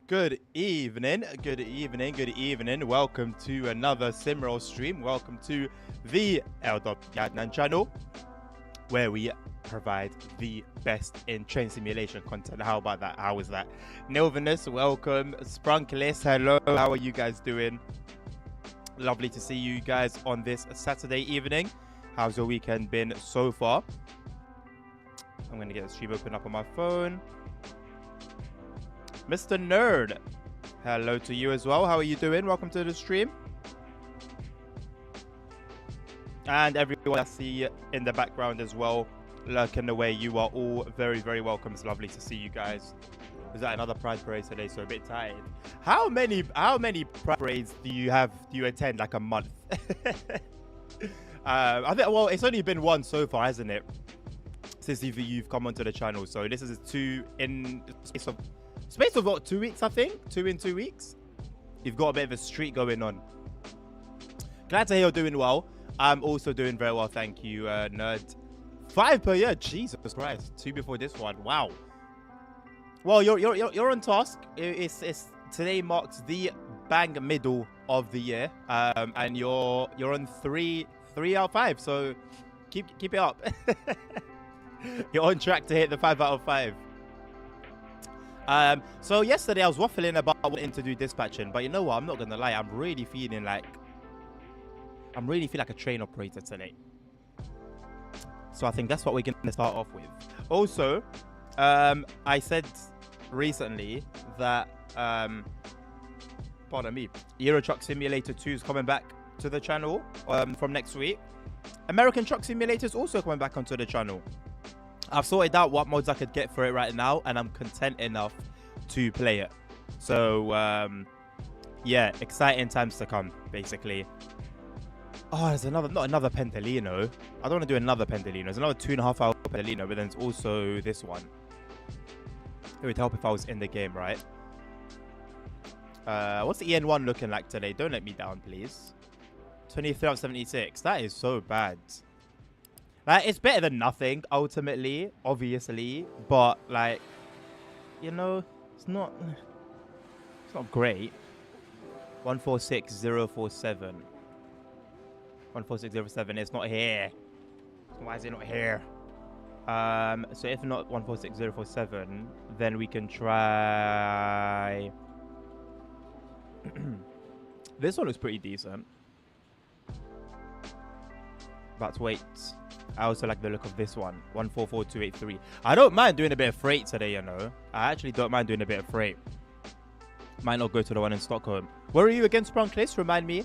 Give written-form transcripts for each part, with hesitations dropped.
Good evening, good evening, good evening. Welcome to another SimRail stream. Welcome to the Yadnan channel, where we provide the best in train simulation content. How about that? How was that? Nilvanus, welcome. Sprunklis, hello. How are you guys doing? Lovely to see you guys on this Saturday evening. How's your weekend been so far? I'm going to get the stream open up on my phone. Mr. Nerd, hello to you as well. How are you doing? Welcome to the stream. And everyone I see in the background as well, lurking away, you are all very, very welcome. It's lovely to see you guys. Is that another Pride Parade today? So a bit tired. How many Pride Parades do you attend? Like a month? I think, well, it's only been one so far, hasn't it? Since you've come onto the channel. So this is two in space of what, 2 weeks, I think? 2 in 2 weeks. You've got a bit of a streak going on. Glad to hear you're doing well. I'm also doing very well, thank you, Nerd. 5 per year, Jesus Christ. 2 before this one, wow. Well, you're on task. It's today marks the bang middle of the year, and you're on 3 out of 5. So keep it up. You're on track to hit the 5 out of 5. So yesterday I was waffling about wanting to do dispatching, but you know what? I'm not gonna lie. I'm really feeling like a train operator today. So I think that's what we're gonna start off with. Also, I said recently that pardon me, Euro Truck Simulator 2 is coming back to the channel from next week. American Truck Simulator is also coming back onto the channel. I've sorted out what mods I could get for it right now, and I'm content enough to play it. So, yeah, exciting times to come, basically. Oh, there's not another Pentalino. I don't want to do another Pentalino. There's another 2.5 hour Pentalino, but then there's also this one. It would help if I was in the game, right? What's the EN1 looking like today? Don't let me down, please. 23 out of 76. That is so bad. Like, it's better than nothing, ultimately, obviously, but, like, you know, it's not great. 146047. 146047, it's not here. Why is it not here? So if not 146047, then we can try... This one looks pretty decent. But wait. I also like the look of this one, 144283. I don't mind doing a bit of freight today, you know. I actually don't mind doing a bit of freight. Might not go to the one in Stockholm. Where are you against Sprunklis? Remind me.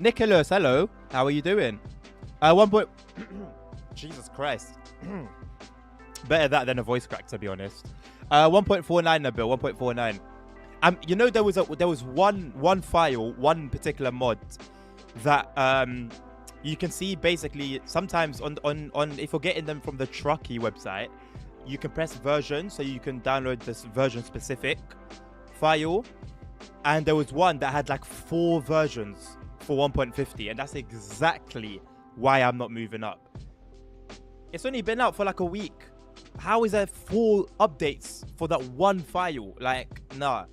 Nicholas, hello. How are you doing? Jesus Christ. Better that than a voice crack, to be honest. 1.49, Nabil. 1.49. You know, there was one file, one particular mod that you can see basically sometimes on if you're getting them from the Truckee website, you can press version, so you can download this version specific file, and there was one that had like 4 versions for 1.50, and that's exactly why I'm not moving up. It's only been out for like a week. How is there 4 updates for that one file? Like, nah,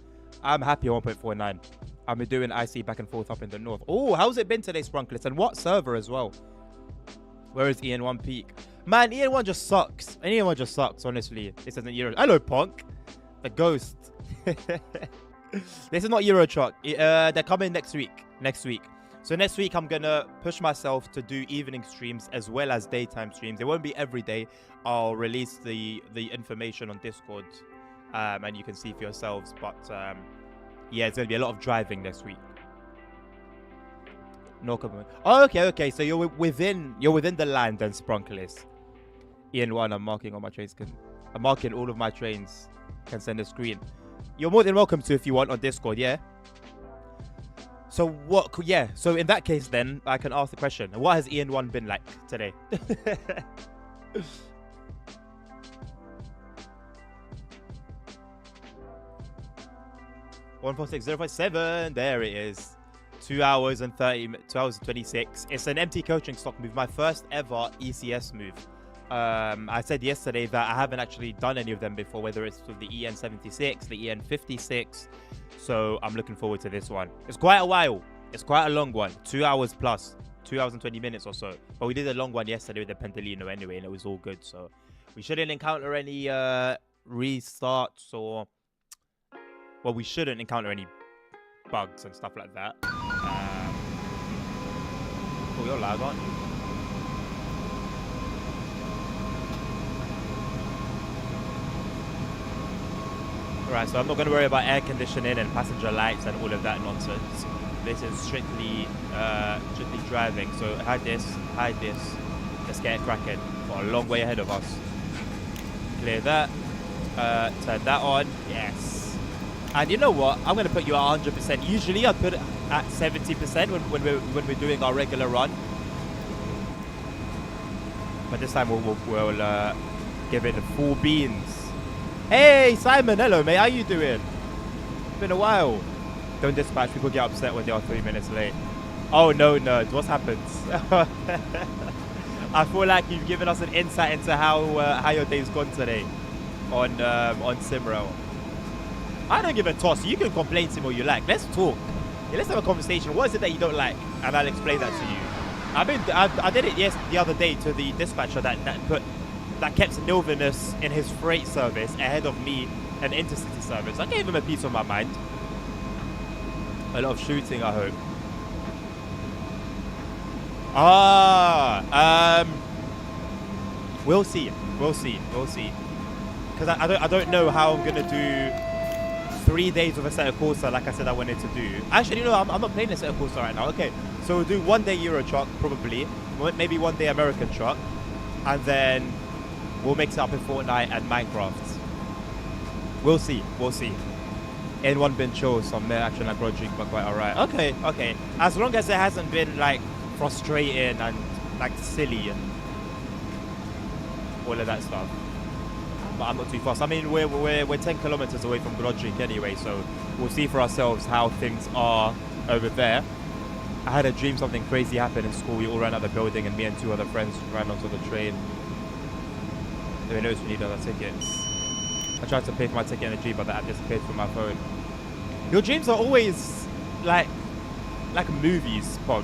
I'm happy on 1.49. I've been doing IC back and forth up in the north. Oh, how's it been today, Sprunklis? And what server as well? Where is EN1 peak? Man, EN1 just sucks. EN1 just sucks, honestly. This isn't Euro. Hello, Punk. The ghost. This is not Euro Truck. They're coming next week. So next week, I'm going to push myself to do evening streams as well as daytime streams. It won't be every day. I'll release the information on Discord. And you can see for yourselves. But... yeah, it's going to be a lot of driving this week. No comment. Oh, okay. So you're within the land then, Sprunklis. EN1, I'm marking all my trains. I'm marking all of my trains. Can send a screen. You're more than welcome to if you want on Discord, yeah? So what? Yeah. So in that case, then I can ask the question: what has EN1 been like today? 146057, there it is. 2 hours and 26. It's an empty coaching stock move, my first ever ECS move. I said yesterday that I haven't actually done any of them before, whether it's with the EN76, the EN56. So I'm looking forward to this one. It's quite a while. It's quite a long one. 2 hours plus. 2 hours and 20 minutes or so. But we did a long one yesterday with the Pendolino anyway, and it was all good. So we shouldn't encounter any restarts or... Well, we shouldn't encounter any bugs and stuff like that. Oh, you're loud, aren't you? Right, so I'm not going to worry about air conditioning and passenger lights and all of that nonsense. This is strictly driving. So hide this. Let's get it cracking. Got a long way ahead of us. Clear that. Turn that on. Yes. And you know what? I'm going to put you at 100%. Usually I'd put it at 70% when we're doing our regular run. But this time we'll give it the full beans. Hey, Simon. Hello, mate. How you doing? It's been a while. Don't dispatch. People get upset when they are 3 minutes late. Oh, no, nerds. What happens? I feel like you've given us an insight into how your day's gone today on SimRail. I don't give a toss. You can complain to me all you like. Let's talk. Yeah, let's have a conversation. What is it that you don't like? And I'll explain that to you. I did it the other day to the dispatcher that kept Nilvinus in his freight service ahead of me and intercity service. I gave him a piece of my mind. A lot of shooting, I hope. We'll see. Because I don't know how I'm gonna do 3 days of a set of Corsa like I said I wanted to do. Actually, I'm not playing a set of Corsa right now. Okay, so we'll do 1 day Euro truck probably, maybe 1 day American truck, and then we'll mix it up in Fortnite and Minecraft. We'll see. EN1 been chill, some action like Rodrigue, but quite alright. Okay. As long as it hasn't been like frustrating and like silly and all of that stuff. But I'm not too fast. I mean, we're 10 kilometers away from Rodrigue anyway, so we'll see for ourselves how things are over there. I had a dream something crazy happened in school. We all ran out of the building and me and 2 other friends ran onto the train. Then we noticed we need other tickets. I tried to pay for my ticket in a G, but the app disappeared from my phone. Your dreams are always like movies, Pog.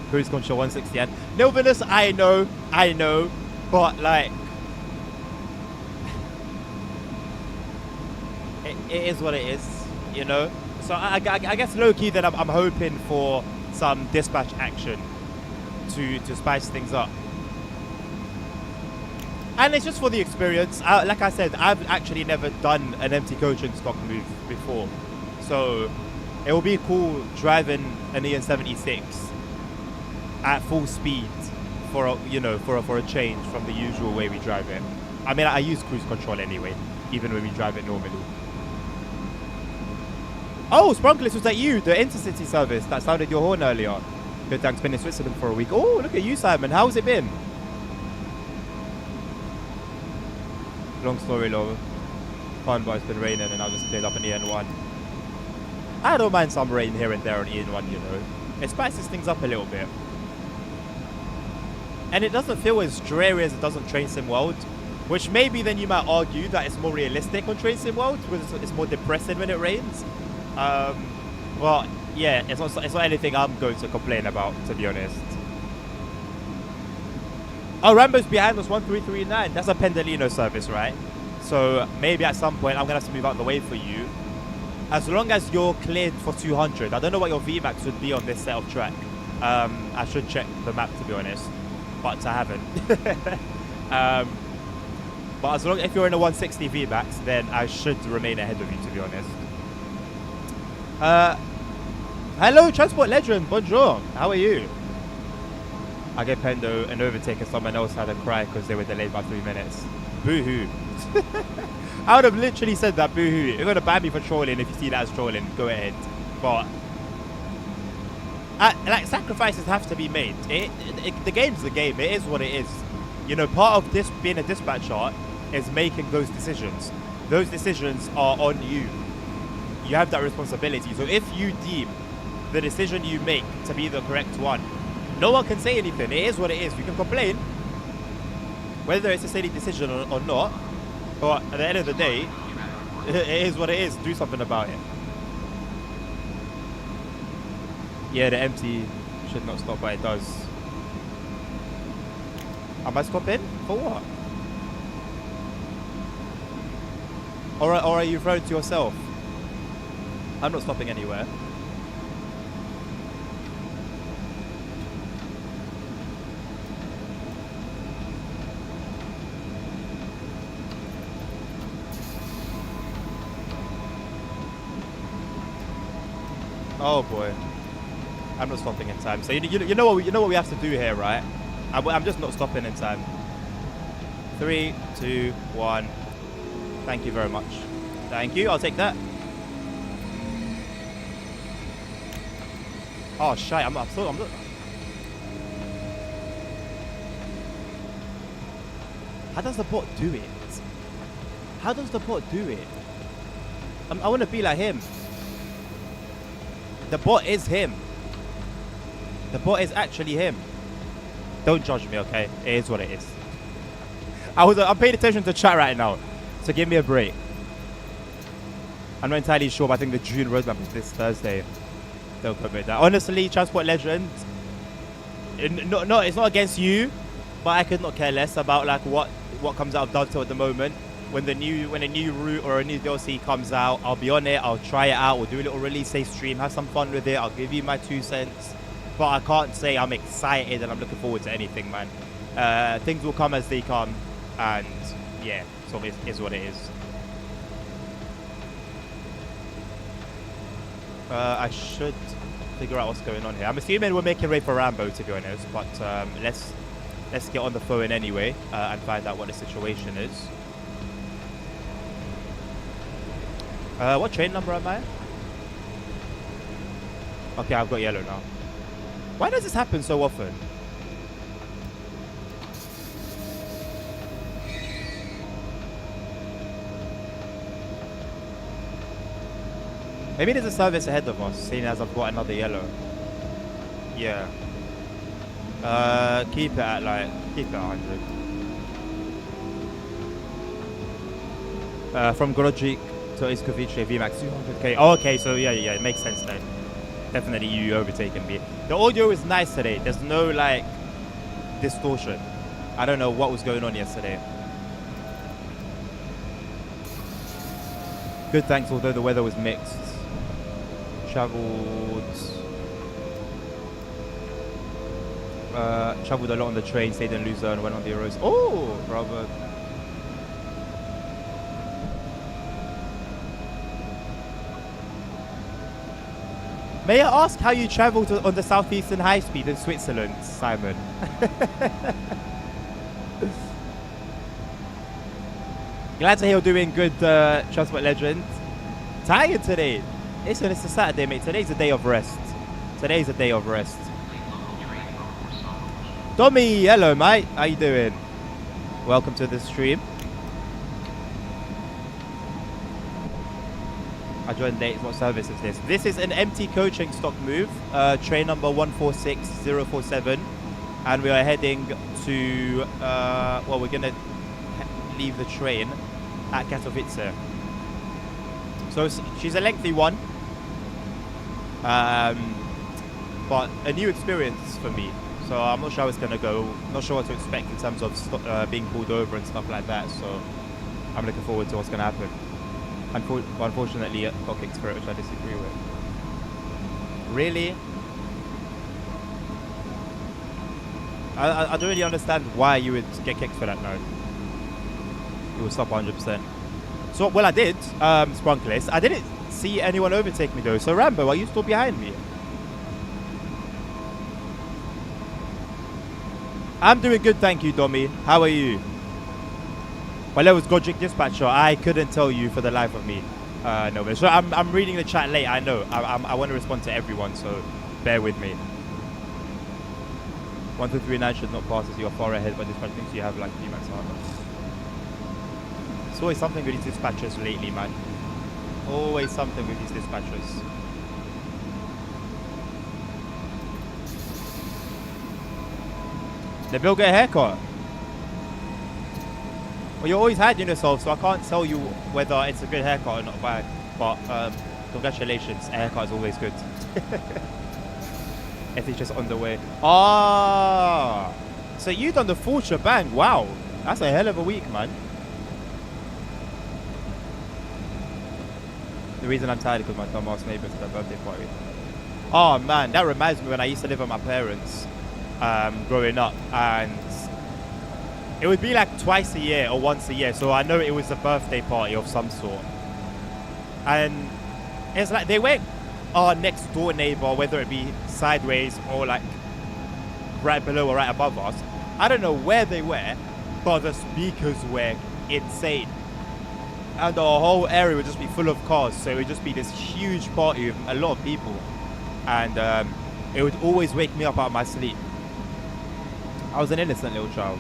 Cruise control 160 and Nilvinus, I know, but like it is what it is, you know. So I guess low key that I'm hoping for some dispatch action to spice things up. And it's just for the experience. Like I said, I've actually never done an empty coaching stock move before. So it will be cool driving an EN76 at full speed for a change from the usual way we drive it. I mean, I use cruise control anyway, even when we drive it normally. Oh, Sprunklis, was that you? The intercity service that sounded your horn earlier. Good, thanks. Been in Switzerland for a week. Oh, look at you, Simon. How's it been? Long story long. Fun, but it's been raining and I just cleared up an EN1. I don't mind some rain here and there on EN1, you know. It spices things up a little bit. And it doesn't feel as dreary as it does on Train Sim World. Which maybe then you might argue that it's more realistic on Train Sim World because it's more depressing when it rains. Well, yeah, it's not anything I'm going to complain about, to be honest. Oh, Rambo's behind us, 1339. That's a Pendolino service, right? So maybe at some point I'm going to have to move out the way for you. As long as you're cleared for 200. I don't know what your VMAX would be on this set of track. I should check the map, to be honest. But I haven't. But as long if you're in a 160 VMAX, then I should remain ahead of you, to be honest. Hello, Transport Legend. Bonjour. How are you? I get Pendo an overtake and someone else had a cry because they were delayed by 3 minutes. Boo-hoo. I would have literally said that, boo-hoo. You're going to ban me for trolling if you see that as trolling. Go ahead. But like, sacrifices have to be made. The game's the game. It is what it is. You know, part of this being a dispatcher is making those decisions. Those decisions are on you. You have that responsibility. So if you deem the decision you make to be the correct one, No one can say anything. It is what it is. We can complain, whether it's a silly decision or not. But at the end of the day, it is what it is. Do something about it. Yeah, the empty should not stop, but it does. Am I stopping? For what? Or are you referring to yourself? I'm not stopping anywhere. Oh boy, I'm not stopping in time. So you know what we have to do here, right? I'm just not stopping in time. 3, 2, 1. Thank you very much. Thank you. I'll take that. Oh shit! I'm not. How does the bot do it? How does the bot do it? I want to be like him. The bot is him. The bot is actually him. Don't judge me, okay? It is what it is. I'm paying attention to chat right now, so give me a break. I'm not entirely sure, but I think the June roadmap is this Thursday. Don't commit that. Honestly, Transport Legend. No, it's not against you, but I could not care less about like what comes out of Dovetail at the moment. When a new route or a new DLC comes out, I'll be on it. I'll try it out. We'll do a little release day stream, have some fun with it. I'll give you my 2 cents. But I can't say I'm excited and I'm looking forward to anything, man. Things will come as they come, and yeah, so it is what it is. I should figure out what's going on here. I'm assuming we're making way for Rambo, to be honest, but let's get on the phone anyway and find out what the situation is. What train number am I? Okay, I've got yellow now. Why does this happen so often? Maybe there's a service ahead of us, seeing as I've got another yellow. Yeah. Keep it at 100. From Grodzic to Iskovice, VMAX 200k. Oh, okay, so yeah, it makes sense then. Definitely you overtaking me. The audio is nice today. There's no like distortion. I don't know what was going on yesterday. Good, thanks, although the weather was mixed. Traveled a lot on the train, stayed in Luzerne, went on the Euros. Oh, Robert. May I ask how you travelled on the Southeastern High Speed in Switzerland, Simon? Glad to hear you're doing good, Transport Legend. Tired today. Listen, it's a Saturday, mate. Today's a day of rest. Today's a day of rest. Tommy, hello, mate. How you doing? Welcome to the stream. I joined late. What service is this? This is an empty coaching stock move. Train number 146047. And we are heading to, well, we're going to leave the train at Katowice. So she's a lengthy one. But a new experience for me. So I'm not sure how it's going to go. Not sure what to expect in terms of being pulled over and stuff like that. So I'm looking forward to what's going to happen. Unfortunately, a got kicked for it, which I disagree with. Really? I don't really understand why you would get kicked for that now. It was stop 100%. So, well, I did, Sprunkless. I didn't see anyone overtake me, though. So, Rambo, are you still behind me? I'm doing good, thank you, Domi. How are you? Well, it was Godric Dispatcher. I couldn't tell you for the life of me. No, but so I'm reading the chat late, I know. I want to respond to everyone, so bear with me. 1239 should not pass as you are far ahead, but Dispatch thinks you have like 3 max armor. It's always something with these dispatchers lately, man. Always something with these dispatchers. Nabil get a haircut. Well, you're always hiding yourself, so I can't tell you whether it's a good haircut or not. But congratulations, a haircut is always good. If it's just on the way. Ah, so you done the full shebang. Wow, that's a hell of a week, man. The reason I'm tired is because my dumbass neighbours had a birthday party. Oh man, that reminds me when I used to live with my parents growing up, and it would be like twice a year or once a year, so I know it was a birthday party of some sort. And it's like they went our next door neighbor, whether it be sideways or like right below or right above us. I don't know where they were, but the speakers were insane. And the whole area would just be full of cars, so it would just be this huge party with a lot of people. And it would always wake me up out of my sleep. I was an innocent little child.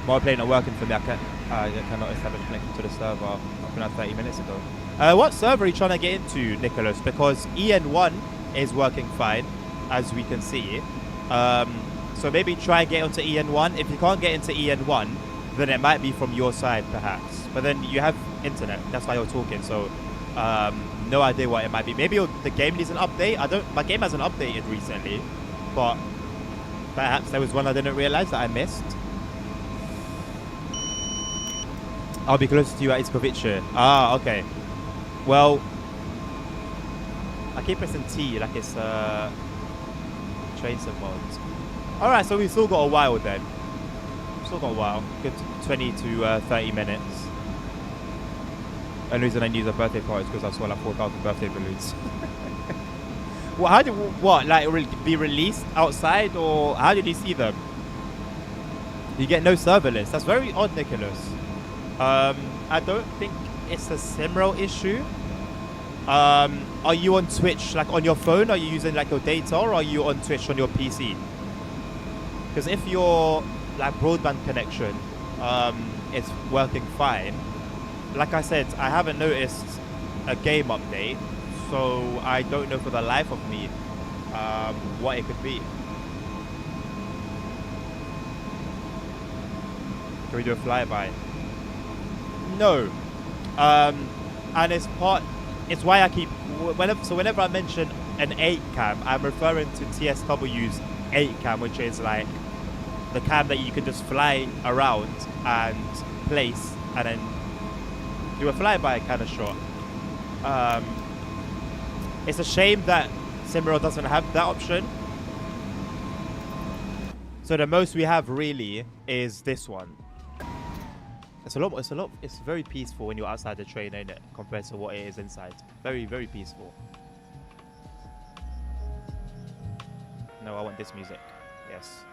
Multiplayer not working for me. I cannot establish connection to the server. I've been out 30 minutes ago. What server are you trying to get into, Nicholas? Because EN1 is working fine, as we can see. So maybe try and get onto EN1. If you can't get into EN1, then it might be from your side, perhaps. But then you have internet. That's why you're talking. So no idea what it might be. Maybe the game needs an update. My game hasn't updated recently, but perhaps there was one I didn't realize that I missed. I'll be closer to you at Iskovice. Ah, okay. Well, I keep pressing T like it's train some mods. Alright, so we've still got a while then. Still got a while. Good 20 to 30 minutes. The only reason I knew the birthday party is because I saw like 4,000 birthday balloons. Well, how did like be released outside, or how did you see them? You get no server list. That's very odd, Nicholas. I don't think it's a SimRail issue. Are you on Twitch like on your phone? Are you using like your data, or are you on Twitch on your PC? Because if your like broadband connection is working fine, like I said, I haven't noticed a game update, so I don't know for the life of me what it could be. Can we do a flyby? No. And it's why I keep whenever I mention an 8 cam, I'm referring to TSW's 8 cam, which is like the cam that you can just fly around and place and then do a flyby kind of shot. It's a shame that SimRail doesn't have that option. So the most we have really is this one. It's very peaceful when you're outside the train, ain't it? Compared to what it is inside. Very, very peaceful. No, I want this music. Yes.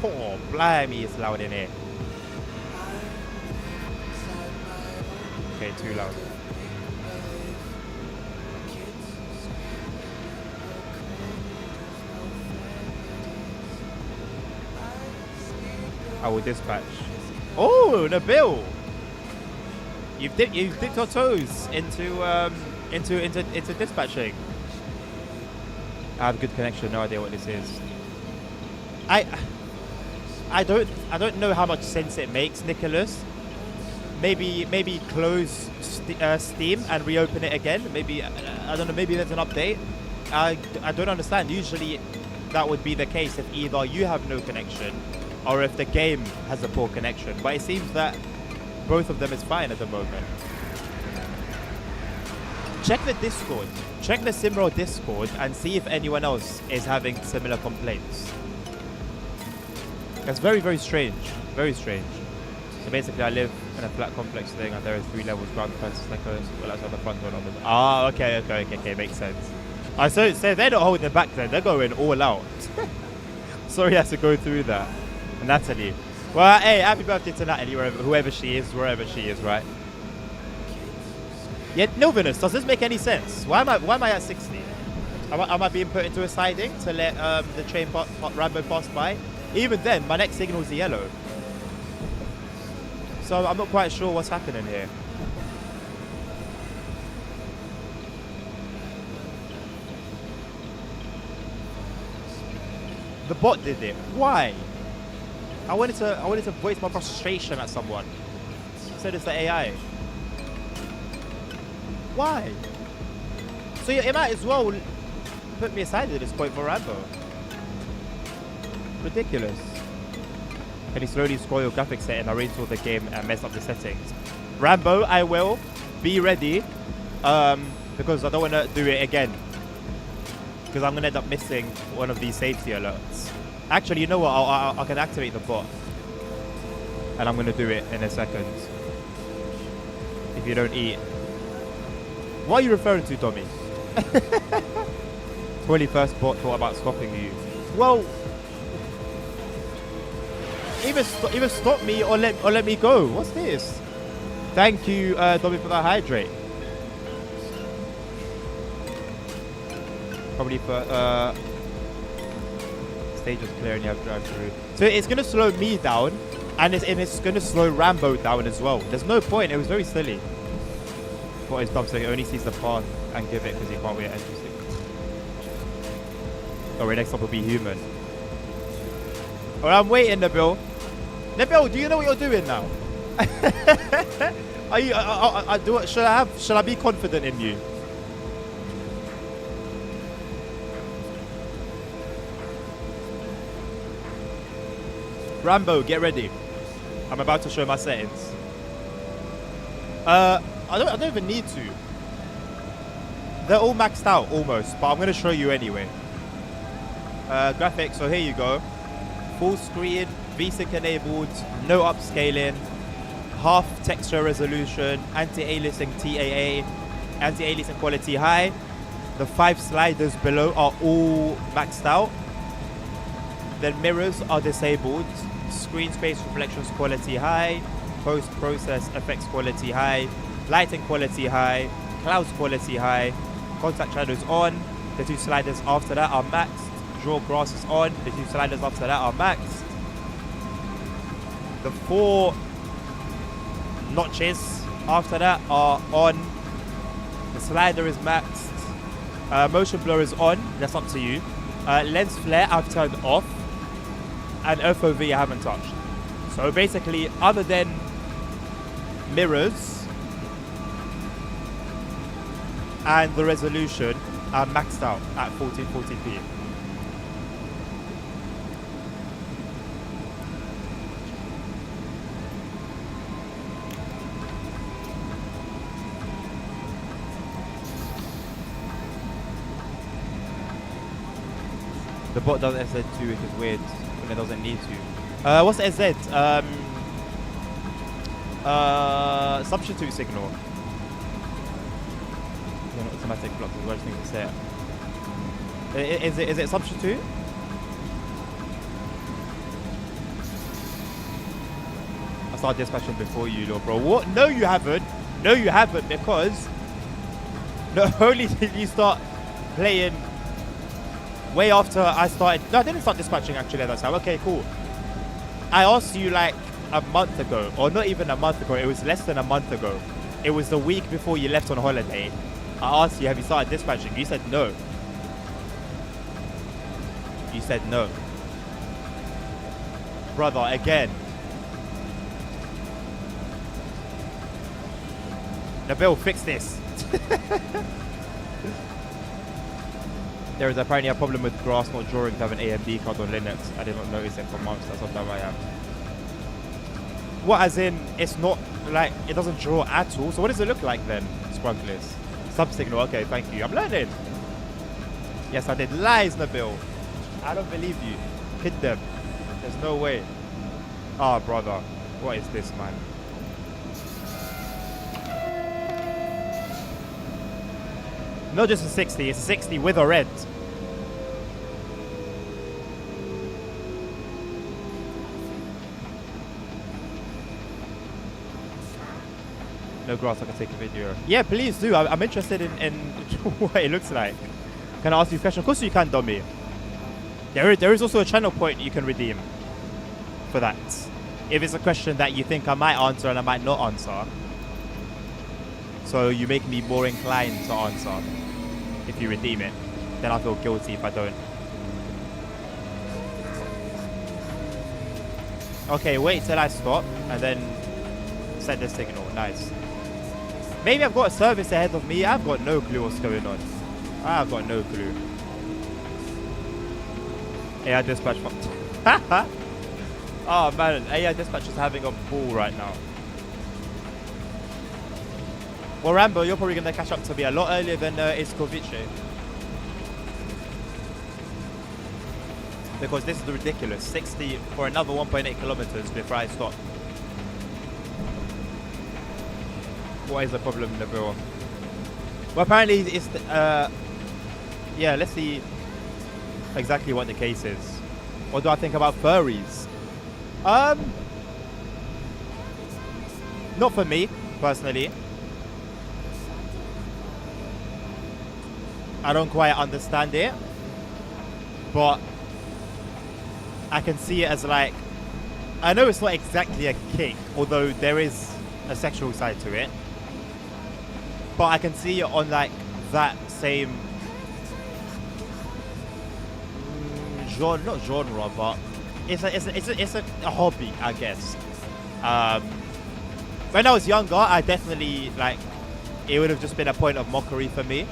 Oh, blimey, it's loud in here. Okay, too loud. I will dispatch. Oh, Nabil! You've dipped your toes into dispatching. I have good connection. No idea what this is. I don't know how much sense it makes, Nicholas. Maybe close Steam and reopen it again. Maybe I don't know. Maybe there's an update. I don't understand. Usually that would be the case if either you have no connection or if the game has a poor connection. But it seems that both of them is fine at the moment. Check the Discord. Check the SimRail Discord and see if anyone else is having similar complaints. That's very, very strange. Very strange. So basically I live in a flat complex thing and there are 3 levels, ground, first, second, well outside the front door. Ah, okay, makes sense. So they're not holding it back then, they're going all out. Sorry I have to go through that. Natalie. Well, hey, happy birthday to Natalie, wherever she is, right? Yeah, Nilvinus, does this make any sense? Why am I at 60? Am I being put into a siding to let the train Rambo pass by? Even then, my next signal is yellow. So I'm not quite sure what's happening here. The bot did it. Why? I wanted to voice my frustration at someone. Said it's the AI. Why? So it might as well put me aside at this point for Rambo. Ridiculous. Can you slowly scroll your graphics setting, reinstall the game and mess up the settings? Rambo, I will. Be ready. Because I don't want to do it again. Because I'm going to end up missing one of these safety alerts. Actually, you know what? I can activate the bot. And I'm going to do it in a second. If you don't eat. What are you referring to, Tommy? 21st bot thought about stopping you. Well, either stop me or let me go. What's this? Thank you, Tommy, for that hydrate. Probably for stage is clear and you have to drive through. So it's gonna slow me down, and it's gonna slow Rambo down as well. There's no point. It was very silly. What is dumb? So he only sees the path and give it because he can't wait at entry. Oh, wait, next up will be human. Alright, I'm waiting, Nabil. Nabil, do you know what you're doing now? Are you? Shall I be confident in you? Rambo, get ready. I'm about to show my settings. I don't even need to. They're all maxed out almost, but I'm gonna show you anyway. Graphics, so here you go. Full screen, VSync enabled, no upscaling, half texture resolution, anti-aliasing TAA, anti-aliasing quality high. The 5 sliders below are all maxed out. Then mirrors are disabled. Screen space reflections quality high. Post-process effects quality high. Lighting quality high. Clouds quality high. Contact shadows on. The 2 sliders after that are maxed. Draw grass is on. The 2 sliders after that are maxed. The 4 notches after that are on. The slider is maxed. Motion blur is on. That's up to you. Lens flare I've turned off. And FOV I haven't touched. So basically, other than mirrors and the resolution, are maxed out at 1440p. The bot does SZ2, which is weird when it doesn't need to. What's SZ? Substitute signal. Automatic block is the worst thing to say. Is it substitute? I started dispatching before you, little bro. What? No, you haven't. No, you haven't, because not only did you start playing way after I started. No, I didn't start dispatching actually at that time. Okay, cool. I asked you like a month ago, or not even a month ago. It was less than a month ago. It was the week before you left on holiday. I asked you, have you started dispatching? You said no. You said no. Brother, again. Nabil, fix this. There is apparently a problem with grass not drawing to have an AMD card on Linux. I did not notice it for months. That's what I have. What, as in, it's not like, it doesn't draw at all? So what does it look like then, Sprunkless? Subsignal, okay, thank you. I'm learning. Yes, I did. Lies, Nabil. I don't believe you. Hit them. There's no way. Ah, brother. What is this, man? Not just a 60, it's a 60 with a red. No grass, I can take a video. Yeah, please do. I'm interested in what it looks like. Can I ask you a question? Of course you can, Dummy. There is also a channel point you can redeem for that. If it's a question that you think I might answer and I might not answer. So you make me more inclined to answer. If you redeem it, then I feel guilty if I don't. Okay, wait till I stop and then set the signal. Nice. Maybe I've got a service ahead of me. I've got no clue what's going on. I've got no clue. AI dispatch. Oh man, AI dispatch is having a ball right now. Well, Rambo, you're probably going to catch up to me a lot earlier than Iskovice. Because this is ridiculous. 60 for another 1.8 kilometers before I stop. What is the problem, Nabil? Well, apparently it's... yeah, let's see exactly what the case is. What do I think about furries? Not for me, personally. I don't quite understand it, but I can see it as like, I know it's not exactly a kink, although there is a sexual side to it, but I can see it on like that same genre, not genre, but it's a hobby, I guess. When I was younger, I definitely like, it would have just been a point of mockery for me.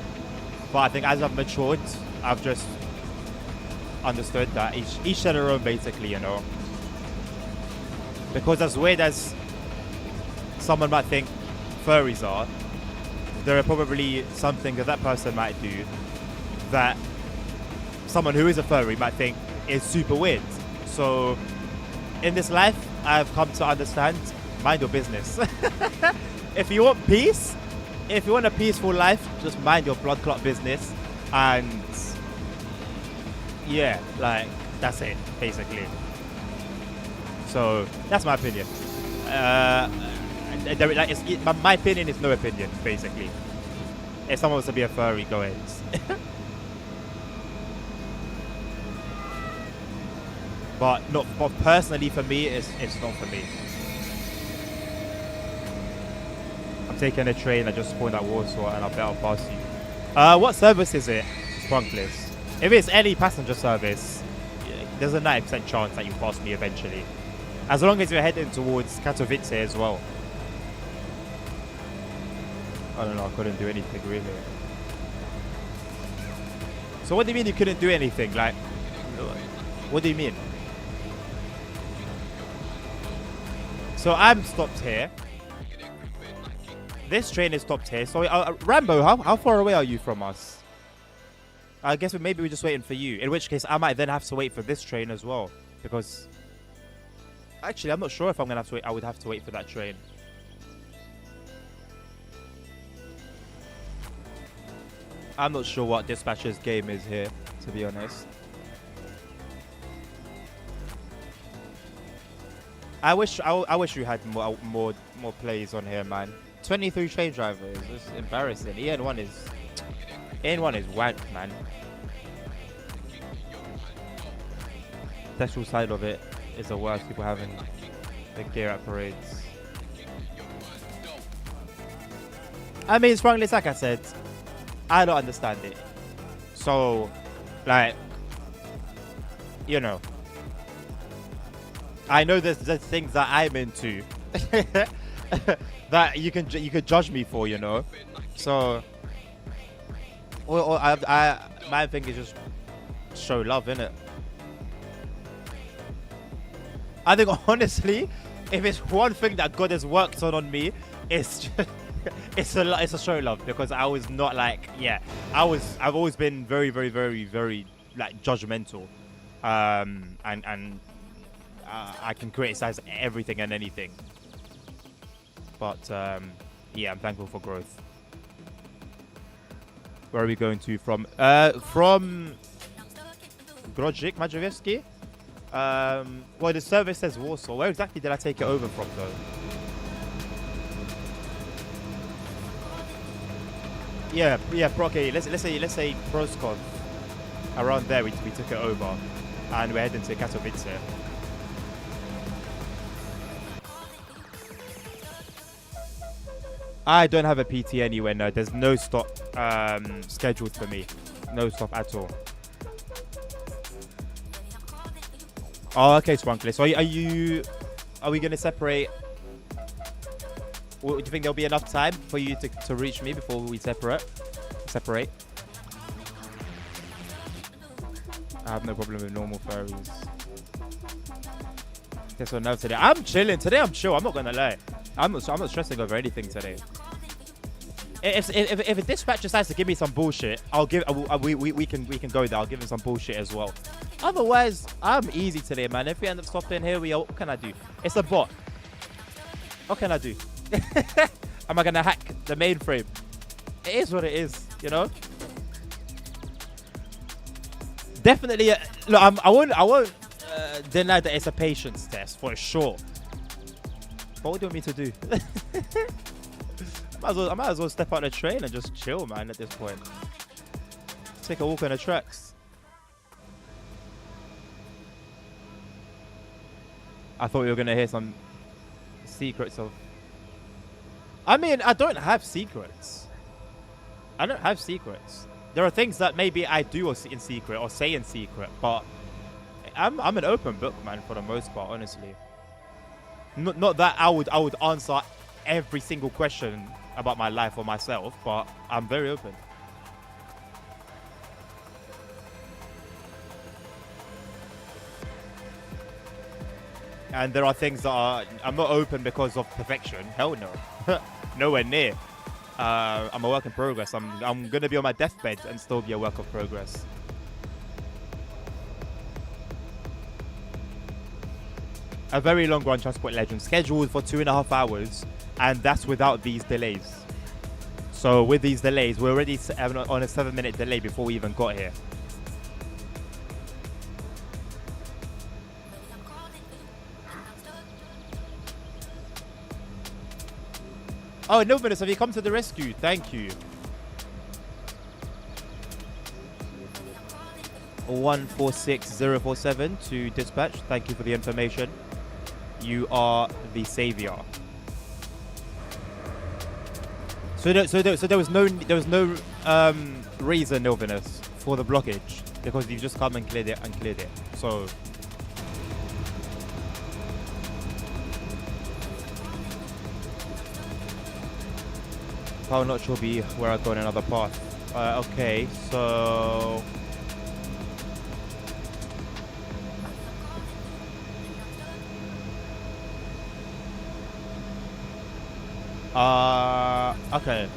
But I think as I've matured, I've just understood that each to their own, basically, you know. Because as weird as someone might think furries are, there are probably something that person might do that someone who is a furry might think is super weird. So in this life, I've come to understand, mind your business. If you want peace, if you want a peaceful life, just mind your blood clot business, and yeah, like that's it, basically. So that's my opinion. My opinion is no opinion, basically. If someone wants to be a furry, go ahead. But personally for me, it's not for me. I'm taking a train. I just spawned at Warsaw and I bet I'll pass you. What service is it? Sprunkless. If it's any passenger service, there's a 90% chance that you pass me eventually. As long as you're heading towards Katowice as well. I don't know, I couldn't do anything really. So what do you mean you couldn't do anything? Like, what do you mean? So I'm stopped here. This train is stopped here. So, Rambo, how far away are you from us? I guess maybe we're just waiting for you. In which case, I might then have to wait for this train as well. Because... actually, I'm not sure if I'm going to have to wait. I would have to wait for that train. I'm not sure what Dispatcher's game is here, to be honest. I wish we had more plays on here, man. 23 train drivers. It's embarrassing. EN1 is wank, man. Sexual side of it is the worst. People having the gear at parades. I mean, strongly, like I said, I don't understand it. So, like, you know, I know there's things that I'm into that you could judge me for, you know. So, my thing is just show love, innit? I think honestly, if it's one thing that God has worked on me, it's just, it's a show love, because I was not like, yeah, I've always been very, very, very, very like judgmental, and I can criticize everything and anything, but yeah, I'm thankful for growth. Where are we going to from? From Grodzic, Majewiecki. Well, the service says Warsaw. Where exactly did I take it over from, though? Yeah. Okay, let's say Proskov. Around there, we took it over, and we're heading to Katowice. I don't have a PT anywhere. No, there's no stop scheduled for me. No stop at all. Oh, okay, Spunkless. So are you Are we gonna separate? Do you think there'll be enough time for you to reach me before we separate? I have no problem with normal furries. Guess what? No, today I'm chilling. Today I'm chill. I'm not gonna lie. I'm not stressing over anything today. If a dispatch decides to give me some bullshit, we can go there. I'll give him some bullshit as well. Otherwise, I'm easy today, man. If we end up stopping here, what can I do? It's a bot. What can I do? Am I gonna hack the mainframe? It is what it is, you know. Definitely, look. I won't deny that it's a patience test for sure. But what do you want me to do? I might as well step out the train and just chill, man. At this point, take a walk on the tracks. I thought you were gonna hear some secrets of. I mean, I don't have secrets. I don't have secrets. There are things that maybe I do in secret or say in secret, but I'm an open book, man, for the most part, honestly. Not that I would answer every single question about my life or myself, but I'm very open. And there are things that I'm not open because of perfection. Hell no. Nowhere near. I'm a work in progress. I'm gonna be on my deathbed and still be a work of progress. A very long run Transport Legend scheduled for 2.5 hours, and that's without these delays. So with these delays, we're already on a 7-minute delay before we even got here. Oh, Novinus, have you come to the rescue? Thank you. 146047 to dispatch. Thank you for the information. You are the savior. So there was no reason, Novinus, for the blockage because you've just come and cleared it. So. I'll not sure be where I go in another path. Okay, so okay.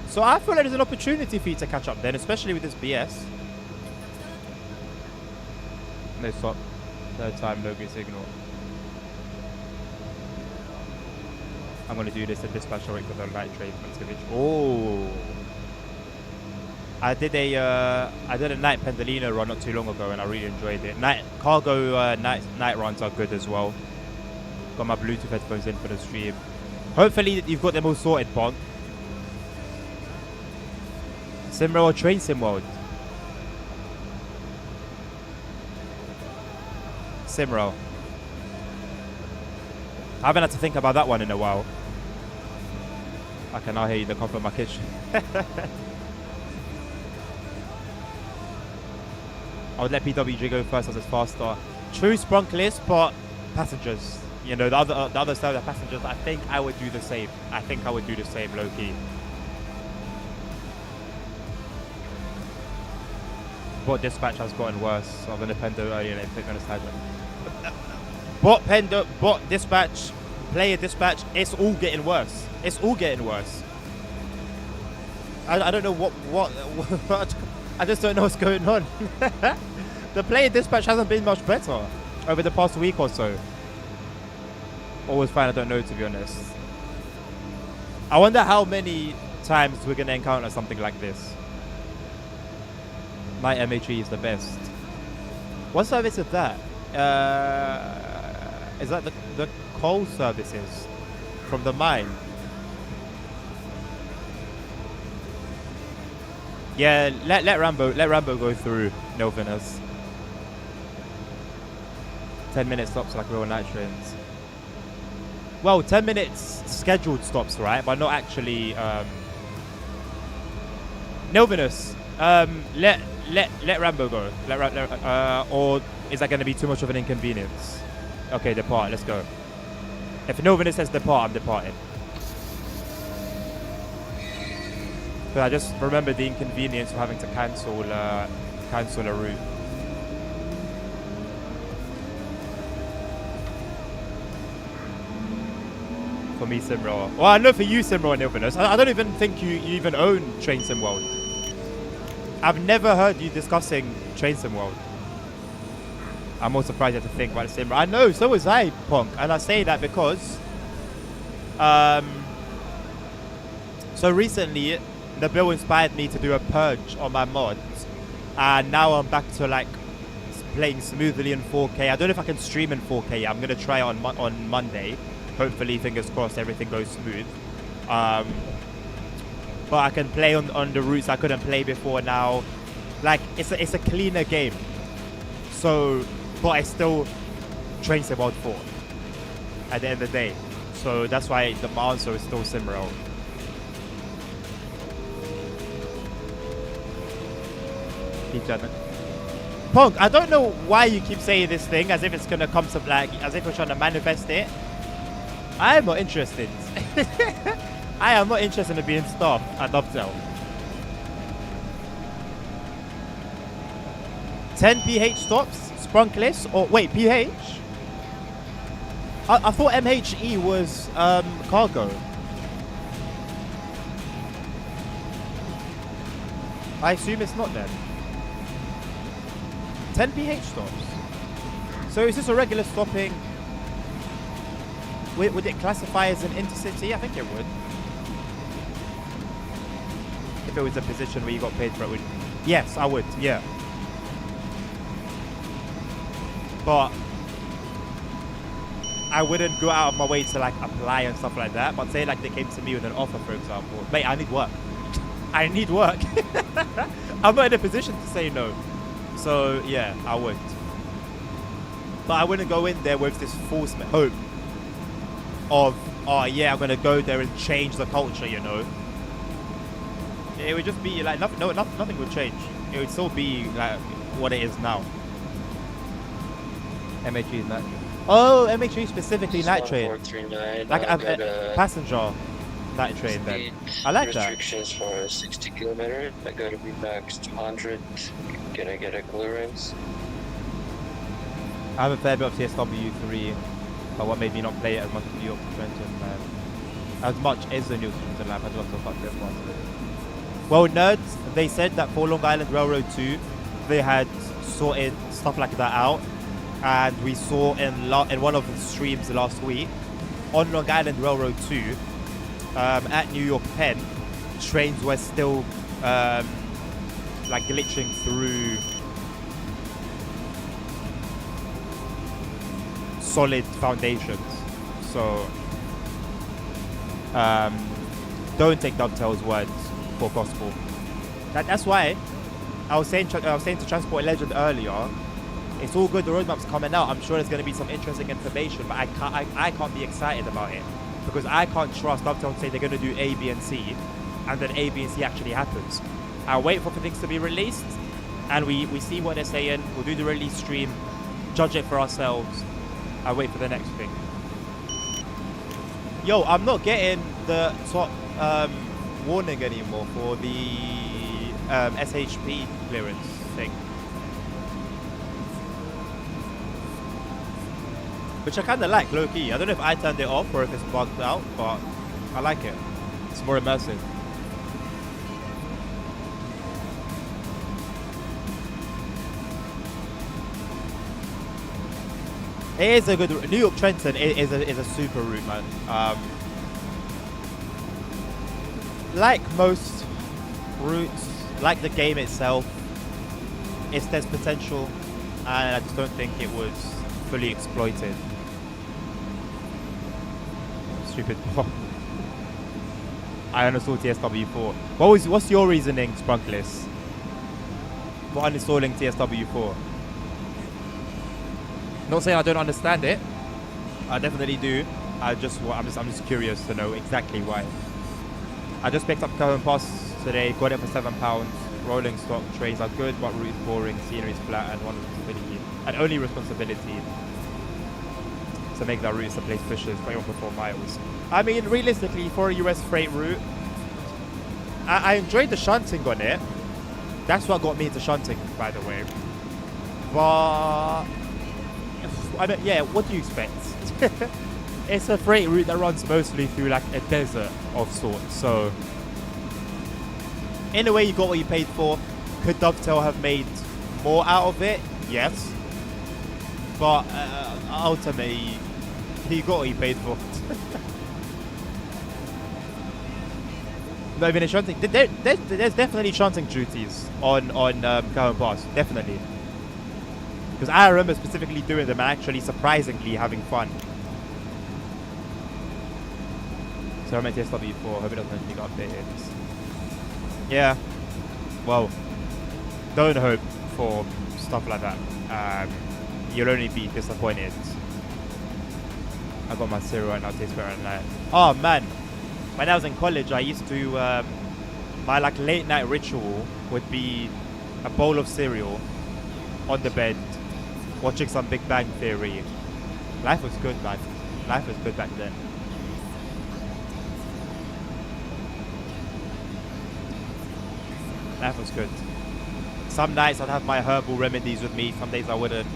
So I feel like there's an opportunity for you to catch up then, especially with this BS. No stop. No time, no good signal. I'm gonna do this and dispatch away for the night train. Oh, I did a night Pendolino run not too long ago, and I really enjoyed it. Night cargo night runs are good as well. Got my Bluetooth headphones in for the stream. Hopefully you've got them all sorted, Bonk. SimRail or Train Sim World? SimRail. I haven't had to think about that one in a while. I can now hear you in the comfort of my kitchen. I would let PWG go first as it's faster. True, Sprunkless, but passengers. You know, the other side of the passengers, I think I would do the same. Low-key. Bot dispatch has gotten worse. I'm going to Pendo earlier and then on a side one. Bot Pendo, bot dispatch, player dispatch, it's all getting worse. I don't know what I just don't know what's going on. The player dispatch hasn't been much better over the past week or so. Always fine, I don't know, to be honest. I wonder how many times we're going to encounter something like this. My MHE is the best. What service is that? Is that the coal services from the mine? Yeah, let Rambo go through, Novinus. 10-minute stops like real night trains. Well, 10 minutes scheduled stops, right? But not actually. Novinus, let Rambo go. Or is that going to be too much of an inconvenience? Okay, depart. Let's go. If nobody says depart, I'm departing. But I just remember the inconvenience of having to cancel a route. For me, SimRail. Well, I know for you, SimRail and Ilvinus. I don't even think you even own Train Sim World. I've never heard you discussing Train Sim World. I'm more surprised you have to think about SimRail. I know, so was I, Punk. And I say that because so recently the bill inspired me to do a purge on my mods, and now I'm back to like playing smoothly in 4K. I don't know if I can stream in 4K. I'm gonna try it on Monday. Hopefully, fingers crossed, everything goes smooth. But I can play on the routes I couldn't play before now. Like it's a cleaner game. So, but I still Train Sim World 4 at the end of the day. So that's why my answer is still SimRail. Punk, I don't know why you keep saying this thing as if it's gonna come to like as if we're trying to manifest it. I am not interested. I am not interested in being staff at Dovetail. 10 PH stops, Sprunkless, or wait, PH? I thought MHE was cargo. I assume it's not then. 10 PH stops. So is this a regular stopping? Would it classify as an intercity? I think it would. If it was a position where you got paid for it, would. Yes, I would. Yeah. But I wouldn't go out of my way to like apply and stuff like that. But say like they came to me with an offer, for example. Mate, I need work. I need work. I'm not in a position to say no. So yeah, I would. But I wouldn't go in there with this false hope of, oh yeah, I'm gonna go there and change the culture, you know. It would just be like nothing would change. It would still be like what it is now. MHE is night. Oh, MHE specifically night train. Like a passenger night train then. I like that. Restrictions for 60 kilometers. I gotta be max 200. Can I get a clearance? I have a fair bit of TSW3, but what made me not play it as much as New York Trenton, man. As much as the New York Trenton lap, I just got so fucked up once. Well, nerds, they said that for Long Island Railroad 2, they had sorted stuff like that out, and we saw in one of the streams last week on Long Island Railroad 2 at New York Penn, trains were still like glitching through solid foundations. So don't take Dovetail's words for gospel. That's why I was saying to Transport Legend earlier, it's all good, the roadmap's coming out. I'm sure there's going to be some interesting information, but I can't be excited about it because I can't trust Dovetail to say they're going to do A, B, and C, and then A, B, and C actually happens. I wait for things to be released, and we see what they're saying. We'll do the release stream, judge it for ourselves. I wait for the next thing. Yo, I'm not getting the top warning anymore for the SHP clearance thing, which I kind of like, low-key. I don't know if I turned it off or if it's bugged out, but I like it. It's more immersive. It is a good New York Trenton is a super route, man. Like most routes, like the game itself, there's potential, and I just don't think it was fully exploited. Stupid. I uninstalled TSW4. What's your reasoning, Sprunkless, for uninstalling TSW4? Not saying I don't understand it. I definitely do. I'm just curious to know exactly why. I just picked up Cohen Pass today, got it for £7. Rolling stock, trains are good, but route is boring, scenery is flat, and only responsibility to make that route is to place fishers 21.4 miles. I mean, realistically, for a US freight route, I enjoyed the shunting on it. That's what got me into shunting, by the way. But yeah, what do you expect? It's a freight route that runs mostly through like a desert of sorts. So in a way, you got what you paid for. Could Dovetail have made more out of it? Yes. But ultimately, you got what you paid for. Not even a shunting. There's definitely shunting duties on Cowan Pass. Definitely. Because I remember specifically doing them and actually surprisingly having fun. So I'm at SW4. Hope it doesn't get updated. Yeah. Well, don't hope for stuff like that. You'll only be disappointed. I got my cereal right now. Tastes better than that. Oh man, when I was in college, I used to my like late night ritual would be a bowl of cereal on the bed, watching some Big Bang Theory. Life was good, man. Life was good back then. Life was good. Some nights I'd have my herbal remedies with me. Some days I wouldn't.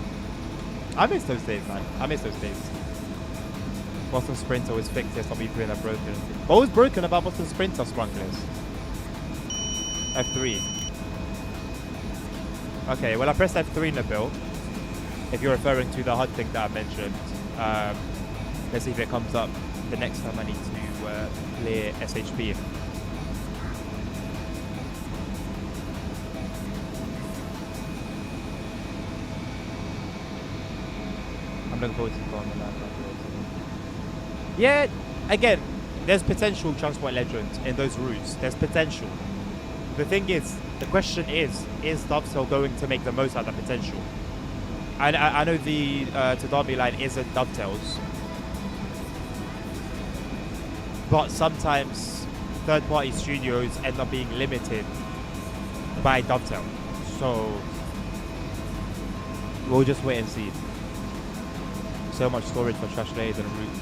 I miss those days, man. I miss those days. Boston Sprinter was fixed. There's something and broken. What was broken about Boston Sprinter, Sprunklers? F3. Okay, well I pressed F3 in the build. If you're referring to the HUD thing that I mentioned. Let's see if it comes up the next time I need to clear SHP. I'm looking forward to going on that. Yeah, again, there's potential transport legends in those routes. There's potential. The thing is, the question is Dovetail going to make the most out of that potential? I know the to Derby line isn't Dovetail's, but sometimes third-party studios end up being limited by Dovetail. So we'll just wait and see. So much storage for trash layers and routes.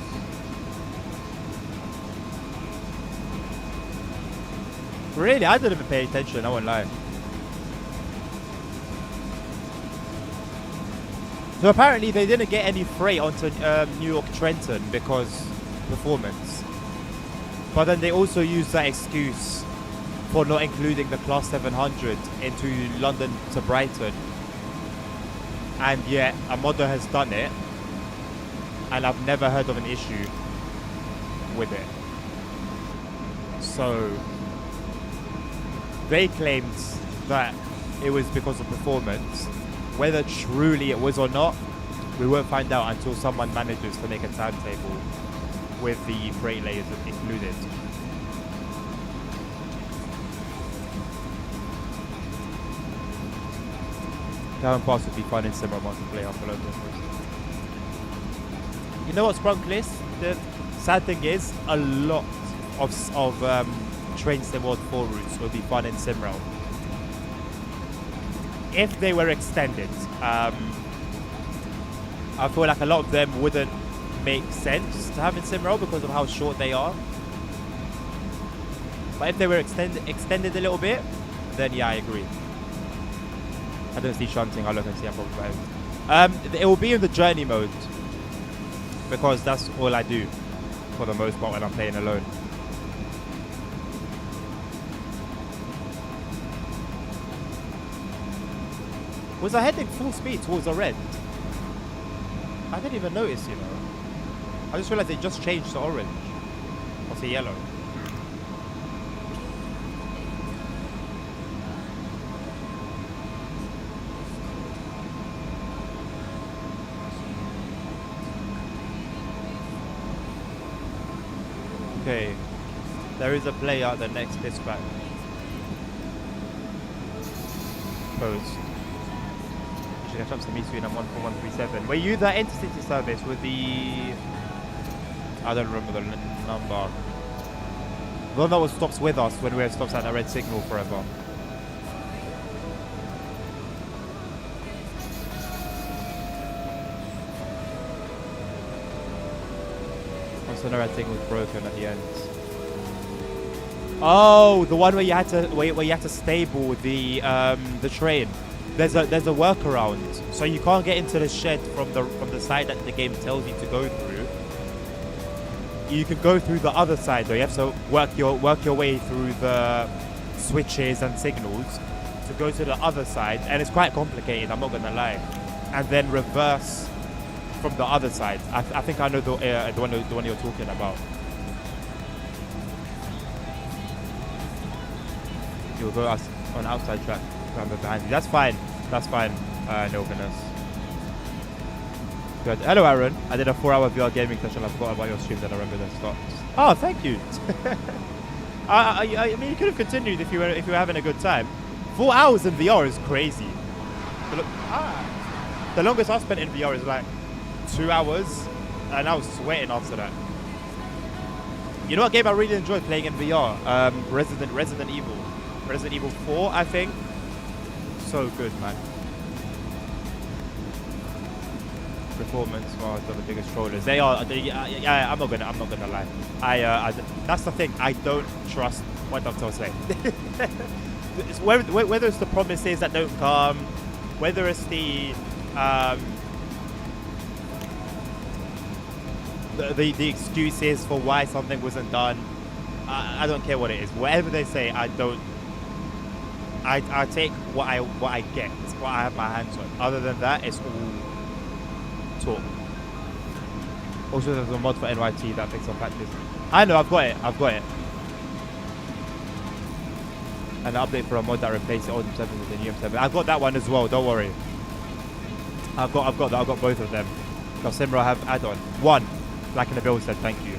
Really? I didn't even pay attention, I won't lie. So apparently they didn't get any freight onto New York Trenton because performance. But then they also used that excuse for not including the Class 700 into London to Brighton. And yet, a modder has done it. And I've never heard of an issue with it. So they claimed that it was because of performance. Whether truly it was or not, we won't find out until someone manages to make a timetable with the freight layers included. Cowan Pass would be fun in SimRail Multiplayer for local. You know what, Sprunkless? The sad thing is, a lot of Train Sim World 4 routes will be fun in SimRail. If they were extended, I feel like a lot of them wouldn't make sense to have in SimRail because of how short they are. But if they were extended a little bit, then yeah, I agree. I don't see shunting. I'll look and see. I'm probably right. It will be in the journey mode because that's all I do for the most part when I'm playing alone. Was I heading full speed towards the red? I didn't even notice, you know. I just realized it just changed to orange. Or to yellow. Okay. There is a player at the next dispatch post. Catch up to me soon. I'm 14137. Were you that intercity service with the... I don't remember the number. The one that was stops with us when we had stops at a red signal forever. What's another thing was broken at the end? Oh, the one where you had to stable the train. There's a workaround, so you can't get into the shed from the side that the game tells you to go through. You can go through the other side though. You have to work your way through the switches and signals to go to the other side, and it's quite complicated, I'm not gonna lie. And then reverse from the other side. I think I know the one you're talking about. You'll go on outside track, behind you. That's fine. No goodness. Good. Hello, Aaron. I did a 4-hour VR gaming session. I forgot about your stream, then I remember the stopped. Oh, thank you. I mean, you could have continued if you were having a good time. 4 hours in VR is crazy. The longest I've spent in VR is like 2 hours, and I was sweating after that. You know what game I really enjoyed playing in VR? Resident Evil 4, I think. So good, man. Performance are the biggest trollers. They are. Yeah, I'm not gonna lie. That's the thing. I don't trust what doctors say. Whether it's the promises that don't come, whether it's the excuses for why something wasn't done. I don't care what it is. Whatever they say, I don't. I take what I get. It's what I have my hands on. Other than that, it's all talk. Also, there's a mod for NYT that fixes some patches. I know, I've got it. An update for a mod that replaces the old M7 with the new M7. I've got that one as well. Don't worry. I've got both of them. Because SimRail have add-on. One, like in the build said, thank you.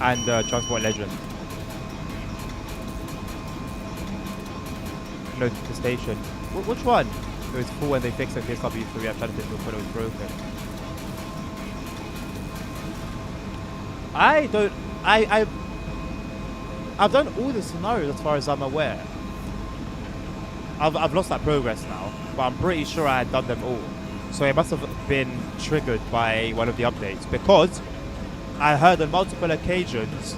And Transport Legend. Notification. Which one? It was full when they fixed it. PSW3. I've tried to fix it before it was broken. I've done all the scenarios as far as I'm aware. I've lost that progress now, but I'm pretty sure I had done them all. So it must have been triggered by one of the updates, because I heard on multiple occasions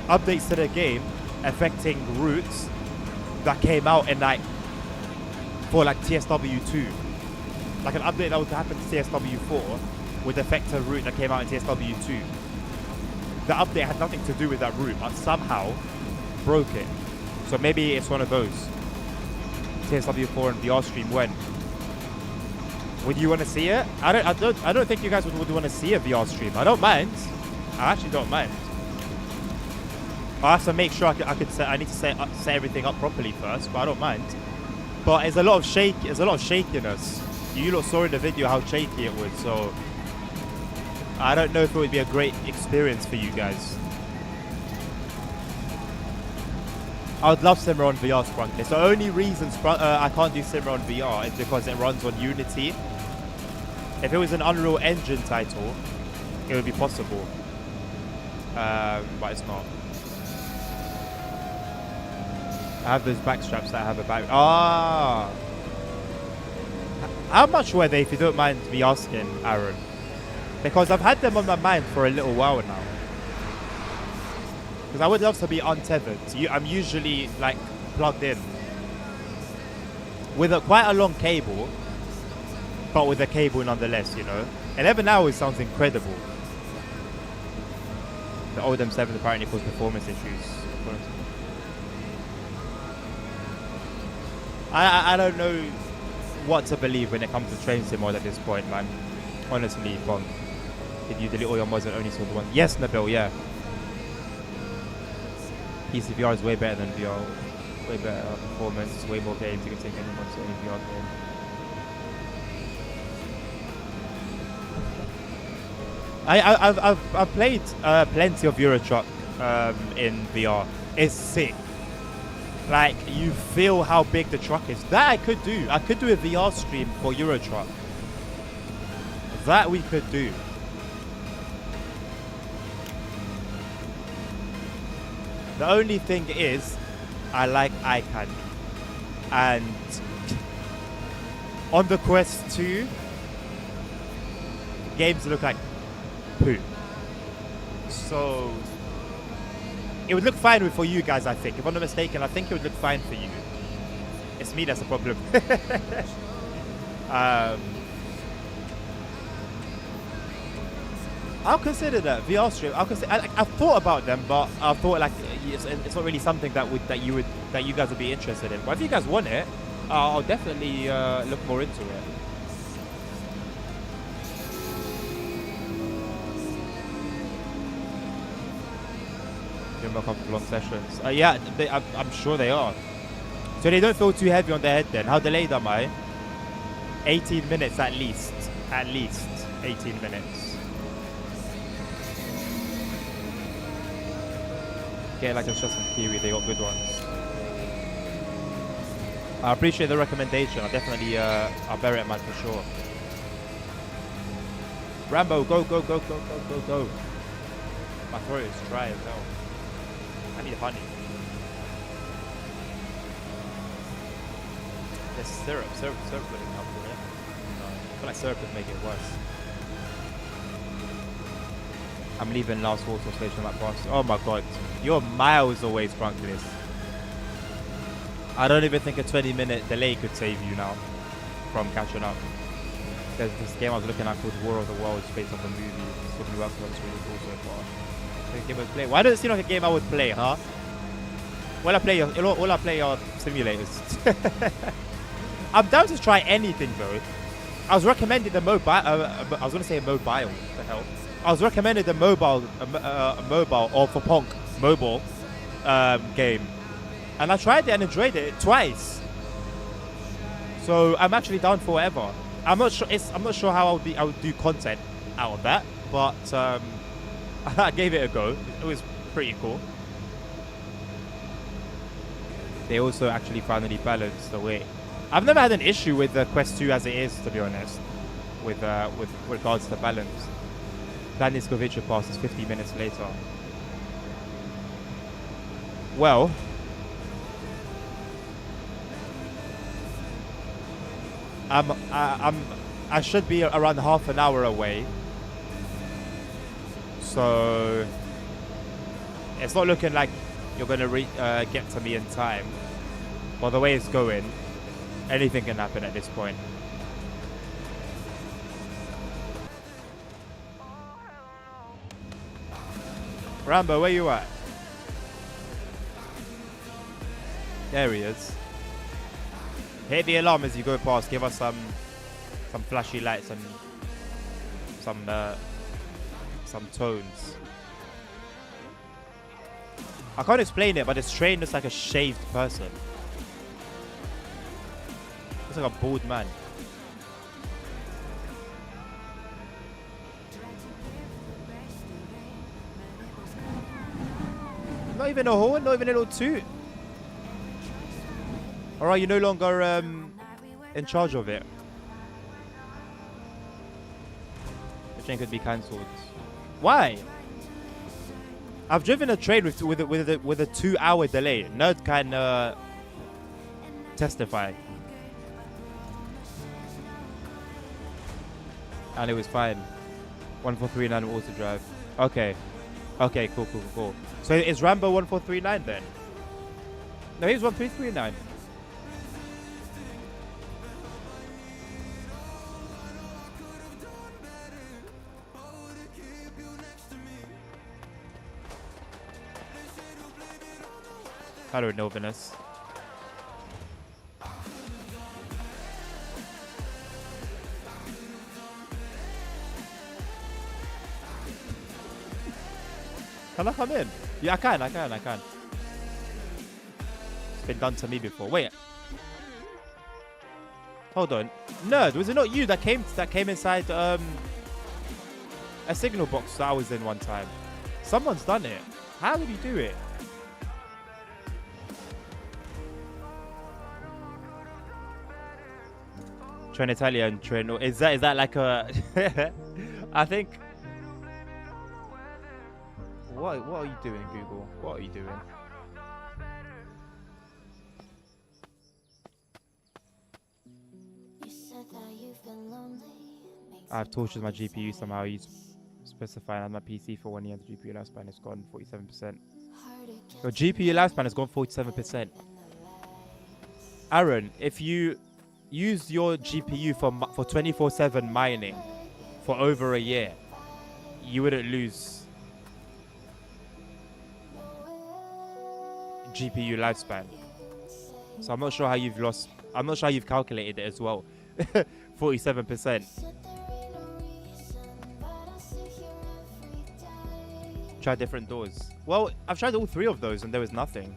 updates to the game affecting routes that came out in for TSW2. Like an update that would happen to TSW4 would affect a route that came out in TSW2. The update had nothing to do with that route, but somehow broke it. So maybe it's one of those. TSW4 and VR stream when? Would you want to see it? I don't think you guys would want to see a VR stream. I don't mind. I actually don't mind. I have to make sure I need to set everything up properly first, but I don't mind. But there's a lot of shakiness. You lot saw in the video how shaky it was, so I don't know if it would be a great experience for you guys. I would love SimRail on VR, Sprunkly. The only reason I can't do SimRail on VR is because it runs on Unity. If it was an Unreal Engine title, it would be possible. But it's not. I have those back straps that have a back. Ah! How much were they, if you don't mind me asking, Aaron? Because I've had them on my mind for a little while now. Because I would love to be untethered. I'm usually plugged in with quite a long cable, but with a cable nonetheless, 11 hours sounds incredible. The old M7 apparently caused performance issues. I don't know what to believe when it comes to train sim mod at this point, man. Honestly, Bong. Did you delete all your mods and only saw the ones? Yes, Nabil, yeah. PCVR is way better than VR. Way better performance, way more games. You can take any mods to any VR game. I've played plenty of Euro Truck in VR. It's sick. You feel how big the truck is. That I could do. I could do a VR stream for Euro Truck. That we could do. The only thing is, I like eye candy. And on the Quest 2, games look like poo. So it would look fine for you guys, I think. If I'm not mistaken, I think it would look fine for you. It's me that's the problem. I'll consider that VR stream. I've thought about them, but I thought like it's not really something that you guys would be interested in. But if you guys want it, I'll definitely look more into it. Give them a couple of long sessions. Yeah, I'm sure they are. So they don't feel too heavy on their head then. How delayed am I? 18 minutes at least. At least 18 minutes. Get like a just some Kiwi, they got good ones. I appreciate the recommendation. I'll bear it in mind for sure. Rambo, go. My throat is dry as hell. I need honey. There's syrup wouldn't help with it. No, I feel like syrup would make it worse. I'm leaving last water station at bus. Oh my god. You're miles away, Scrunkless. I don't even think a 20-minute delay could save you now from catching up. There's this game I was looking at called War of the Worlds based off a movie. It's looking looks really cool so far. A game I would play. Why does it seem like a game I would play, huh? All I play are simulators. I'm down to try anything though. I was recommended a mobile. I was gonna say a mobile. What the hell? I was recommended a mobile or for Punk mobile game, and I tried it and enjoyed it twice. So I'm actually down for whatever. I'm not sure how I would do content out of that, but I gave it a go. It was pretty cool. They also actually finally balanced the way. I've never had an issue with the Quest 2 as it is, to be honest, with regards to balance. Plan Iskovic passes 50 minutes later. Well, I should be around half an hour away, so it's not looking like you're gonna get to me in time. But the way it's going, anything can happen at this point. Rambo, where you at? There he is. Hit the alarm as you go past. Give us some flashy lights and some tones. I can't explain it, but this train looks like a shaved person. Looks like a bald man. Not even a horn, not even a little toot. Alright, you're no longer in charge of it. The train could be cancelled. Why? I've driven a train with a 2-hour delay. Nerd can testify. And it was fine. 1439 auto drive. Okay. Okay, cool. So is Rambo 1439 then? No, he's 1339. Hello, Novinus. Can I come in? Yeah, I can. It's been done to me before. Wait. Hold on. Nerd, was it not you that came inside a signal box that I was in one time? Someone's done it. How did you do it? Train Italian, train. Is that like a? I think. What are you doing, Google? What are you doing? I have tortured my GPU somehow. Use Specifying on my PC for 1 year, the GPU lifespan has gone 47%. Your GPU lifespan has gone 47%. Aaron, if you use your GPU for 24/7 mining for over a year, you wouldn't lose GPU lifespan. So I'm not sure how you've lost. I'm not sure how you've calculated it as well. 47%. Try different doors. Well, I've tried all 3 of those and there was nothing.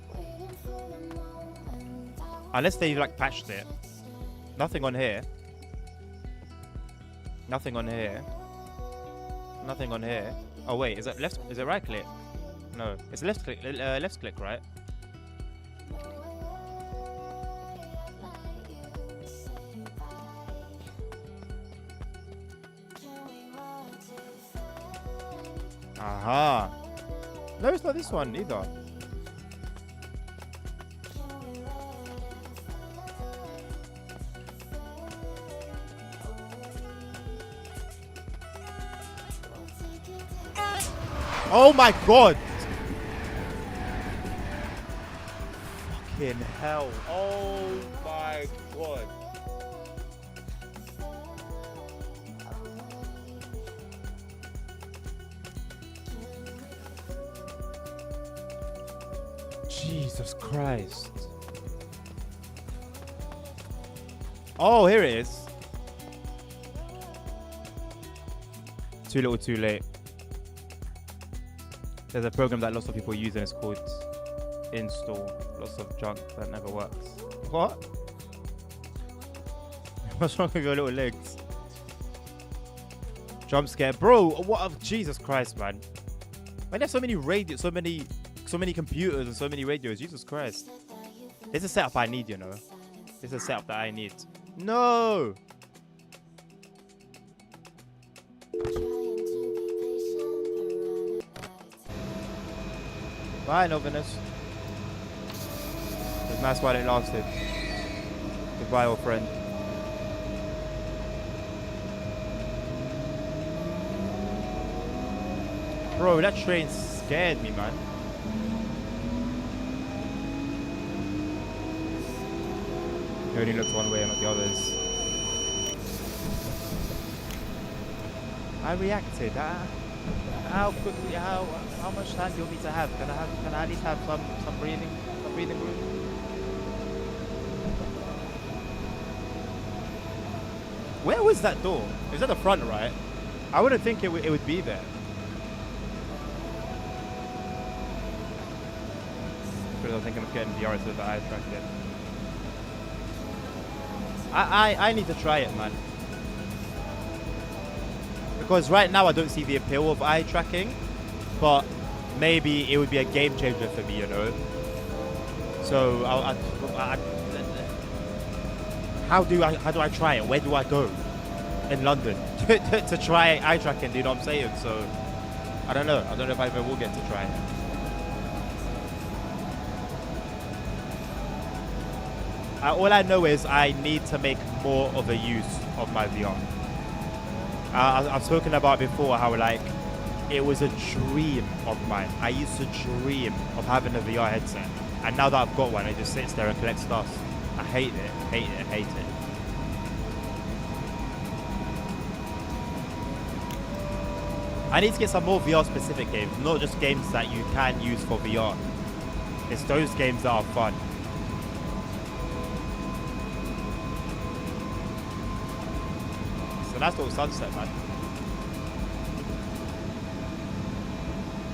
Unless they like patched it. Nothing on here. Nothing on here. Nothing on here. Oh wait, is it left? Is it right click? No, it's left click. Left click, right? Aha. No, it's not this one either. Oh my god! Fucking hell. Oh my god. Jesus Christ. Oh, here it is. Too little, too late. There's a program that lots of people use and it's called install. Lots of junk that never works. What? What's wrong with your little legs? Jump scare. Bro, what? Jesus Christ, man. Man, there's so many radios, so many computers and so many radios. Jesus Christ. This is a setup I need, you know. This is a setup that I need. No! Bye, Novinus. It's nice while it lasted. Goodbye, old friend. Bro, that train scared me, man. It only looks one way and not the others. I reacted. How quickly? How much time do you want me to have? Can I at least have some breathing room? Where was that door? Is that the front, right? I wouldn't think it would be there. Because I was thinking of getting VR so that I tracked it. I need to try it, man. Because right now I don't see the appeal of eye tracking, but maybe it would be a game changer for me, you know. So how do I try it? Where do I go in London to try eye tracking? Do you know what I'm saying? So I don't know. I don't know if I ever will get to try it. All I know is I need to make more of a use of my VR. I've spoken about before how like it was a dream of mine. I used to dream of having a VR headset, and now that I've got one, it just sits there and collects dust. I hate it, hate it, hate it. I need to get some more VR specific games, not just games that you can use for VR. It's those games that are fun. So that's little sunset, man.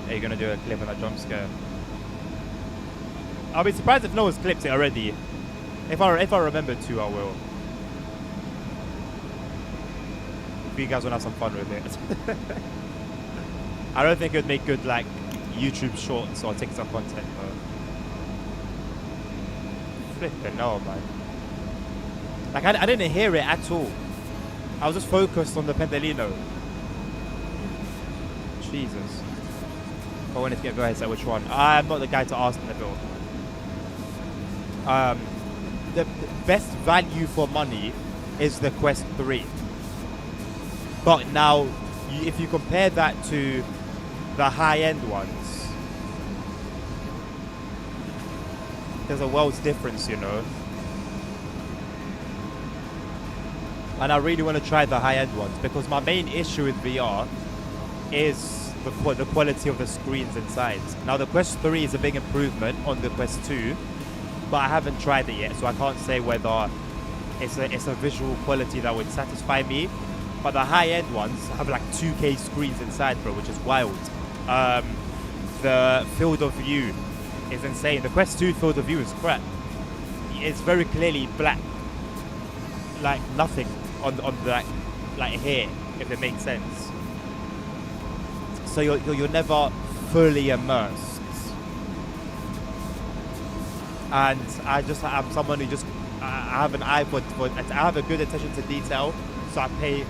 Are you gonna do a clip on that jump scare? I'll be surprised if no one's clipped it already. If I remember to, I will. If you guys wanna have some fun with it. I don't think it would make good like YouTube shorts or TikTok content though. Flipping no, man. Like I didn't hear it at all. I was just focused on the Pendolino. Jesus. I wanted to get a headset, which one? I'm not the guy to ask in the bill. The best value for money is the Quest 3. But now if you compare that to the high-end ones, there's a world's difference, you know. And I really want to try the high-end ones because my main issue with VR is the quality of the screens inside. Now the Quest 3 is a big improvement on the Quest 2, but I haven't tried it yet, so I can't say whether it's a visual quality that would satisfy me. But the high-end ones have like 2K screens inside, bro, which is wild. The field of view is insane. The Quest 2 field of view is crap. It's very clearly black, like nothing on the like here, if it makes sense. So you're never fully immersed. And I'm someone who I have an eye for I have a good attention to detail, so I pay.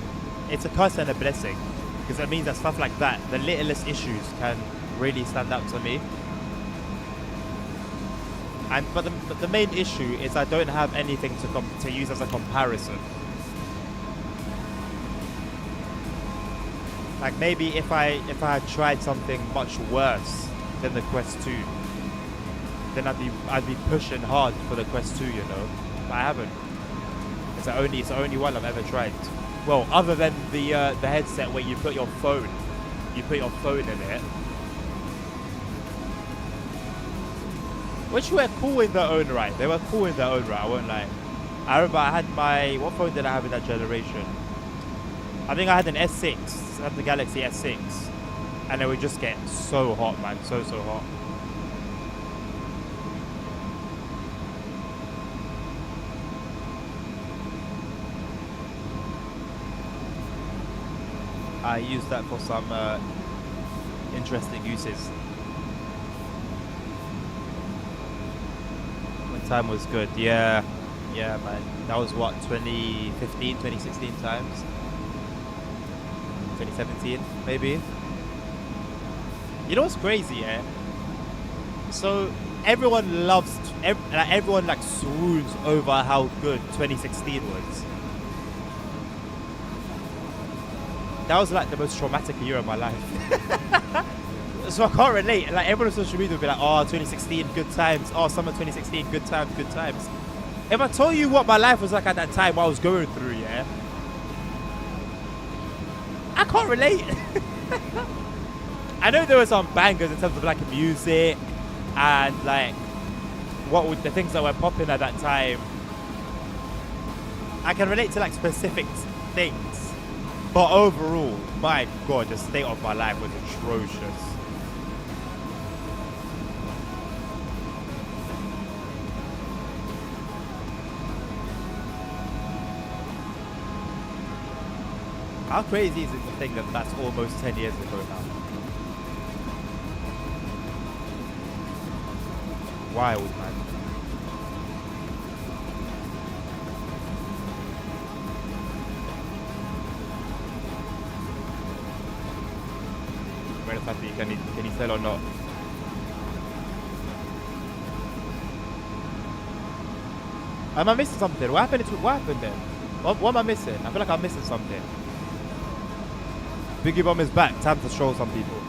It's a curse and a blessing, because it means that stuff like that, the littlest issues, can really stand out to me. But the main issue is I don't have anything to use as a comparison. Like maybe if I had tried something much worse than the Quest 2, then I'd be pushing hard for the Quest 2, you know. But I haven't. It's the only one I've ever tried. Well, other than the headset where you put your phone in it, which were cool in their own right. They were cool in their own right, I won't lie. I remember I had what phone did I have in that generation? I think I had an S6, I had the Galaxy S6, and it would just get so hot, man, so hot. I used that for some interesting uses. When time was good, yeah, man. That was what, 2015, 2016 times? 2017, maybe? You know what's crazy, yeah? So everyone everyone like swoons over how good 2016 was. That was like the most traumatic year of my life. So I can't relate. Like everyone on social media will be like, oh, 2016, good times. Oh, summer 2016, good times, good times. If I told you what my life was like at that time, what I was going through, yeah, I can't relate. I know there were some bangers in terms of like music and like the things that were popping at that time. I can relate to like specific things. But overall, my God, the state of my life was atrocious. How crazy is it to think that that's almost 10 years ago now? Wild, man. Can he sell or not? Am I missing something? What happened then? What am I missing? I feel like I'm missing something. Biggie Bomb is back. Time to show some people.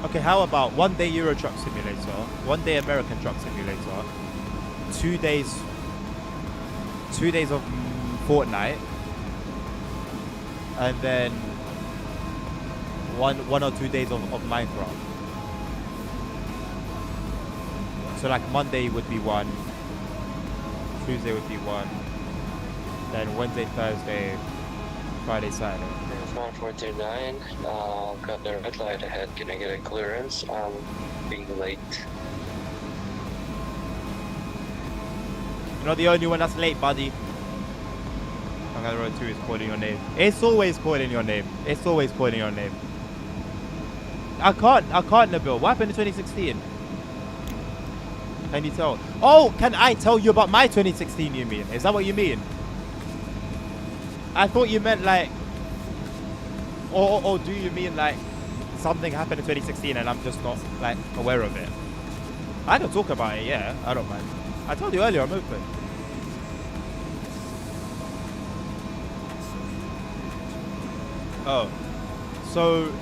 Okay, how about 1 day Euro Truck Simulator, 1 day American Truck Simulator, 2 days of Fortnite, and then one or 2 days of Minecraft. So like Monday would be one, Tuesday would be one, then Wednesday, Thursday, Friday, Saturday. 1429, got the red light ahead. Can I get a clearance? Being late. You're not the only one that's late, buddy. Another road 2 is calling your name. It's always calling your name. It's always calling your name. I can't, Nabil. What happened in 2016? Can you tell? Oh, can I tell you about my 2016, you mean? Is that what you mean? I thought you meant like... Or do you mean like something happened in 2016 and I'm just not like aware of it? I can talk about it, yeah. I don't mind. I told you earlier, I'm open. Oh, so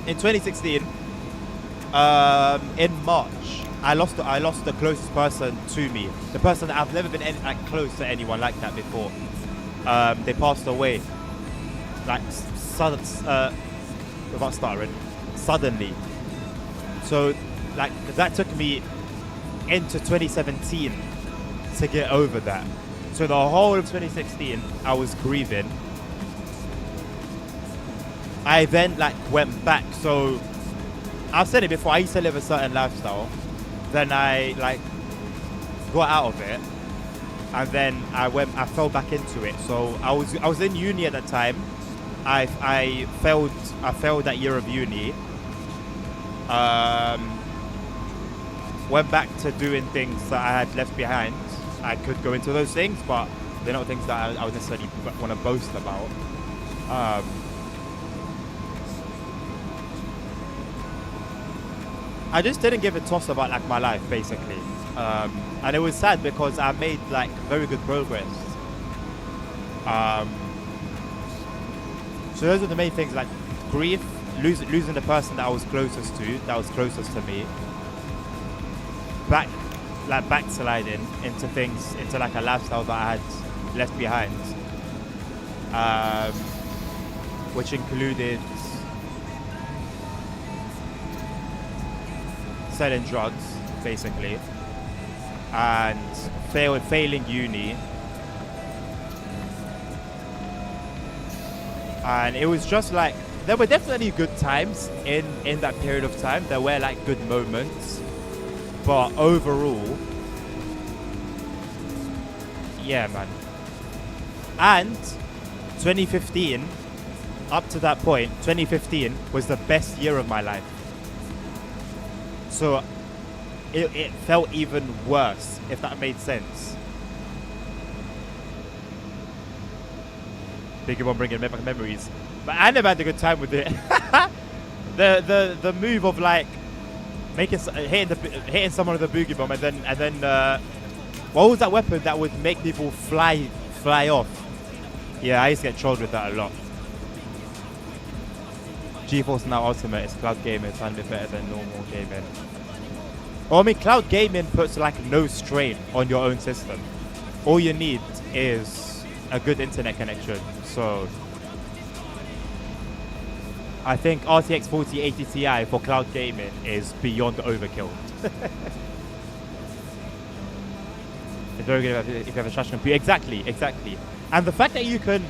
in 2016, in March, I lost the closest person to me. The person that I've never been like close to anyone like that before. They passed away, like without stuttering, suddenly. So, like that took me into 2017 to get over that. So the whole of 2016, I was grieving. I then like went back. So I've said it before. I used to live a certain lifestyle. Then I like got out of it, and then I fell back into it. So I was in uni at the time. I failed that year of uni. Went back to doing things that I had left behind. I could go into those things, but they're not things that I would necessarily want to boast about. I just didn't give a toss about like my life, basically, and it was sad because I made like very good progress. So those are the main things, like grief, losing the person that I was closest to me, backsliding into like a lifestyle that I had left behind, which included selling drugs, basically, and failing uni. And it was just like, there were definitely good times in that period of time. There were like good moments, but overall, yeah, man. And 2015, up to that point, 2015 was the best year of my life. So it felt even worse, if that made sense. Thinking about bringing back memories, but I never had a good time with it. the move of like hitting someone with a boogie bomb, and then what was that weapon that would make people fly off? Yeah, I used to get trolled with that a lot. GeForce Now Ultimate is cloud gaming, it's a bit better than normal gaming. Well, I mean, cloud gaming puts like no strain on your own system. All you need is a good internet connection. So I think RTX 4080 Ti for cloud gaming is beyond overkill. It's very good if you have a trash computer. Exactly. And the fact that you can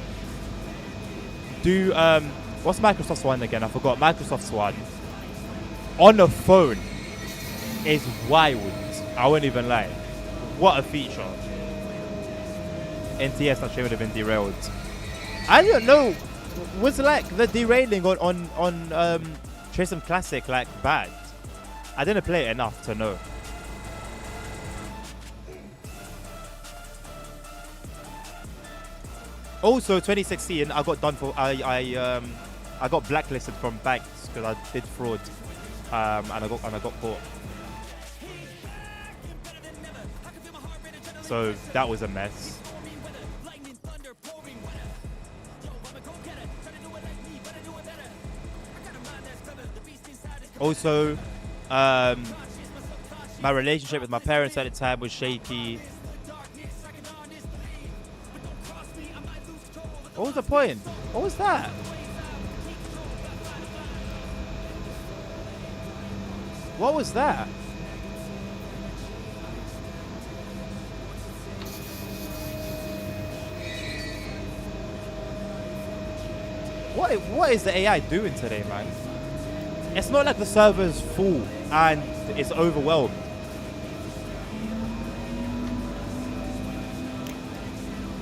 do what's Microsoft's one again? I forgot. Microsoft's one on a phone is wild. I won't even lie. What a feature. NTS actually would have been derailed. I don't know. Was like the derailing on Trism Classic like bad? I didn't play it enough to know. Also, 2016, I got done for I got blacklisted from banks because I did fraud, and I got caught. So that was a mess. Also, my relationship with my parents at the time was shaky. What was the point? What was that? What was that? What is the AI doing today, man? It's not like the server's full and it's overwhelmed.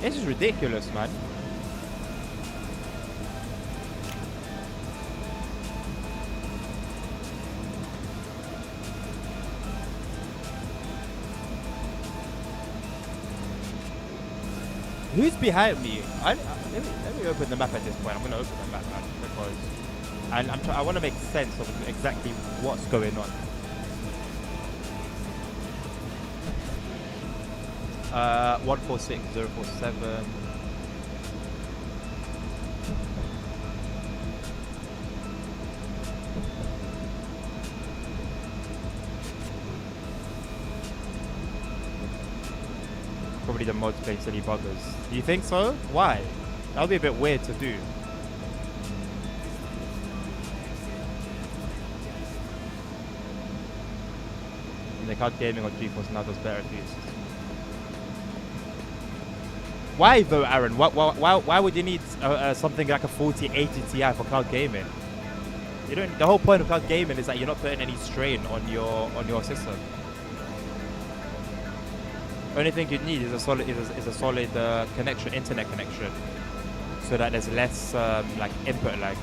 This is ridiculous, man. Who's behind me? Let me open the map at this point. I'm gonna open the map, man, because I want to make sense of exactly what's going on. 146047. Probably the mods play silly buggers. Do you think so? Why? That would be a bit weird to do. And the card gaming on GeForce now does better at least. Why though, Aaron? Why would you need something like a 4080 Ti for cloud gaming? You don't. The whole point of cloud gaming is that you're not putting any strain on your system. Only thing you need is a solid connection, internet connection, so that there's less like input lag.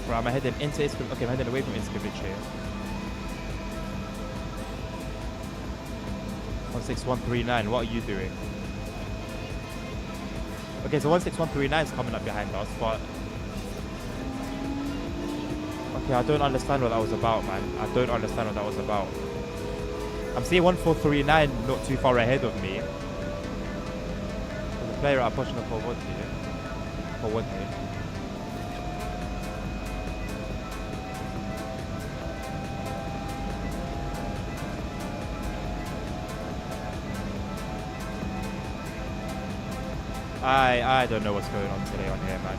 Right, I'm heading into Iskavich. Okay, I'm heading away from Iskavich here. 16139, what are you doing? Okay, so 16139 is coming up behind us, but okay, I don't understand what that was about, man. I don't understand what that was about. I'm seeing 1439 not too far ahead of me. There's a player are pushing up forward here. Forward here. I don't know what's going on today on here, man.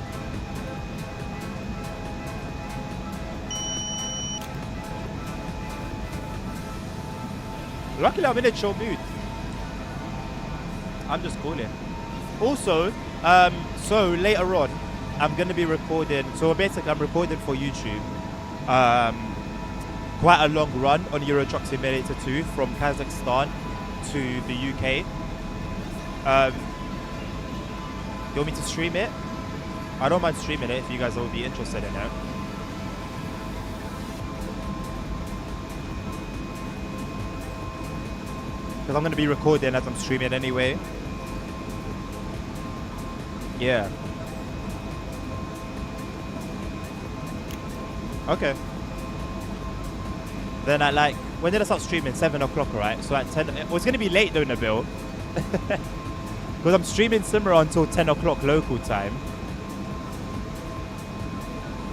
Luckily, I'm in a chill mood. I'm just calling. Also, so later on, I'm going to be recording. So basically, I'm recording for YouTube quite a long run on Euro Truck Simulator 2 from Kazakhstan to the UK. You want me to stream it? I don't mind streaming it if you guys will be interested in it. Because I'm going to be recording as I'm streaming anyway. Yeah. Okay. Then at like, when did I start streaming? 7 o'clock, right? So at 10, well, it's going to be late though, Nabil. Because I'm streaming SimRail until 10 o'clock local time.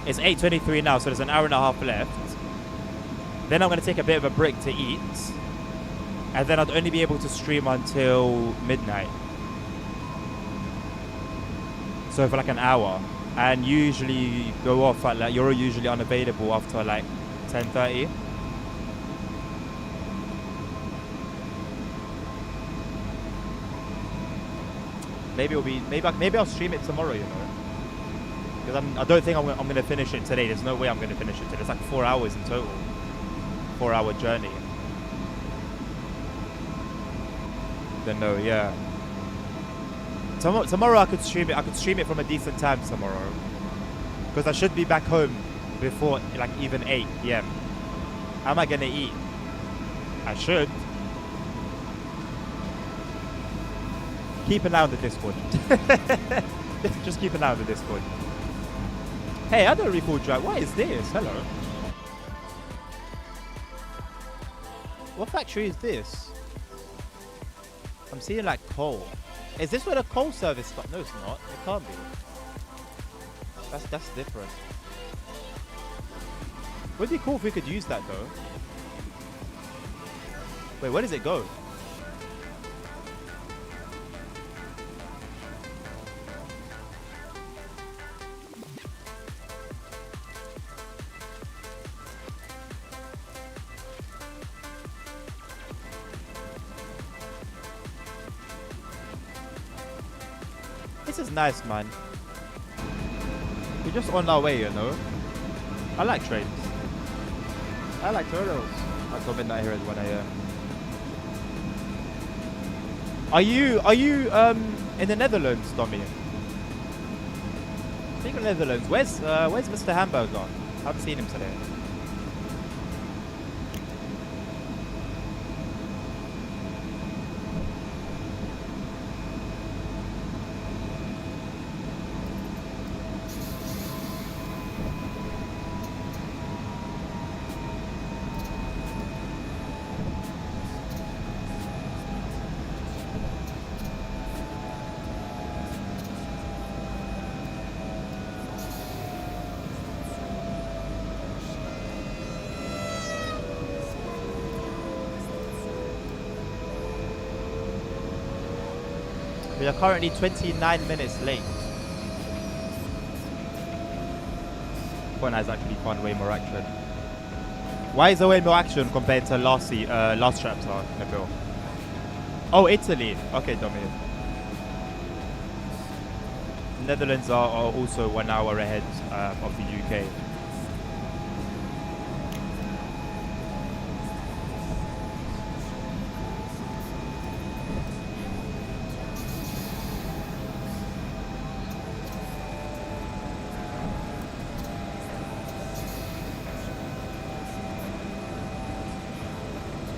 It's 8:23 now, so there's an hour and a half left. Then I'm going to take a bit of a break to eat. And then I'd only be able to stream until midnight. So for like an hour. And usually go off at like, you're usually unavailable after like 10:30. Maybe it'll be, maybe I'll stream it tomorrow, you know. Because I don't think I'm going to finish it today. There's no way I'm going to finish it today. It's like 4 hours in total. 4-hour journey. Then no, yeah. Tomorrow I could stream it. I could stream it from a decent time tomorrow. Because I should be back home before like even 8 p.m. How am I going to eat? I should. Keep an eye on the Discord. Just keep an eye on the Discord. Hey, I don't recall drive. What is this? Hello. What factory is this? I'm seeing like coal. Is this where the coal service stops? No, it's not. It can't be. That's different. Would be cool if we could use that though. Wait, where does it go? This is nice, man. We're just on our way, you know. I like trains. I like turtles. I come midnight here at 1 a.m. Are you in the Netherlands, Tommy? Speaking of Netherlands, where's Mr. Hamburger? I haven't seen him today. We are currently 29 minutes late. Fortnite is actually fun, way more action. Why is there way more action compared to last chapter, Nabil? Oh, Italy. Okay, Dominic. Netherlands are also 1 hour ahead of the UK.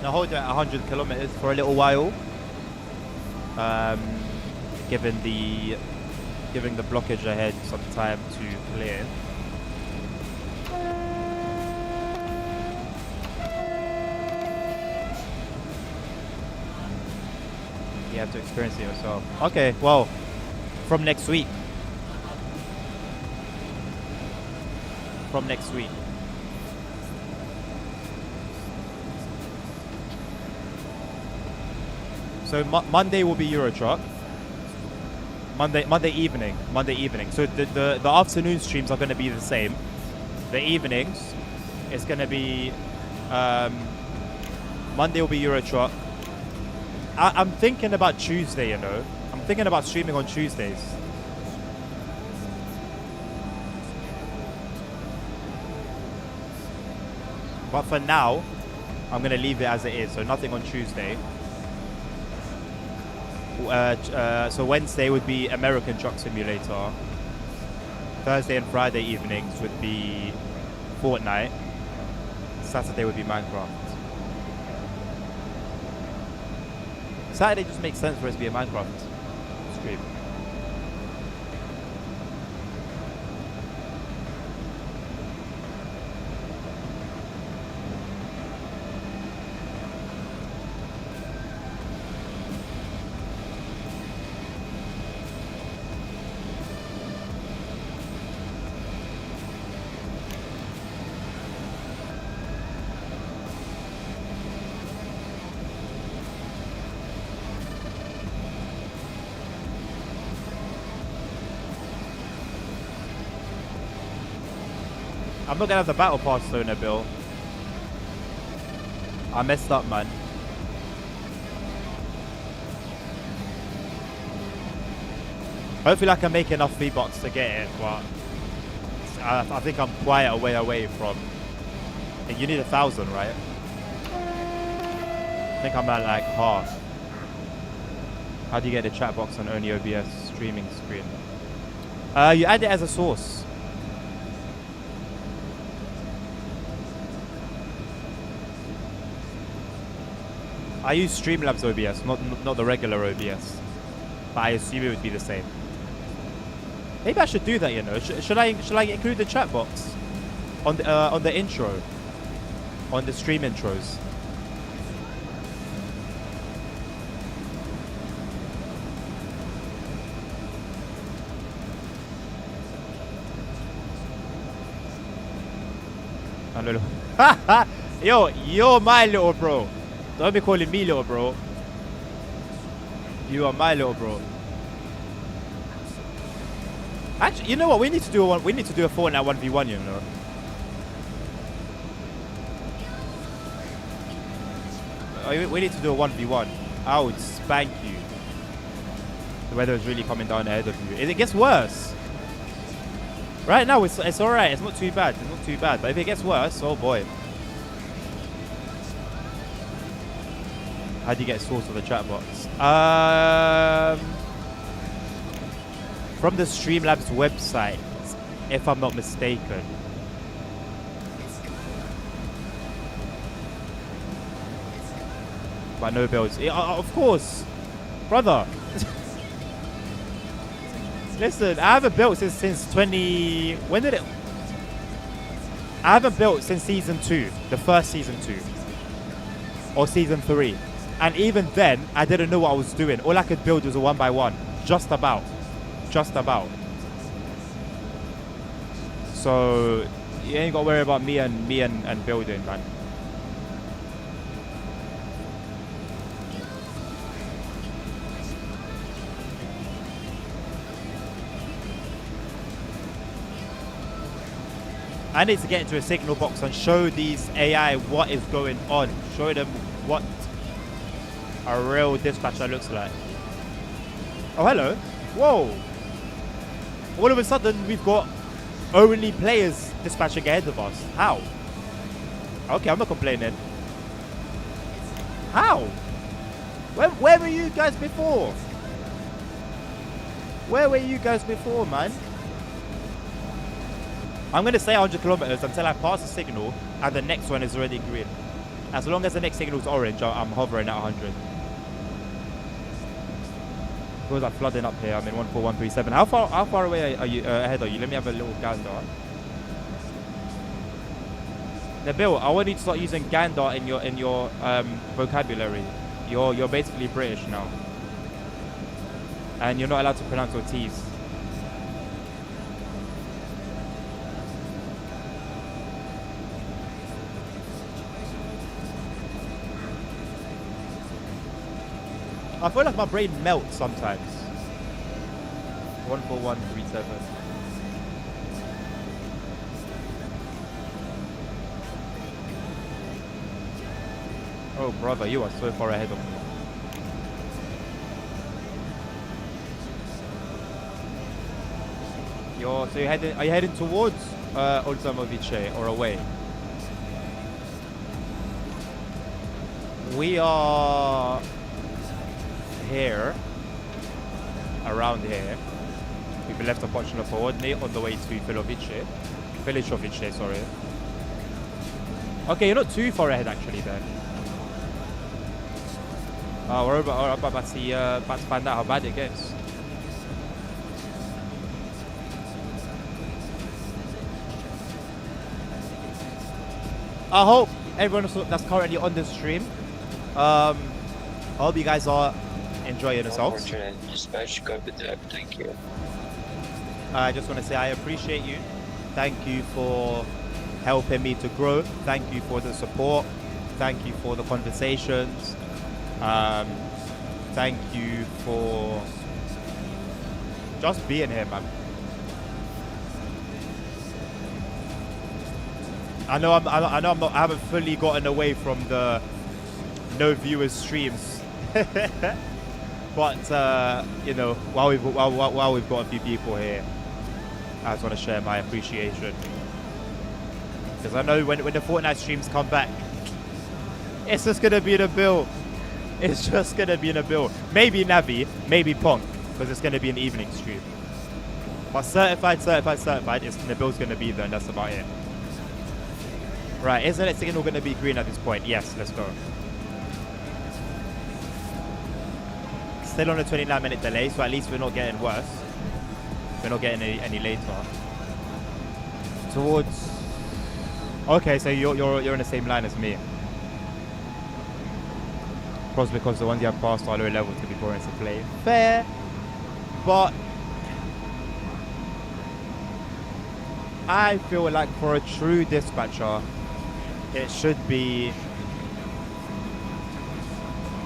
Now hold it at 100 kilometers for a little while. Giving the blockage ahead some time to clear. You have to experience it yourself. Okay, well, from next week. From next week. So Monday will be Euro Truck. Monday evening. So the afternoon streams are going to be the same. The evenings, it's going to be Monday will be Euro Truck. I'm thinking about Tuesday. I'm thinking about streaming on Tuesdays. But for now, I'm going to leave it as it is. So nothing on Tuesday. So Wednesday would be American Truck Simulator. Thursday and Friday evenings would be Fortnite. Saturday would be Minecraft. Saturday just makes sense for it to be a Minecraft stream. I'm not gonna have the battle pass though, Nabil. I messed up, man. Hopefully I can make enough V-Bucks to get it, but I think I'm quite a way away from... You need 1,000, right? I think I'm at like half. How do you get the chat box on only OBS streaming screen? You add it as a source. I use Streamlabs OBS, not the regular OBS, but I assume it would be the same. Maybe I should do that, Should I include the chat box on the intro, on the stream intros? Yo, you're my little bro. Don't be calling me little bro. You are my little bro. Actually, you know what? We need to do a Fortnite 1v1. We need to do a 1v1. I would spank you. The weather is really coming down ahead of you. It gets worse. Right now, it's all right. It's not too bad. But if it gets worse, oh boy. How do you get a source of the chat box? From the Streamlabs website, if I'm not mistaken. But no bills. Of course, brother. Listen, I haven't built since 20. When did it? I haven't built since season 2, the first season 2, or season 3. And even then, I didn't know what I was doing. All I could build was a 1x1. Just about. So, you ain't got to worry about me and building, man. I need to get into a signal box and show these AI what is going on. Show them what a real dispatcher looks like. Oh, hello. Whoa. All of a sudden, we've got only players dispatching ahead of us. How? Okay, I'm not complaining. How? Where were you guys before? Where were you guys before, man? I'm going to say 100 kilometers until I pass the signal and the next one is already green. As long as the next signal is orange, I'm hovering at 100. Feels like flooding up here. I'm in 14137. How far away are you ahead? Are you? Let me have a little gander. Nabil, I want you to start using gander in your vocabulary. You're basically British now, and you're not allowed to pronounce your T's. I feel like my brain melts sometimes. 14137. Oh, brother, you are so far ahead of me. So are you heading towards Olzamovice or away? We are here, around here. We've left Opochno Południe on the way to Filichovice, sorry. Okay, you're not too far ahead actually then. We're about to find out how bad it gets. I hope everyone that's currently on this stream, I hope you guys are enjoying yourselves. Dispatch, go with that. Thank you. I just want to say I appreciate you. Thank you for helping me to grow. Thank you for the support. Thank you for the conversations. Thank you for just being here, man. I haven't fully gotten away from the no viewers streams, but you know, while we've got a few people here, I just want to share my appreciation, because I know when the Fortnite streams come back, it's just gonna be in a bill. It's just gonna be in a bill. Maybe Navi, maybe Punk, because it's gonna be an evening stream. But certified, the bill's gonna be there, and that's about it. Right, isn't it signal going to be green at this point? Yes, let's go. Still on a 29-minute delay, so at least we're not getting worse. We're not getting any later. Towards... Okay, so you're in the same line as me. Probably because the ones you have passed are lower level to be boring to play. Fair, but... I feel like for a true dispatcher, it should be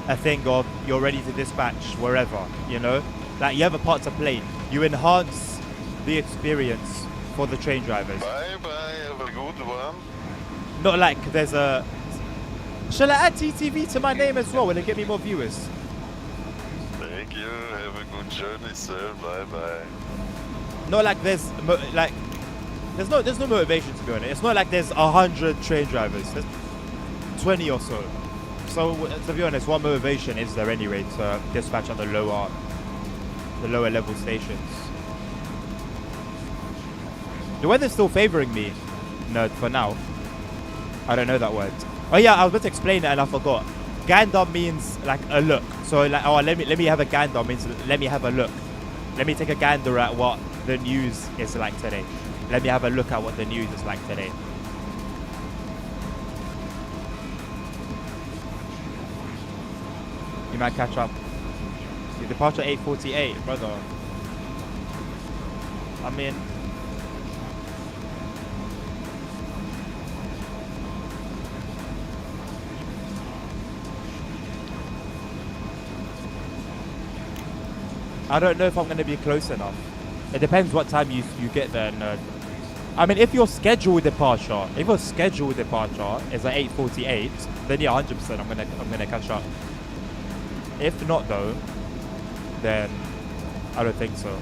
a thing of you're ready to dispatch wherever, you know? Like, you have a part to play. You enhance the experience for the train drivers. Bye bye, have a good one. Not like there's a... Shall I add TTV to my name as well? Will it get me more viewers? Thank you, have a good journey, sir. Bye bye. Not like there's... There's no motivation, to be honest. It's not like there's 100 train drivers. There's 20 or so. So to be honest, what motivation is there anyway to dispatch on the lower level stations? The weather's still favoring me, nerd, for now. I don't know that word. Oh yeah, I was about to explain it and I forgot. Gander means like a look. So like, oh, let me have a gander means let me have a look. Let me take a gander at what the news is like today. Let me have a look at what the news is like today. You might catch up. Your departure 8:48, brother. I mean... I don't know if I'm going to be close enough. It depends what time you get there, nerd. I mean, if your scheduled departure is at 8:48, then yeah, 100% I'm gonna catch up. If not though, then I don't think so.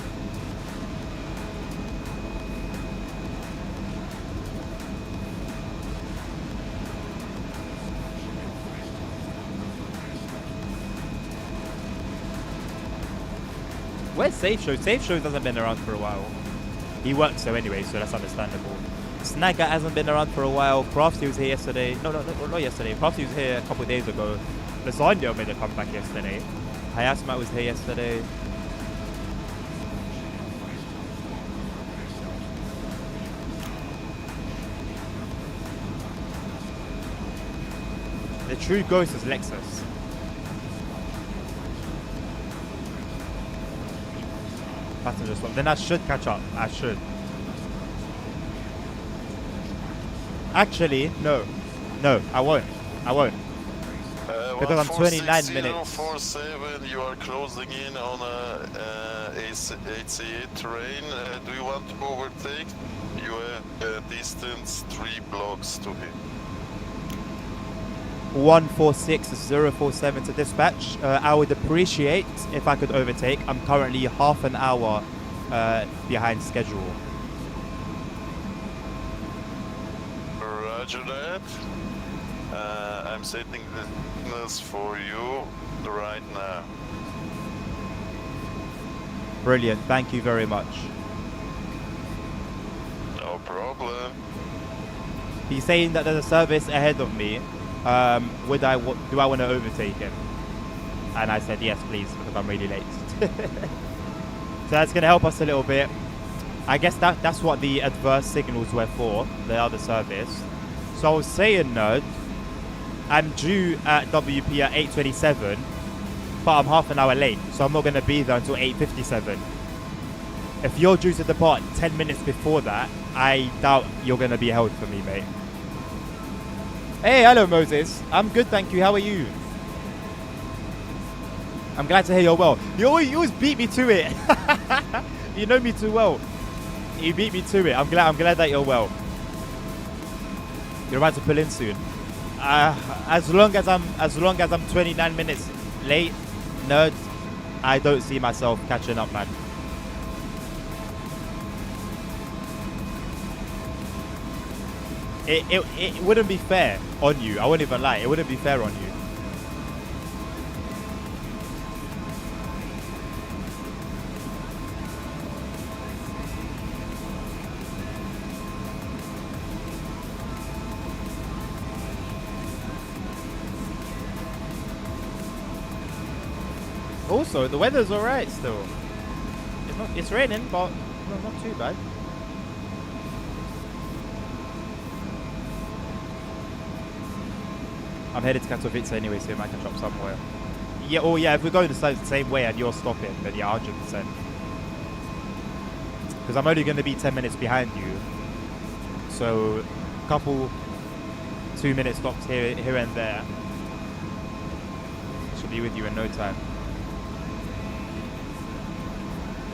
Where's Safe Show? Safe Show hasn't been around for a while. He works so anyway, so that's understandable. Snagger hasn't been around for a while. Crafty was here yesterday. No, not yesterday. Crafty was here a couple of days ago. Lasagna made a comeback yesterday. Hayasmat was here yesterday. The true ghost is Lexus. Passenger swap. Then I should catch up. I should. Actually, no. No, I won't. I won't. Because I'm 29 minutes. 146,047, you are closing in on a HCA train. Do you want to overtake? You have a distance 3 blocks to him. 146,047 to dispatch. I would appreciate if I could overtake. I'm currently half an hour behind schedule. Roger that. I'm setting the signals for you right now. Brilliant. Thank you very much. No problem. He's saying that there's a service ahead of me. Do I want to overtake him? And I said yes, please, because I'm really late. So that's going to help us a little bit. I guess that's what the adverse signals were for. They are the service. So I was saying, nerd, I'm due at WP at 8:27, but I'm half an hour late, so I'm not going to be there until 8:57. If you're due to depart 10 minutes before that, I doubt you're going to be held for me, mate. Hey, hello, Moses. I'm good, thank you. How are you? I'm glad to hear you're well. You always beat me to it. You know me too well. You beat me to it. I'm glad that you're well. You're about to pull in soon. As long as I'm 29 minutes late, nerd, I don't see myself catching up, man. It wouldn't be fair on you. I wouldn't even lie. It wouldn't be fair on you. Also, the weather's alright still. It's raining, but not too bad. I'm headed to Katowice anyway, so I might catch up somewhere. Yeah, oh yeah, if we're going the same way and you're stopping, then yeah, 100%. Because I'm only going to be 10 minutes behind you. So, couple 2-minute stops here and there. I should be with you in no time.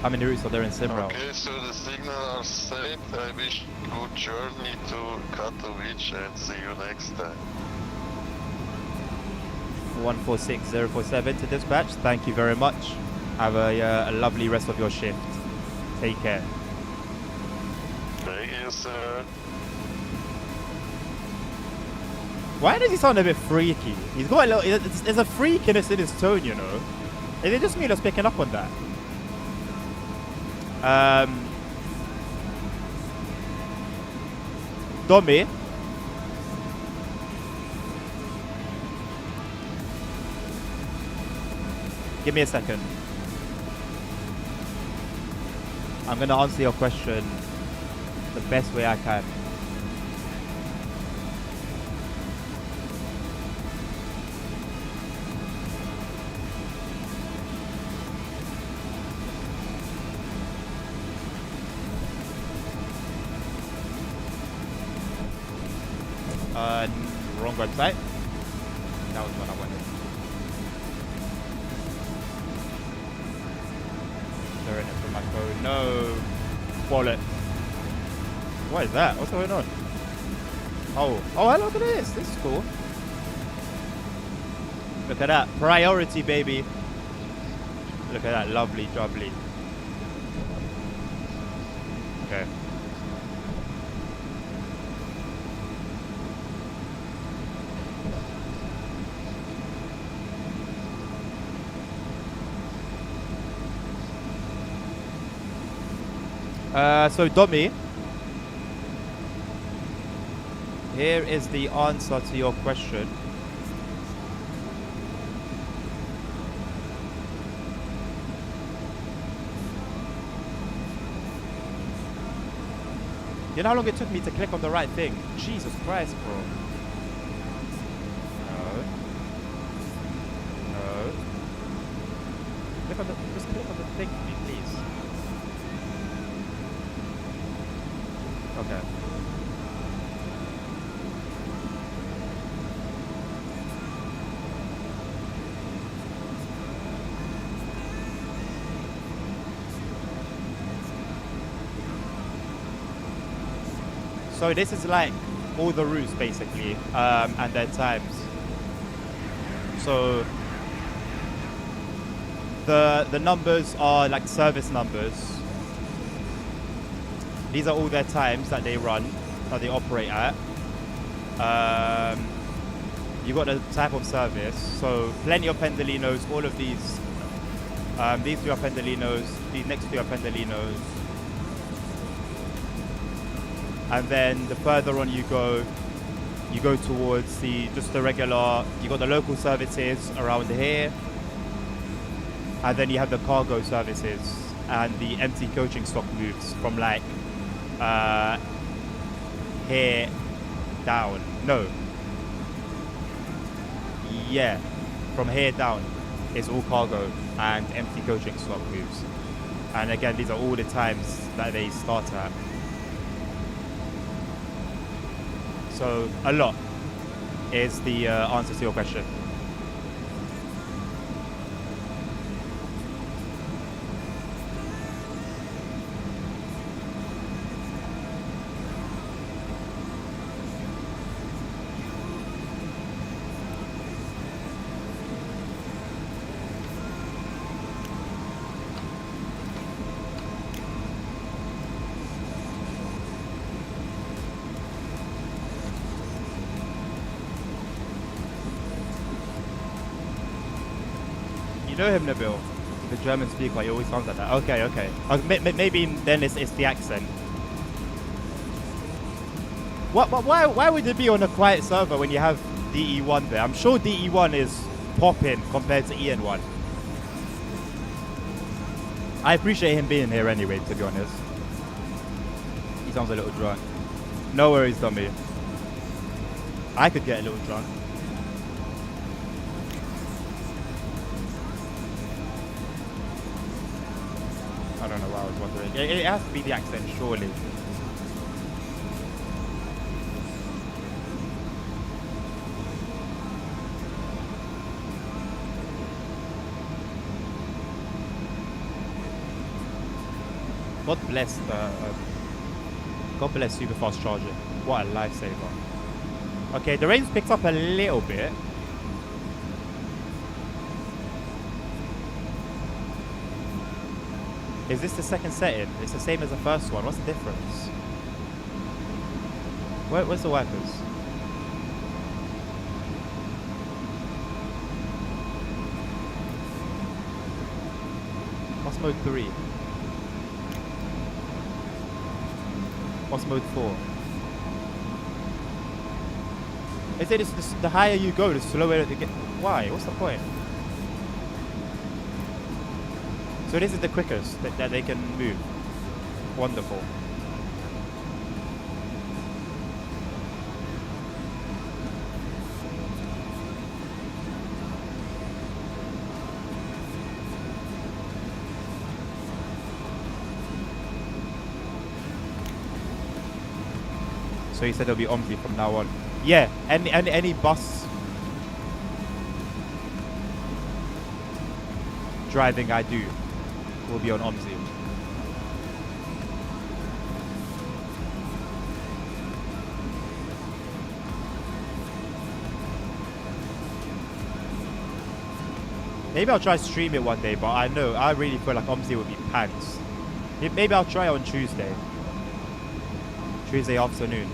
How many routes are there in SimRail? Okay, so the signals are set. I wish you good journey to Katowice and see you next time. 146,047 to dispatch. Thank you very much. Have a lovely rest of your shift. Take care. Thank you, sir. Why does he sound a bit freaky? He's got a little. There's a freakiness in his tone, you know. Is it just me that's picking up on that? Domi. Give me a second. I'm going to answer your question the best way I can. Wrong website. That was when I went in. They're in it from my phone. No. Wallet. What is that? What's going on? Oh, look at this. This is cool. Look at that. Priority, baby. Look at that. Lovely, jubbly. Okay. So Domi, here is the answer to your question. You know how long it took me to click on the right thing? Jesus Christ, bro. No. Just click on the thing for me, please. Okay. So this is like all the routes basically, and their times. So the numbers are like service numbers. These are all their times that they run, that they operate at. You've got the type of service. So plenty of Pendolinos, all of these. These two are Pendolinos, these next two are Pendolinos. And then the further on you go towards just the regular, you got the local services around here. And then you have the cargo services and the empty coaching stock moves from like here down. No. Yeah. From here down is all cargo and empty coaching stock moves. And again, these are all the times that they start at. So a lot is the answer to your question. You know him, Nabil, the German speaker. He always sounds like that. Okay. Maybe then it's the accent. Why would it be on a quiet server when you have DE1 there? I'm sure DE1 is popping compared to EN1. I appreciate him being here anyway, to be honest. He sounds a little drunk. No worries, dummy. I could get a little drunk. I don't know why I was wondering. It has to be the accent, surely. God bless super fast charging. What a lifesaver. Okay, the rain's picked up a little bit. Is this the second setting? It's the same as the first one. What's the difference? Where's the wipers? What's mode 3? What's mode 4? Is it just the higher you go, the slower it gets? Why? What's the point? So this is the quickest that they can move. Wonderful. So he said it'll be OMSI from now on. Yeah, any bus driving I do will be on OMSI. Maybe I'll try stream it one day, but I really feel like Omzi would be pants. Maybe I'll try on Tuesday afternoon.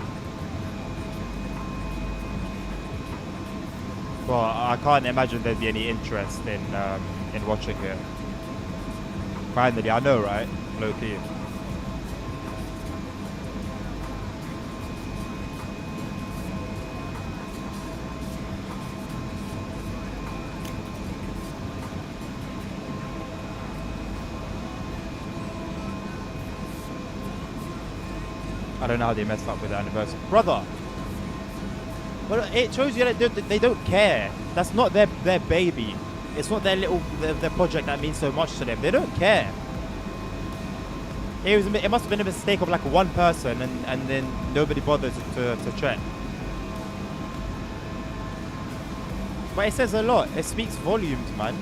But I can't imagine there'd be any interest in watching it. Finally, I know, right? Low key. I don't know how they messed up with the anniversary. Brother! Well, it shows you that they don't care. That's not their baby. It's not their project that means so much to them. They don't care. It must have been a mistake of like one person and then nobody bothered to check. But it says a lot. It speaks volumes, man.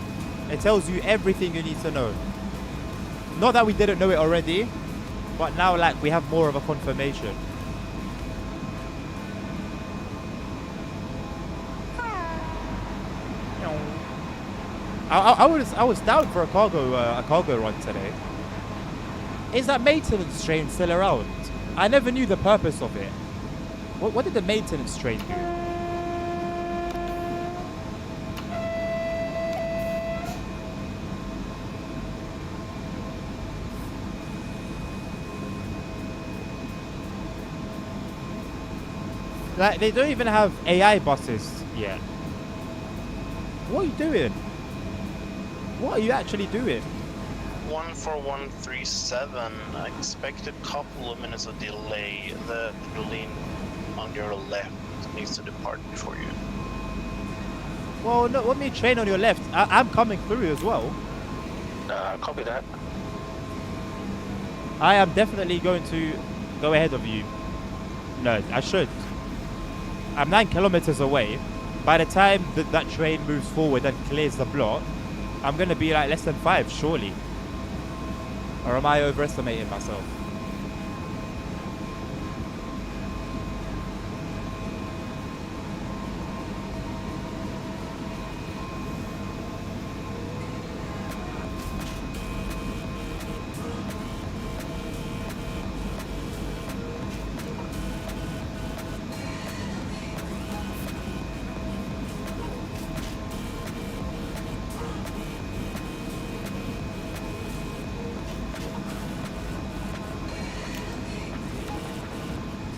It tells you everything you need to know. Not that we didn't know it already, but now like we have more of a confirmation. I was down for a cargo run today. Is that maintenance train still around? I never knew the purpose of it. What did the maintenance train do? Like, they don't even have AI buses yet. What are you doing? What are you actually doing? 14137, I expect a couple of minutes of delay. The lane on your left needs to depart before you. Well, no, what do you mean train on your left? I'm coming through as well. Copy that. I am definitely going to go ahead of you. No, I should. I'm 9 kilometers away. By the time that train moves forward and clears the block, I'm going to be like less than 5, surely. Or am I overestimating myself?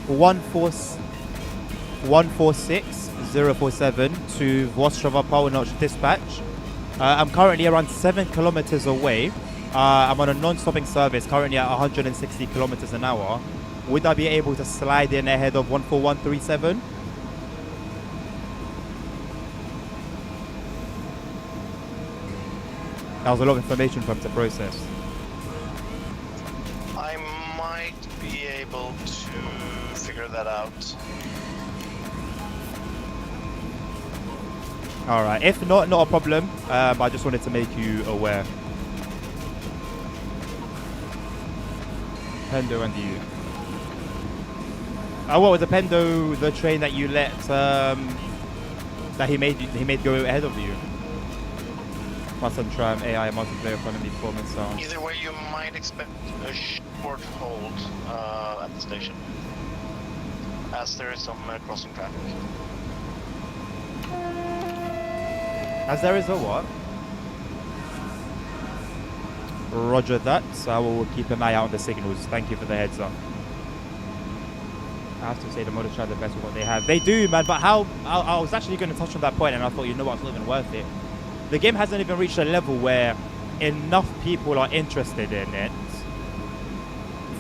One four 146047 to Warszawa Power Notch Dispatch. I'm currently around 7 kilometers away. I'm on a non-stopping service, currently at 160 kilometers an hour. Would I be able to slide in ahead of 14137? That was a lot of information for him to process. I might be able to figure that out. Alright, if not a problem. I just wanted to make you aware. Pendo and you. Oh, what was the Pendo, the train that you let, that he made go ahead of you? Mustn't try AI multiplayer economy performance sound. Either way, you might expect a short hold at the station, as there is some crossing traffic. As there is a what? Roger that. So I will keep an eye out on the signals. Thank you for the heads up. I have to say the modders try the best with what they have. They do, man, but how... I was actually going to touch on that point and I thought, you know what, it's not even worth it. The game hasn't even reached a level where enough people are interested in it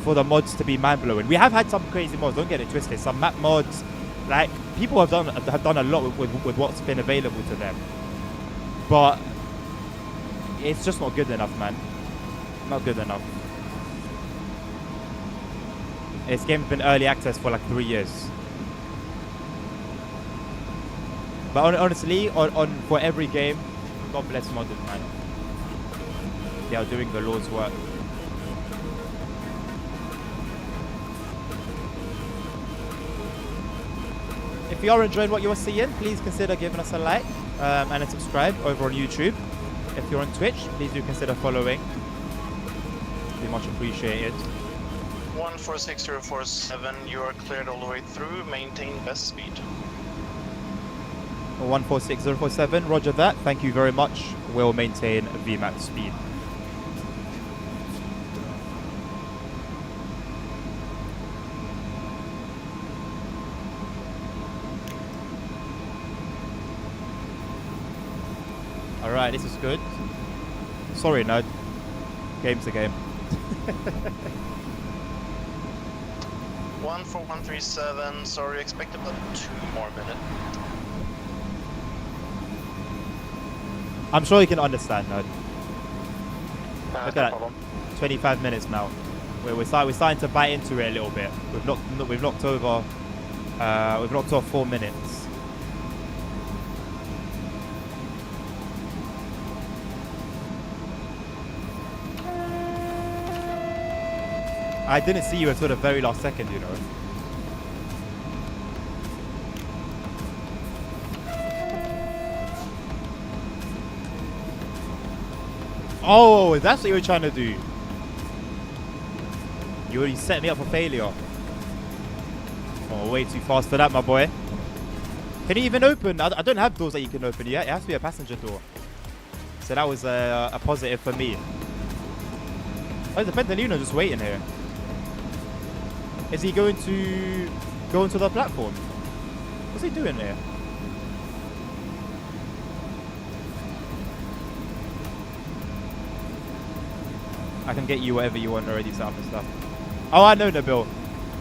for the mods to be mind-blowing. We have had some crazy mods, don't get it twisted. Some map mods, like, people have done a lot with what's been available to them. But it's just not good enough, man. Not good enough. This game's been early access for like 3 years. But honestly, for every game, God bless modders, man. They are doing the Lord's work. If you are enjoying what you are seeing, please consider giving us a like and a subscribe over on YouTube. If you're on Twitch, please do consider following. Be much appreciated. 146047, you are cleared all the way through. Maintain best speed. 146047, roger that. Thank you very much. We'll maintain VMAX speed. Alright, this is good. Sorry, nerd. Game's a game. 14137, sorry, expect about 2 more minutes. I'm sure you can understand, nerd. No Look at that. problem. 25 minutes now. We're starting to bite into it a little bit. We've knocked off 4 minutes. I didn't see you until the very last second, you know. Oh, that's what you were trying to do. You already set me up for failure. Oh, way too fast for that, my boy. Can you even open? I don't have doors that you can open yet. It has to be a passenger door. So that was a positive for me. Oh, the Pentalino just waiting here. Is he going to go onto the platform? What's he doing there? I can get you whatever you want already set up and stuff. Oh, I know, Nabil.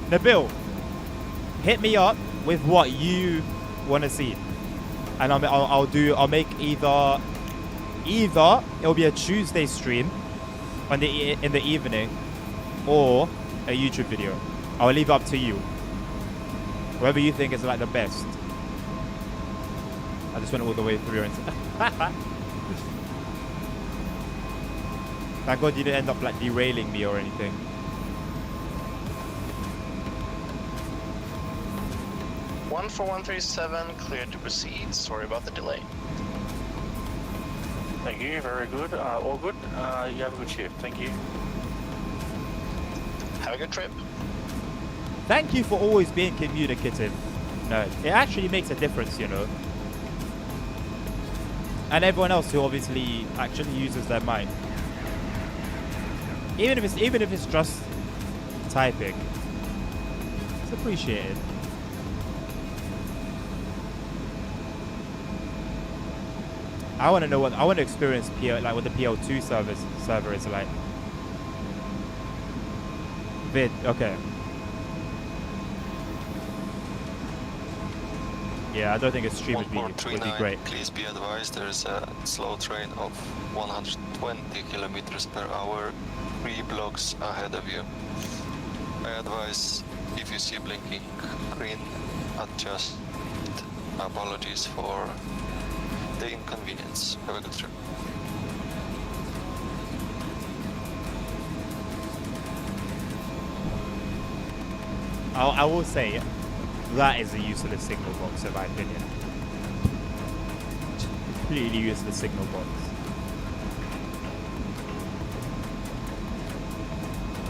Nabil, hit me up with what you want to see, and I'll make either it'll be a Tuesday stream in the evening, or a YouTube video. I'll leave it up to you. Whoever you think is like the best. I just went all the way through and thank God you didn't end up like derailing me or anything. One 4137, cleared to proceed. Sorry about the delay. Thank you, very good. All good. You have a good shift. Thank you. Have a good trip. Thank you for always being communicative. No, it actually makes a difference, you know. And everyone else who obviously actually uses their mind. Even if it's just typing, it's appreciated. I want to know what I want to experience what the PL2 server is like. Vid, okay. Yeah, I don't think a stream would be great. Please be advised there's a slow train of 120 kilometers per hour, 3 blocks ahead of you. I advise if you see blinking green, adjust. Apologies for the inconvenience. Have a good trip. I will say that is a useless signal box in my opinion. Completely useless signal box.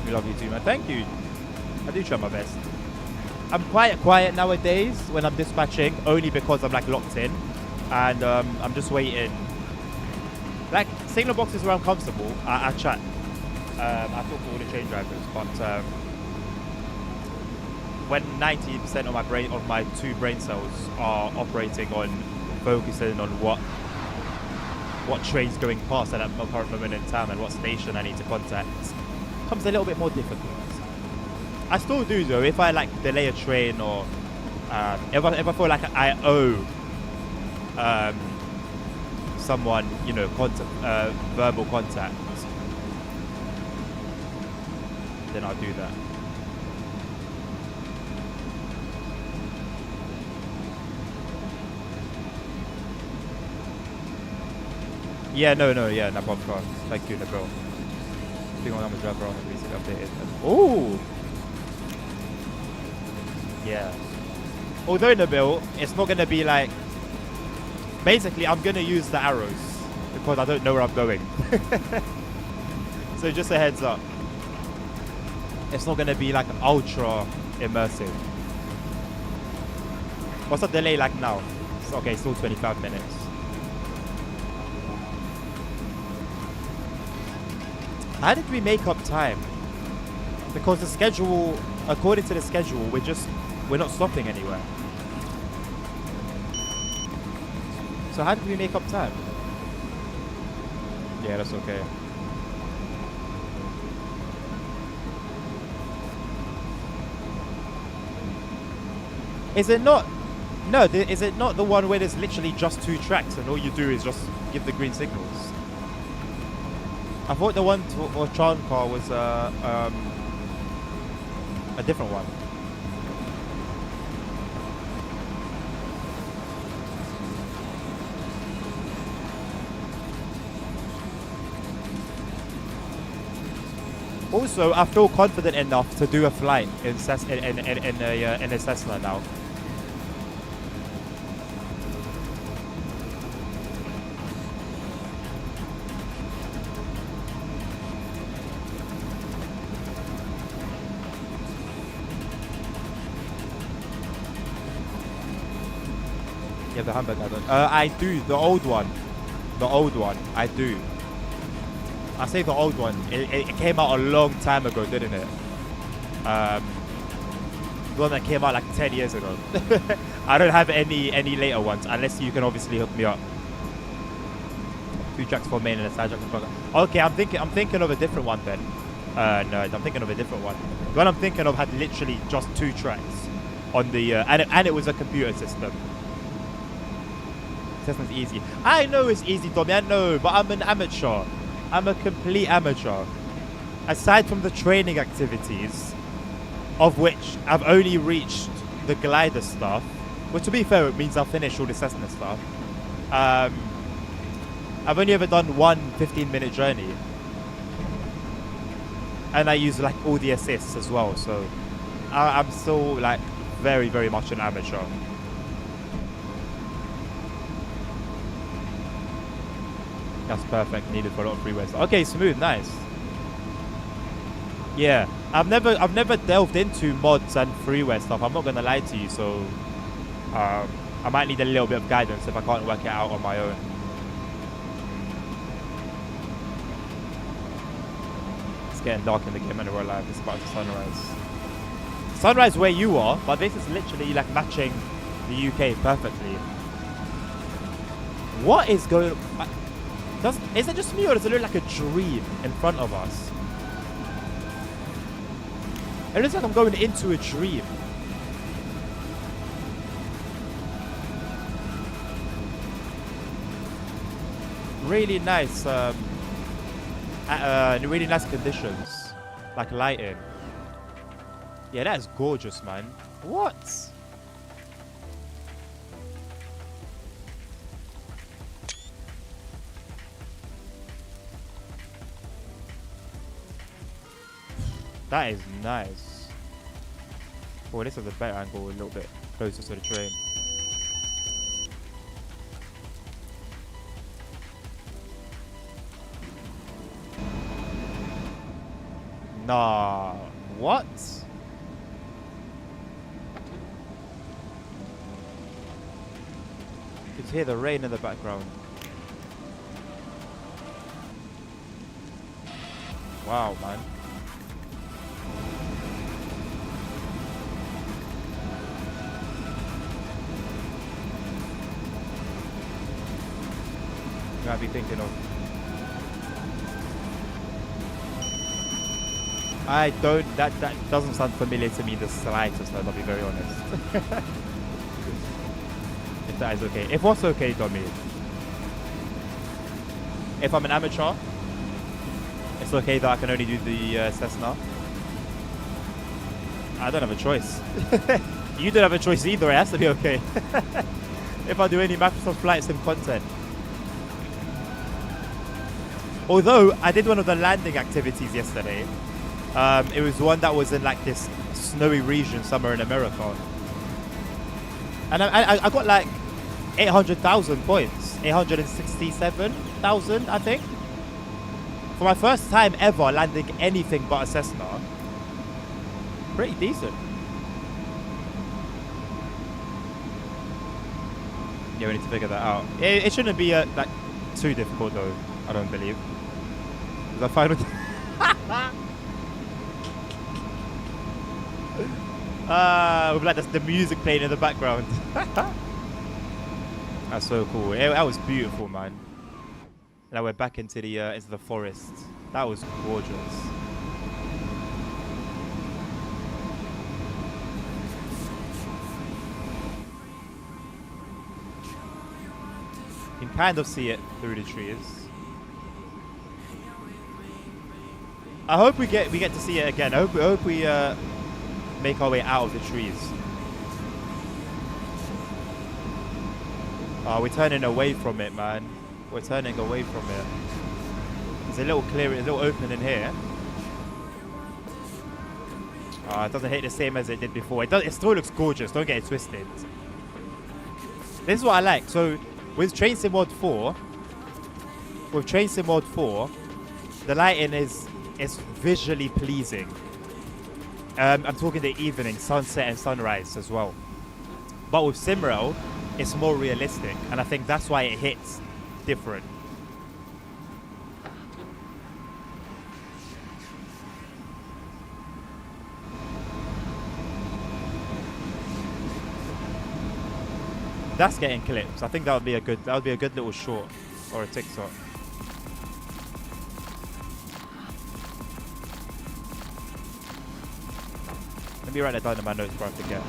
We love you too, man. Thank you. I do try my best. I'm quite quiet nowadays when I'm dispatching, only because I'm like locked in, and I'm just waiting. Like signal boxes where I'm comfortable, I chat. I talk to all the train drivers, but when 90% of my 2 brain cells are operating on focusing on what train's going past at that current moment in time and what station I need to contact, it becomes a little bit more difficult. I still do though. If I like delay a train or if I feel like I owe someone, you know, verbal contact, then I'll do that. Yeah, no, podcast. Thank you, Nabil. Being on the driver on the recently updated. Oh! Yeah. Although, Nabil, it's not going to be like... Basically, I'm going to use the arrows because I don't know where I'm going. So just a heads up. It's not going to be like ultra immersive. What's the delay like now? Okay, still 25 minutes. How did we make up time? Because the schedule, according to the schedule, we're not stopping anywhere. So how did we make up time? Yeah, that's okay. Is it not? No, is it not the one where there's literally just 2 tracks and all you do is just give the green signals? I thought the one for Chankar was a different one. Also, I feel confident enough to do a flight in a Cessna now. Yeah, the Hamburg I don't. I do, the old one. The old one, I do. I say the old one. It came out a long time ago, didn't it? The one that came out like 10 years ago. I don't have any later ones, unless you can obviously hook me up. 2 tracks for main and a side track for front. Okay, I'm thinking of a different one then. No, I'm thinking of a different one. The one I'm thinking of had literally just 2 tracks on the and it was a computer system. Cessna's easy. I know it's easy, Tommy. I know, but I'm an amateur. I'm a complete amateur. Aside from the training activities, of which I've only reached the glider stuff, which to be fair, it means I'll finish all the Cessna stuff. I've only ever done one 15-minute journey. And I use like all the assists as well, so I'm still like very, very much an amateur. That's perfect. Needed for a lot of freeways. Okay, smooth, nice. Yeah, I've never delved into mods and freeware stuff. I'm not gonna lie to you, so I might need a little bit of guidance if I can't work it out on my own. It's getting dark in the game and we're alive. It's about to sunrise. Sunrise where you are, but this is literally like matching the UK perfectly. What is going on? Is it just me or does it look like a dream in front of us? It looks like I'm going into a dream. Really nice, really nice conditions, like lighting. Yeah, that is gorgeous, man. What? That is nice. Oh, this is a better angle, a little bit closer to the train. Nah, what? You can hear the rain in the background. Wow, man. You might be thinking of. I don't. That doesn't sound familiar to me the slightest. I'll be very honest. If that is okay. If what's okay, Tommy? If I'm an amateur, it's okay that I can only do the Cessna. I don't have a choice. You don't have a choice either. It has to be okay. If I do any Microsoft Flight Sim content. Although I did one of the landing activities yesterday. It was one that was in like this snowy region somewhere in America. And I got like 800,000 points. 867,000, I think. For my first time ever landing anything but a Cessna. Pretty decent. Yeah, we need to figure that out. It shouldn't be like too difficult though, I don't believe. Because I find with like the music playing in the background. That's so cool. That was beautiful, man. Now we're back into the forest. That was gorgeous. You can kind of see it through the trees. I hope we get to see it again. I hope we make our way out of the trees. Oh, we're turning away from it, man. We're turning away from it. There's a little clearing, a little opening here. It doesn't hit the same as it did before. It still looks gorgeous. Don't get it twisted. This is what I like. So with Train Sim Mod 4, the lighting is visually pleasing. I'm talking the evening, sunset and sunrise as well. But with SimRail, it's more realistic, and I think that's why it hits different. That's getting clips. I think that would be a good little short or a TikTok. Let me write that down in my notes before I forget.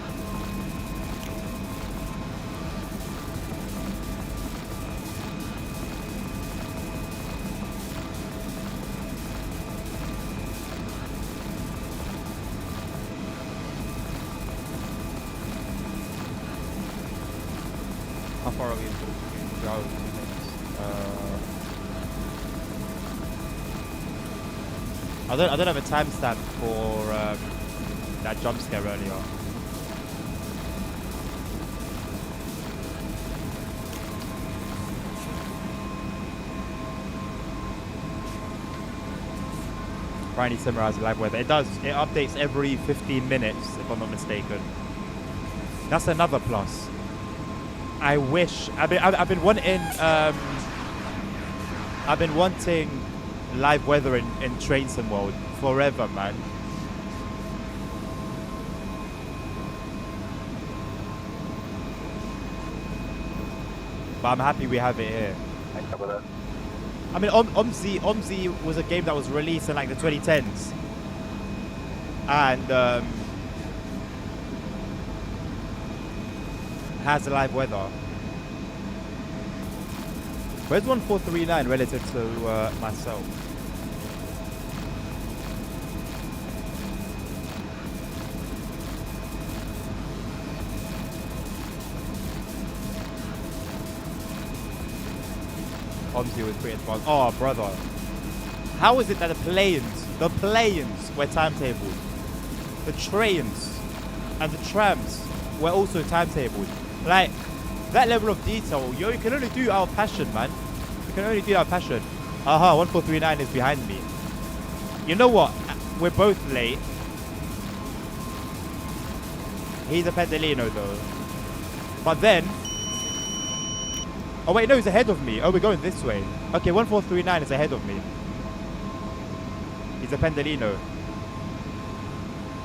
How far are we into I don't have a timestamp for that jump scare earlier. Briny Simmer has live weather. It does. It updates every 15 minutes, if I'm not mistaken. That's another plus. I wish I've been wanting live weather in Train Sim World forever, man. But I'm happy we have it here. I mean, OMSI was a game that was released in like the 2010s, and has live weather. Where's 1439 relative to myself? OMSI was pretty advanced. Oh, brother. How is it that the planes were timetabled? The trains and the trams were also timetabled. Like, that level of detail, you can only do out of passion, man. You can only do out of passion. 1439 is behind me. You know what? We're both late. He's a Pendolino, though. But then... Oh, wait, no, he's ahead of me. Oh, we're going this way. Okay, 1439 is ahead of me. He's a Pendolino.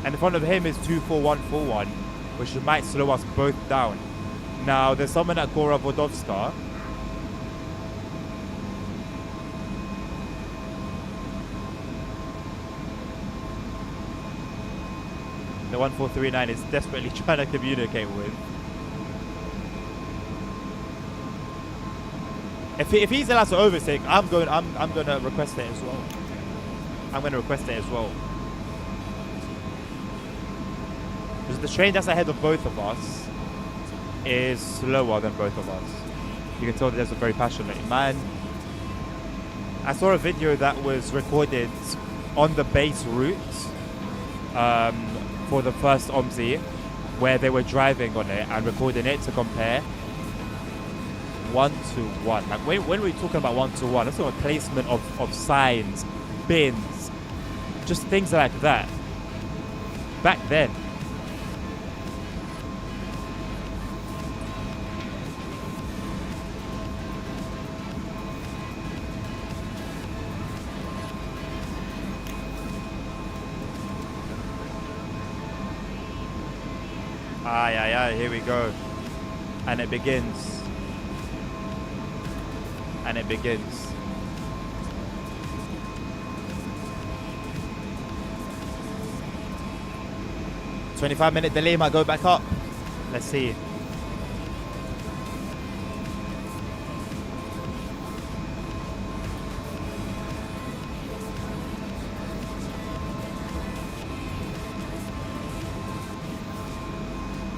And in front of him is 24141, which might slow us both down. Now, there's someone at Gora Vodovska. The 1439 is desperately trying to communicate with. If he's allowed to overtake, I'm gonna request it as well. I'm gonna request it as well. Because the train that's ahead of both of us is slower than both of us. You can tell that there's a very passionate man. I saw a video that was recorded on the base route for the first OMSI, where they were driving on it and recording it to compare. 1-to-1. Like when we're talking about 1-to-1, that's not a placement of signs, bins, just things like that. Back then. Aye, here we go. And it begins. And it begins. "25-minute delay might go back up. Let's see.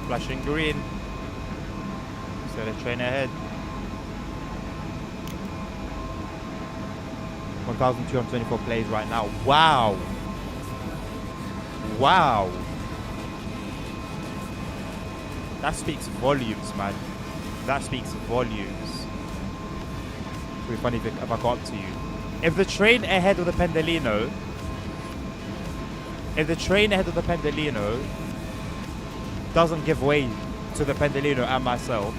Flashing green. So the train ahead. 1,224 plays right now. Wow. Wow. That speaks volumes, man. That speaks volumes. It would be funny if I got up to you. If the train ahead of the Pendolino, doesn't give way to the Pendolino and myself,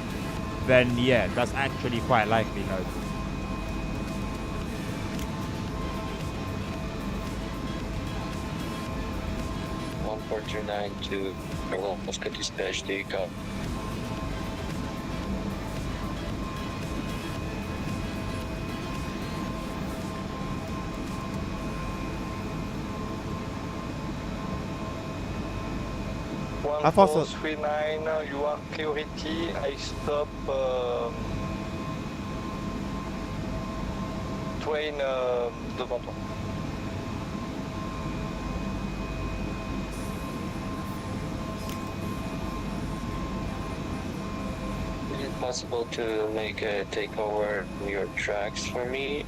then yeah, that's actually quite likely, no. to Orlovska dispatch takeoff. How fast? 1-4-3-9, you are priority. I stop train devant toi. Is it possible to make a takeover on your tracks for me?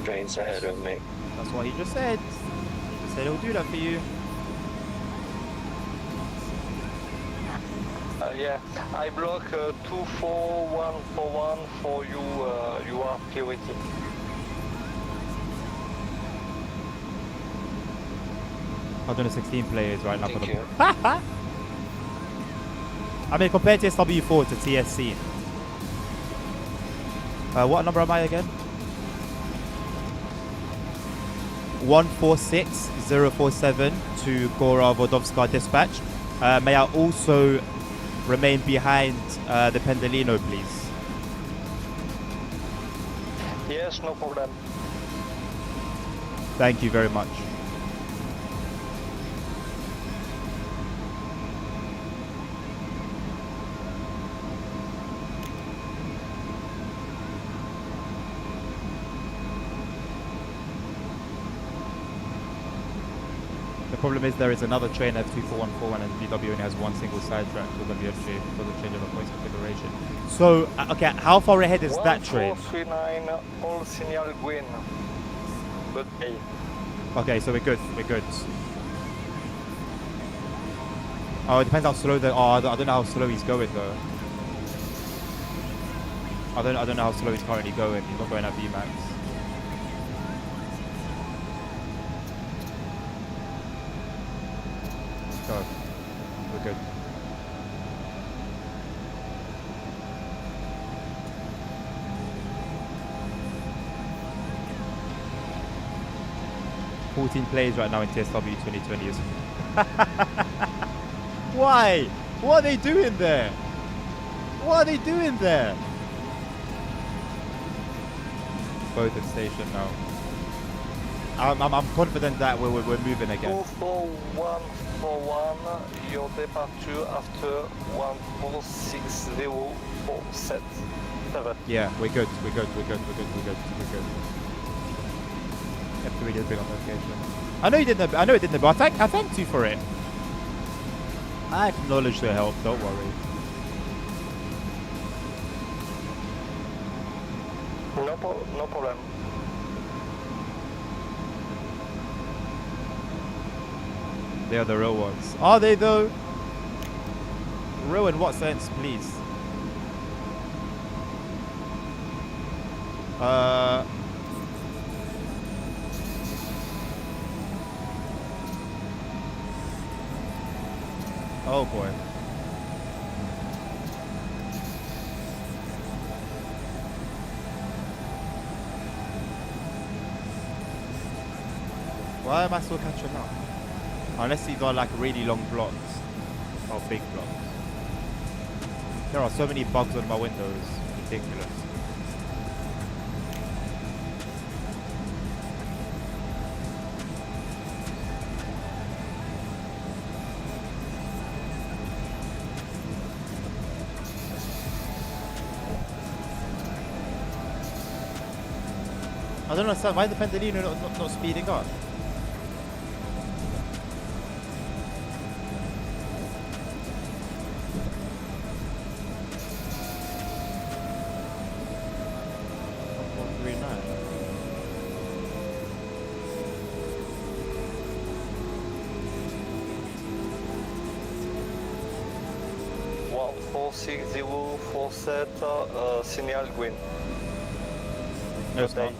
Trains ahead of me. That's what he just said. He just said he'll do that for you. Yeah, I block 24141 for you. You are priority. I'm doing 16 players right now. Thank you. I mean, compared to SW4 to TSC. What number am I again? 146047 to Gora Vodovska dispatch. May I also remain behind the Pendolino, please? Yes, no problem. Thank you very much. The problem is there is another train F2414 and VW only has one single side track with WFG for the change of a voice configuration. So, okay, how far ahead is that train? 1439, all signal green. But A. Okay, so we're good. Oh, it depends how slow the. Oh, I don't know how slow he's going though. I don't know how slow he's currently going. He's not going at VMAX. Go. We're good. $14 plays right now in TSW 2020. Why? What are they doing there? Both at station now. I'm confident that we're moving again. 24141, your departure after 14604 7. Yeah, we're good. Have to really big on location. I know it didn't, but I thanked you for it. I acknowledge the help, don't worry. No problem. They are the real ones. Are they though? Real in what sense, please? Oh boy. Why am I still catching up? Unless these are like really long blocks. Or big blocks. There are so many bugs on my windows. Ridiculous. I don't understand. Why is the Pendolino not speeding up? Signal green. No, it's not.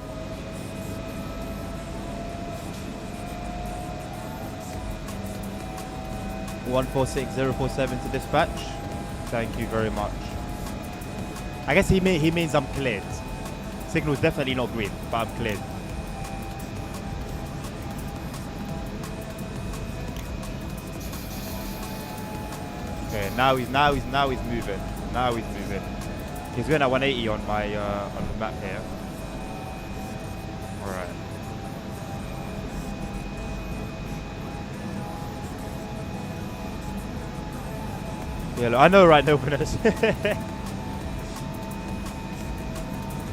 (146,047) to dispatch. Thank you very much. I guess he means I'm cleared. Signal's definitely not green, but I'm cleared. Okay, now he's moving. Now he's moving. He's going at 180 on my on the map here. All right. Yeah, look, I know, right, no winners.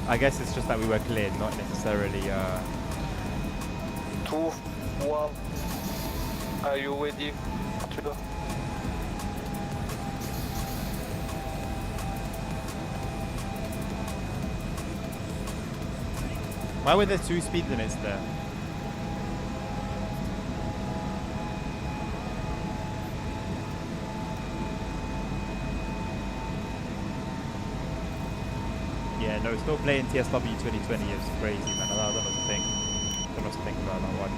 I guess it's just that we were cleared, not necessarily. 2-1. Are you ready to go? Why were there 2 speed limits there? Yeah, no, still playing TSW 2020 is crazy, man. I don't know what to think. I don't know what to think about that one.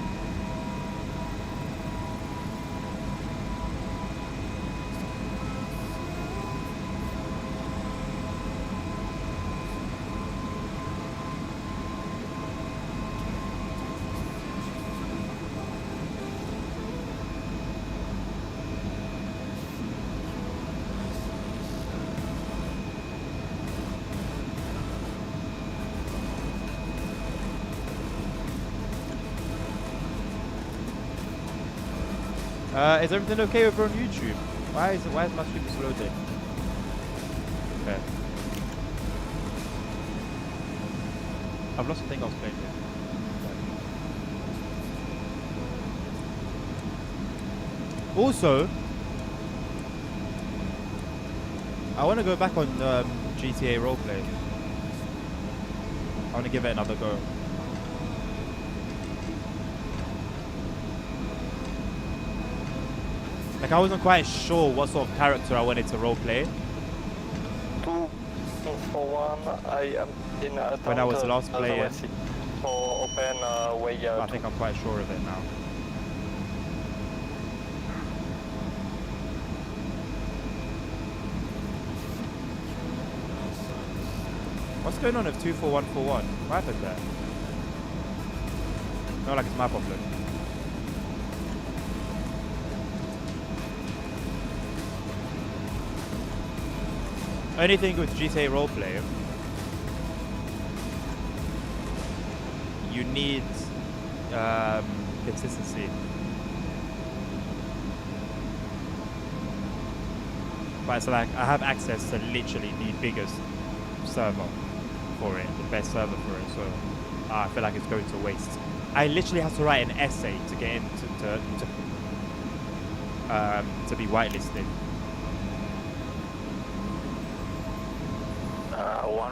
Is everything okay over on YouTube? Why is my stream loading? Okay. I've lost the thing I was playing with. Also, I want to go back on GTA roleplay. I want to give it another go. Like, I wasn't quite sure what sort of character I wanted to roleplay. 2-4-1, I am in when I was last playing. For open way I think I'm quite sure of it now. What's going on with 24141? What happened there? Not like it's my problem. Anything with GTA roleplay, you need consistency. But it's like I have access to literally the biggest server for it, the best server for it, so I feel like it's going to waste. I literally have to write an essay to get in to be whitelisted.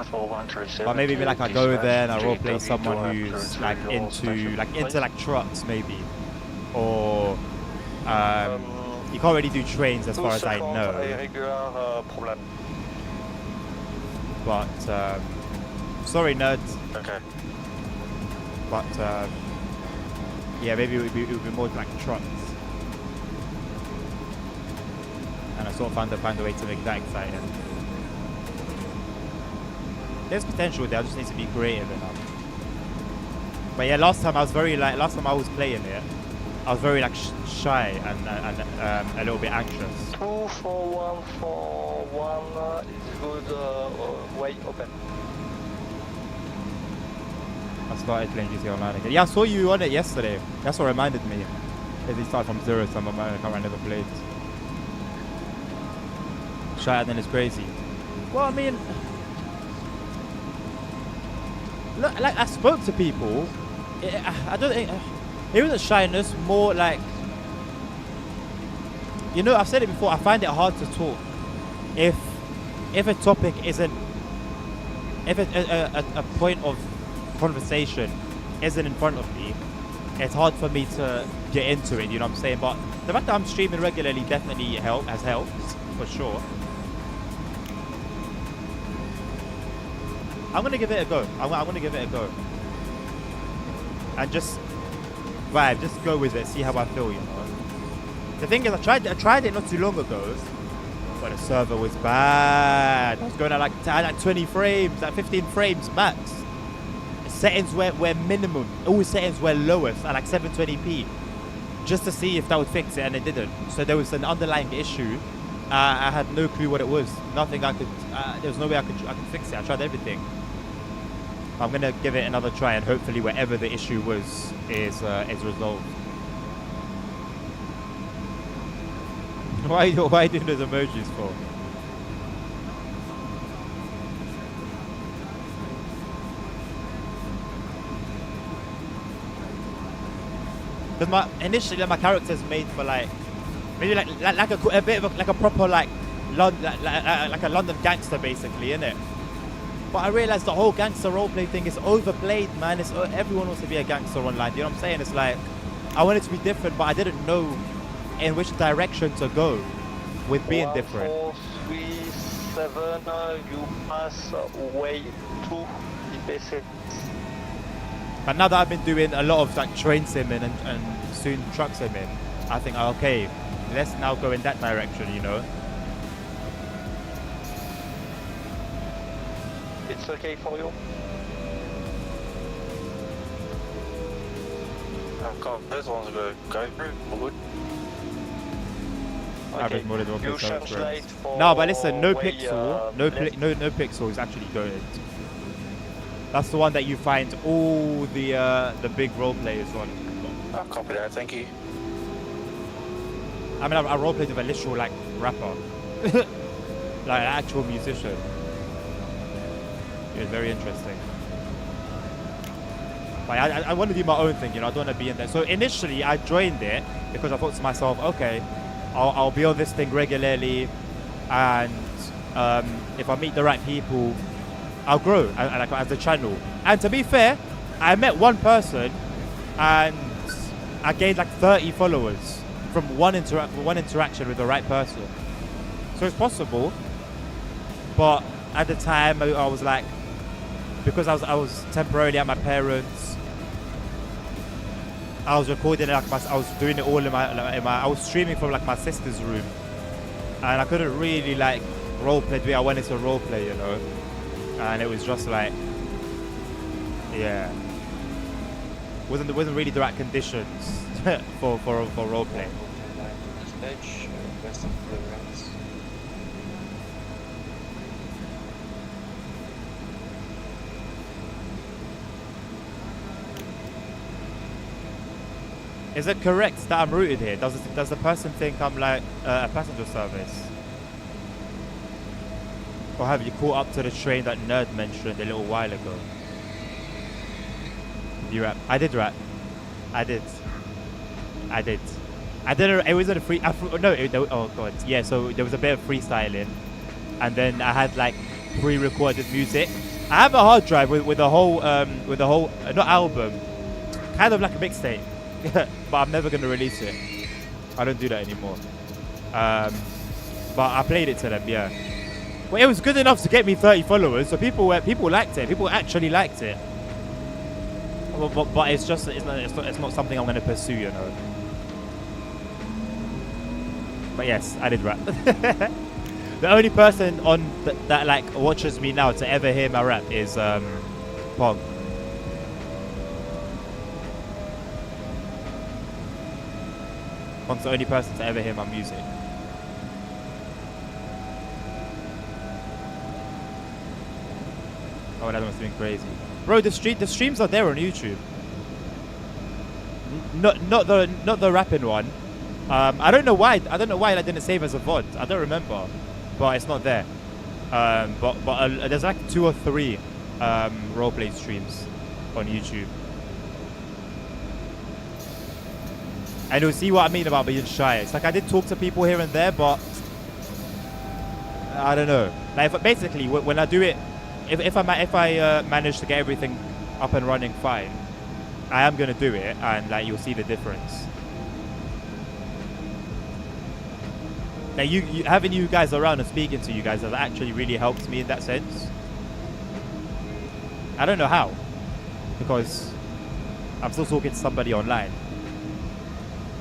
14137. Or maybe like I go there and I roleplay someone who's like into trucks maybe, or you can't really do trains as far as I know. But sorry, nerds. Okay. But yeah, maybe it would be more like trucks. And I sort of found a way to make that exciting. There's potential there. I just need to be creative enough. But yeah, last time I was playing it, I was very like shy and a little bit anxious. 24141 is good. Way open. I started playing GTA Online again. Yeah, I saw you on it yesterday. That's what reminded me. They started from zero, some of my account I never played. Shy and then it's crazy. Well, I mean, look, like I spoke to people. I don't think it wasn't shyness, more like, you know, I've said it before, I find it hard to talk if a topic isn't, if a point of conversation isn't in front of me, it's hard for me to get into it, you know what I'm saying? But the fact that I'm streaming regularly definitely has helped, for sure. I'm gonna give it a go. I'm gonna give it a go. And just vibe, just go with it, see how I feel, you know. The thing is, I tried it not too long ago, but the server was bad. I was going at like 20 frames, like 15 frames max. Settings were minimum, all settings were lowest at like 720p, just to see if that would fix it, and it didn't. So there was an underlying issue. I had no clue what it was. Nothing I could. There was no way I could fix it. I tried everything. I'm gonna give it another try, and hopefully whatever the issue was is resolved. Why are you doing those emojis for? Because initially my character's made for like maybe like a bit of like a proper like a London gangster basically, innit? But I realized the whole gangster roleplay thing is overplayed, man. Everyone wants to be a gangster online. You know what I'm saying? It's like I wanted to be different, but I didn't know in which direction to go with being different. 1437, you pass way 2 DPC. But now that I've been doing a lot of like train simming and soon truck simming, I think okay, let's now go in that direction, you know. It's okay for you? This one's good. Go through. Good. Okay. You translate for no, but listen, no way, pixel, no pixel is actually good. That's the one that you find all the big role players on. I'll copy that. Thank you. I mean, I role played with a literal like rapper, like an actual musician. It was very interesting. But I want to do my own thing, you know. I don't want to be in there. So initially, I joined it because I thought to myself, okay, I'll be on this thing regularly, and if I meet the right people, I'll grow as a channel. And to be fair, I met one person, and I gained like 30 followers from one interaction with the right person. So it's possible, but at the time I was like, because I was temporarily at my parents', I was recording like I was doing it all in my I was streaming from like my sister's room, and I couldn't really like roleplay the way I wanted to roleplay, you know. And it was just like, yeah, wasn't really the right conditions for roleplay. Dispatch, request of deliverance. Is it correct that I'm routed here? Does the person think I'm like a passenger service? Or have you caught up to the train that Nerd mentioned a little while ago? Did you rap? I did rap. I did. It wasn't a free. Oh god. Yeah. So there was a bit of freestyling, and then I had like pre-recorded music. I have a hard drive with the whole not album, kind of like a mixtape. But I'm never gonna release it. I don't do that anymore. But I played it to them, yeah. Well, it was good enough to get me 30 followers, so people liked it. People actually liked it. But it's just it's not something I'm gonna pursue, you know. But yes, I did rap. The only person on that like watches me now to ever hear my rap is Pog. Pog's the only person to ever hear my music. Oh, that must have been crazy, bro. The streams are there on YouTube. Not the rapping one. I don't know why I didn't save as a VOD. I don't remember, but it's not there. But there's like 2 or 3 roleplay streams on YouTube. And you'll see what I mean about being shy. It's like I did talk to people here and there, but I don't know. Like basically, when I do it, if I manage to get everything up and running fine, I am gonna do it, and like you'll see the difference. Like having you guys around and speaking to you guys has actually really helped me in that sense. I don't know how, because I'm still talking to somebody online.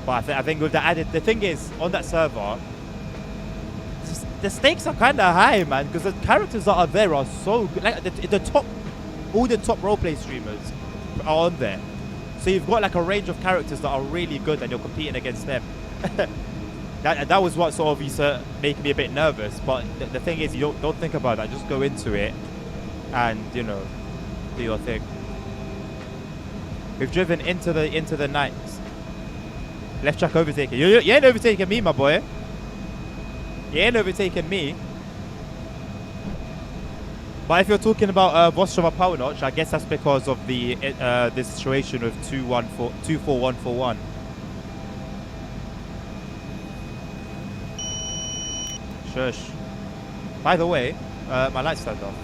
But I think with the thing is, on that server, the stakes are kind of high, man, because the characters that are there are so good. Like all the top roleplay streamers are on there. So you've got like a range of characters that are really good, and you're competing against them. That was what sort of used to make me a bit nervous. But the thing is, you don't think about that. Just go into it, and you know, do your thing. We've driven into the night. Left track overtaking. You ain't overtaking me, my boy. You ain't overtaking me. But if you're talking about Warszawa power notch, I guess that's because of the situation of 24141. Shush. By the way, my lights turned off.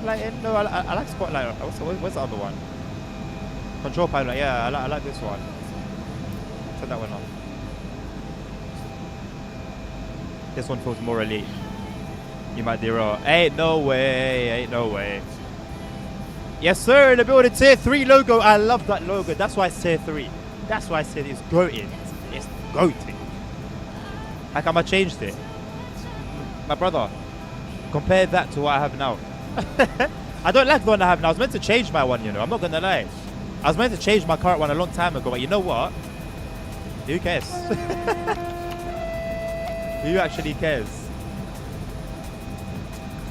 Lighting? No, I like spotlight. What's the other one? Control panel. Yeah, I like this one. Turn that one on. This one feels more elite. You might be wrong. Ain't no way. Yes, sir. In the building, tier 3 logo. I love that logo. That's why it's tier 3. That's why I said it's goated. It's goated. How come I changed it? My brother, compare that to what I have now. I don't like the one I have now. I was meant to change my one, you know. I'm not gonna lie. I was meant to change my current one a long time ago, but you know what? Who cares? Who actually cares?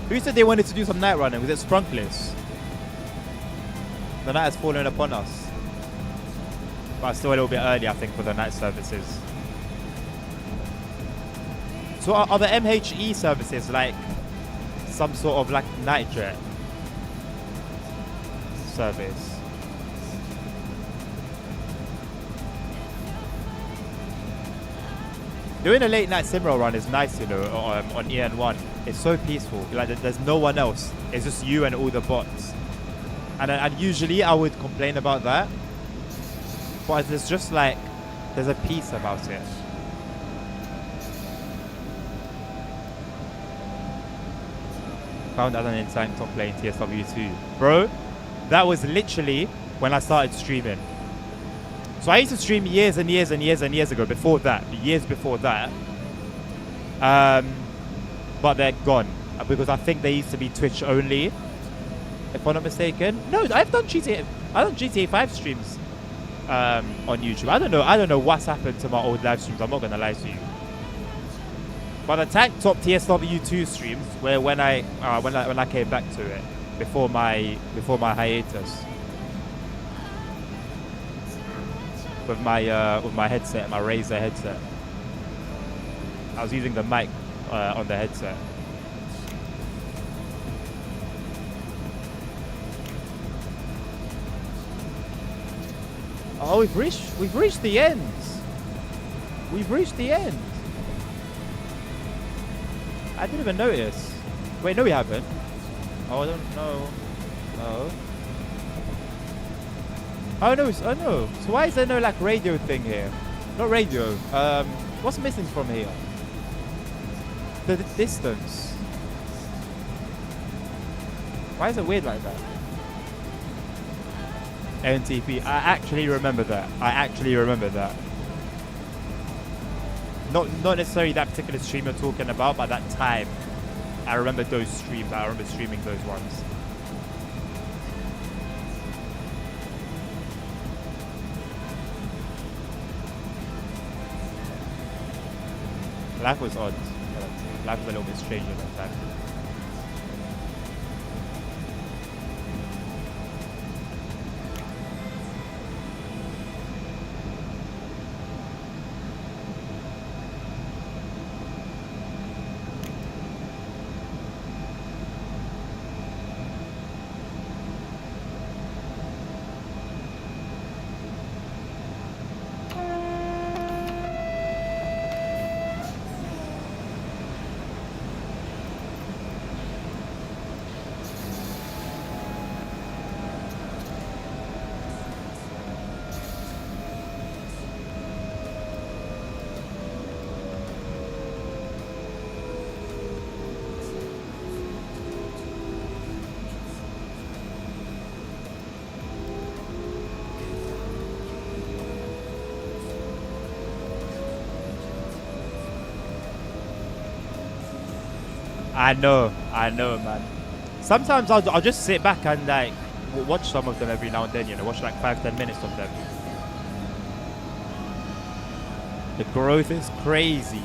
Who said they wanted to do some night running? Was it Sprunkless? The night has fallen upon us. But it's still a little bit early, I think, for the night services. So are the MHE services like some sort of like night jet service? Doing a late night SimRail run is nice, you know, on EN1. It's so peaceful. Like there's no one else. It's just you and all the bots. And usually I would complain about that, but there's just like there's a peace about it. Found as an insane top lane TSW2. Bro, that was literally when I started streaming. So I used to stream years and years and years and years ago, before that, years before that. But they're gone, because I think they used to be Twitch only, if I'm not mistaken. No, I've done GTA 5 streams on YouTube. I don't know what's happened to my old live streams. I'm not gonna lie to you. But the tank top TSW2 streams were when I came back to it before my hiatus with my headset, my Razer headset. I was using the mic on the headset. Oh, we've reached the end. We've reached the end. I didn't even notice. Wait, no, we haven't. Oh, I don't know. No. Oh no! Oh no! So why is there no like radio thing here? Not radio. What's missing from here? The distance. Why is it weird like that? NTP. I actually remember that. Not necessarily that particular stream you're talking about, but that time. I remember those streams. I remember streaming those ones. Life was odd. Life was a little bit strange at that time. I know, man. Sometimes I'll just sit back and like watch some of them every now and then, you know, watch like 5-10 minutes of them. The growth is crazy,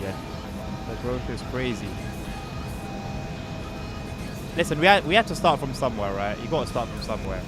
Listen, we had to start from somewhere, right? You got to start from somewhere.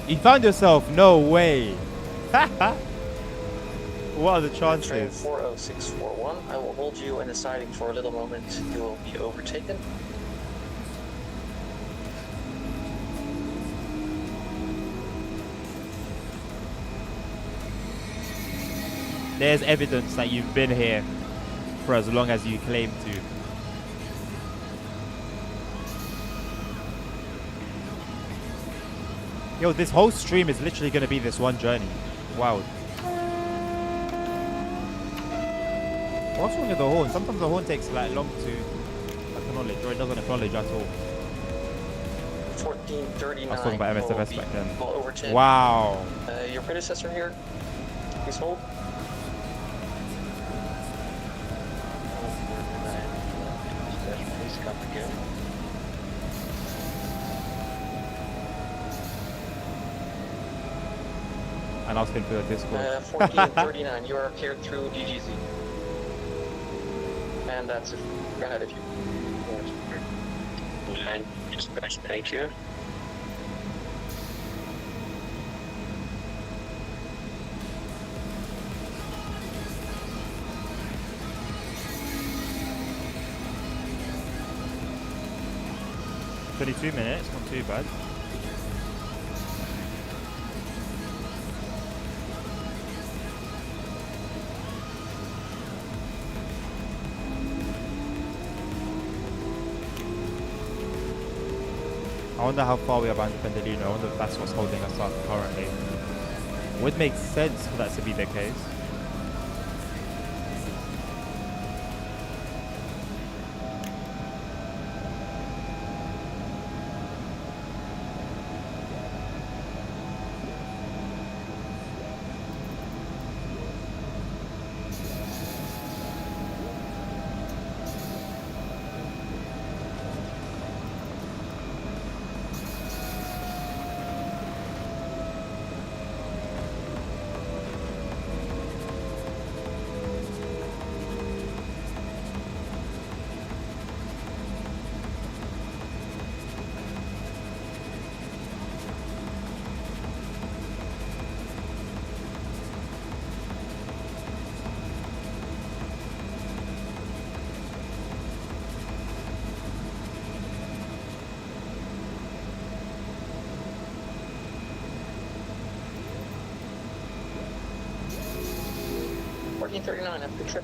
You found yourself? No way. What are the chances? Train 40641, I will hold you in the siding for a little moment. You will be overtaken. There's evidence that you've been here for as long as you claim to. Yo, this whole stream is literally going to be this one journey. Wow. What's wrong with the horn? Sometimes the horn takes like long to acknowledge, or it doesn't acknowledge at all. 1439. I was talking about MSFS back then. Will overtake. Wow. Your predecessor here, please hold. Please come again. And asking for the Discord. 1439, you are cleared through DGZ. And that's it. Go ahead if you want. Thank you. $22 minutes, not too bad. I wonder how far we are behind Pendolino. I wonder if that's what's holding us up currently. Would make sense for that to be the case. 1539, have a good trip.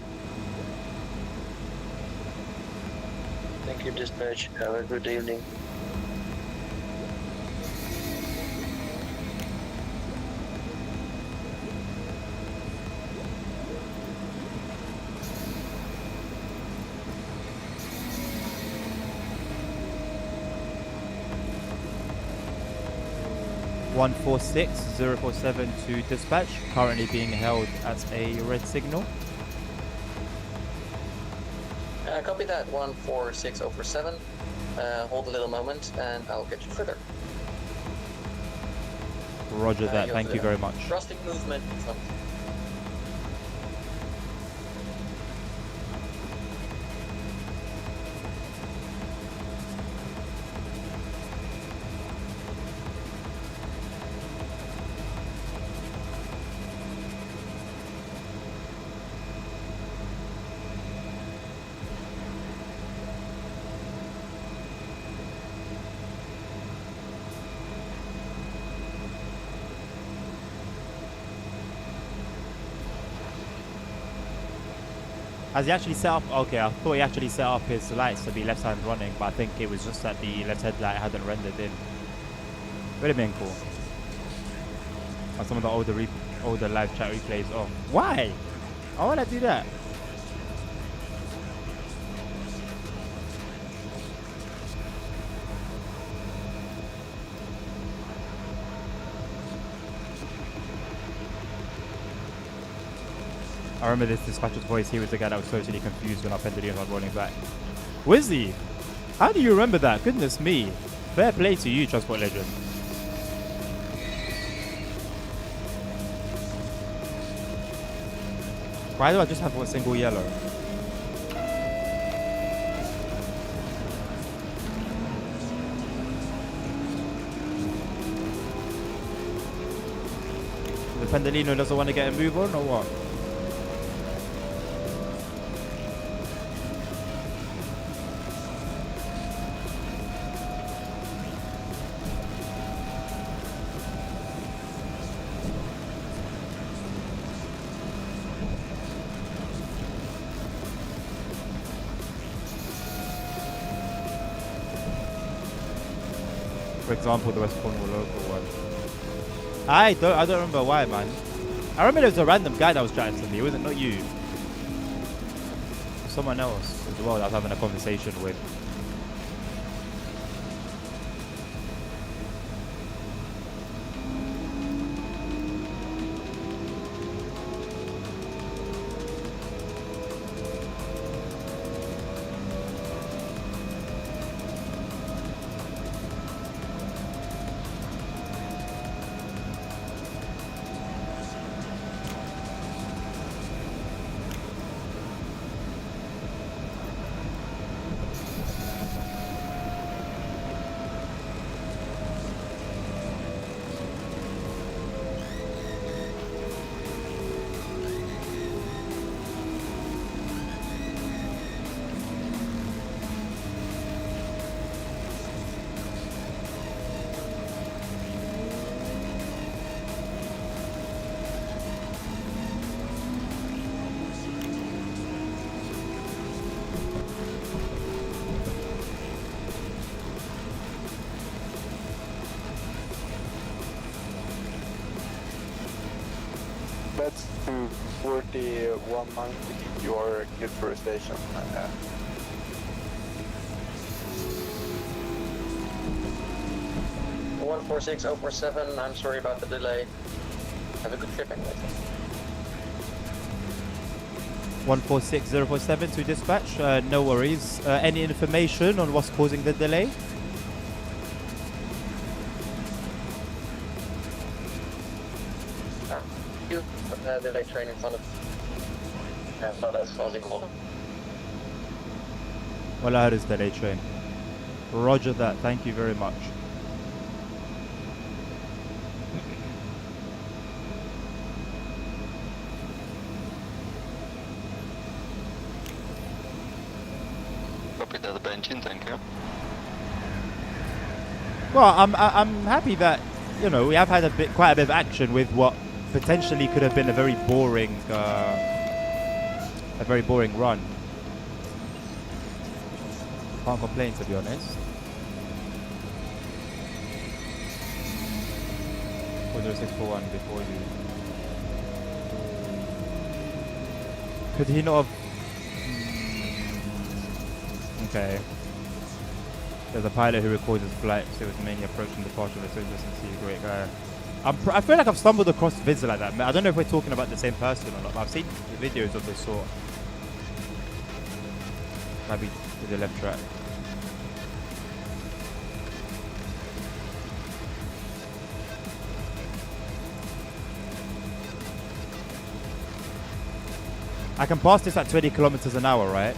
Thank you, dispatch. Have a good evening. One 146-047 to dispatch, currently being held at a red signal. Copy that, 146047. Hold a little moment and I'll get you further. Roger that, you'll thank do you that. very much. Thrusting movement in front. Has he actually set up? Okay, I thought he actually set up his lights to be left hand running, but I think it was just that the left headlight hadn't rendered in. Would have been cool. On some of the older live chat replays off. Why? Why would I do that? I remember this dispatcher's voice. He was the guy that was totally confused when I pended him on rolling back. Wizzy, how do you remember that? Goodness me. Fair play to you, Transport Legend. Why do I just have one single yellow? The Pendolino doesn't want to get a move on or what? For example, the West Cornwall local one. I don't remember why, man. I remember there was a random guy that was chatting to me. It wasn't not you. Someone else as well that I was having a conversation with. That's 4190. You are good for a station. 146047, I'm sorry about the delay. Have a good trip anyway. 146047 to dispatch. No worries. Any information on what's causing the delay? Delay train in front of. So that's causing a lot. Well, I heard it's delay train. Roger that. Thank you very much. Copy that, Benjamin, thank you. Well, I'm happy that, you know, we have had quite a bit of action with what potentially could have been a very boring a very boring run. Can't complain, to be honest. 40641 before you. Could he not have? Okay. There's a pilot who records his flight, so it was mainly approaching departure of the service and see a great guy. I feel like I've stumbled across vids like that. I don't know if we're talking about the same person or not, but I've seen videos of this sort. Maybe to the left track. I can pass this at 20 kilometers an hour, right?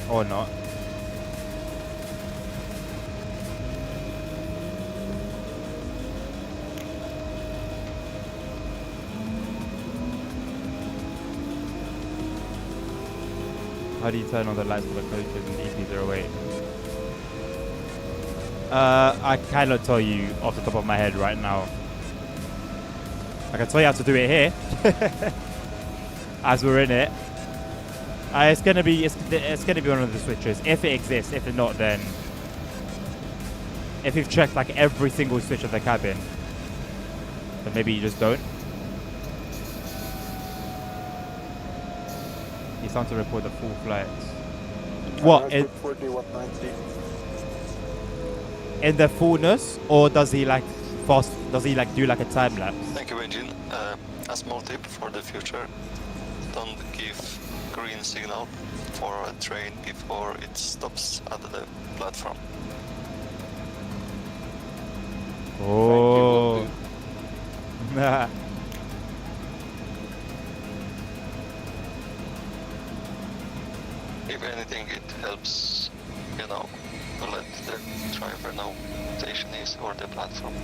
Or not. How do you turn on the lights for the coaches in EP08? I cannot tell you off the top of my head right now. I can tell you how to do it here, as we're in it. It's gonna be one of the switches if it exists. If not, then if you've checked like every single switch of the cabin, then maybe you just don't. He's time to report the full flights. What? 4190. In the fullness, or does he like fast? Does he like do like a time lapse? Thank you, engine. A small tip for the future: don't give green signal for a train before it stops at the platform. Oh. If anything, it helps, you know, to let the driver know station is or the platform.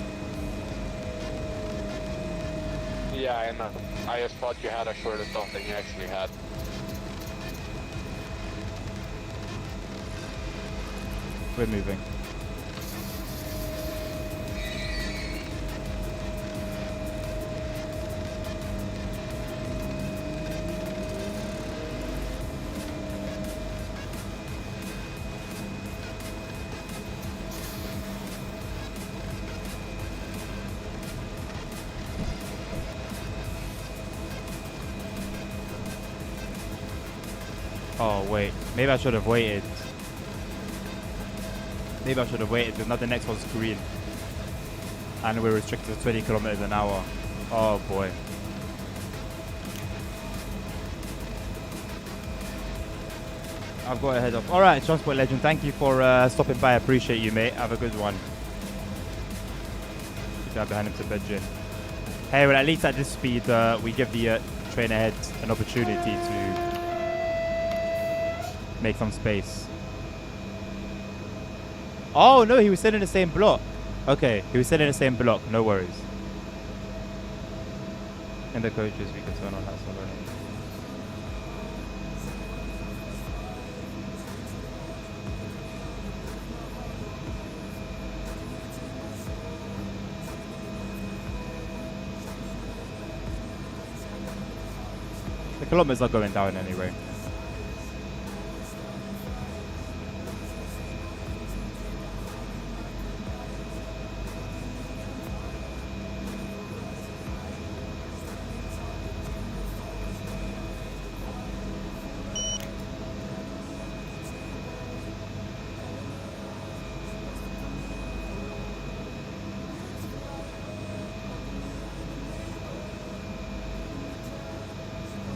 Yeah, I know. I just thought you had a shorter stop than you actually had. We're moving. Oh wait, maybe I should have waited. Maybe I should have waited because now the next one's green. And we're restricted to 20 kilometers an hour. Oh boy. I've got to head off. Alright, Transport Legend, thank you for stopping by. I appreciate you, mate. Have a good one. Good job behind him to bed, Jin. Hey, well, at least at this speed, we give the train ahead an opportunity to make some space. Oh no, he was still in the same block. Okay, he was still in the same block. No worries. In the coaches, we can turn on that already. The kilometers are going down anyway.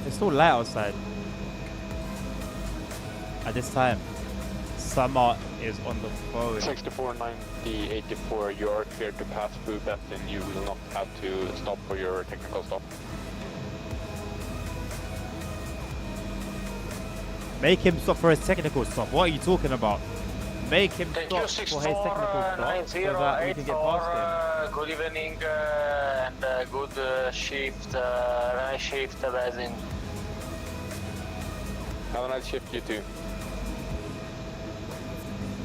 It's still light outside at this time. Summer is on the phone. 6490 84, you are cleared to pass through that and you will not have to stop for your technical stop. Make him stop for his technical stop. What are you talking about? make him Thank stop you, for his technical stop so that we can get past him. Good evening and good shift, nice shift, Basin. Have a nice shift, you too.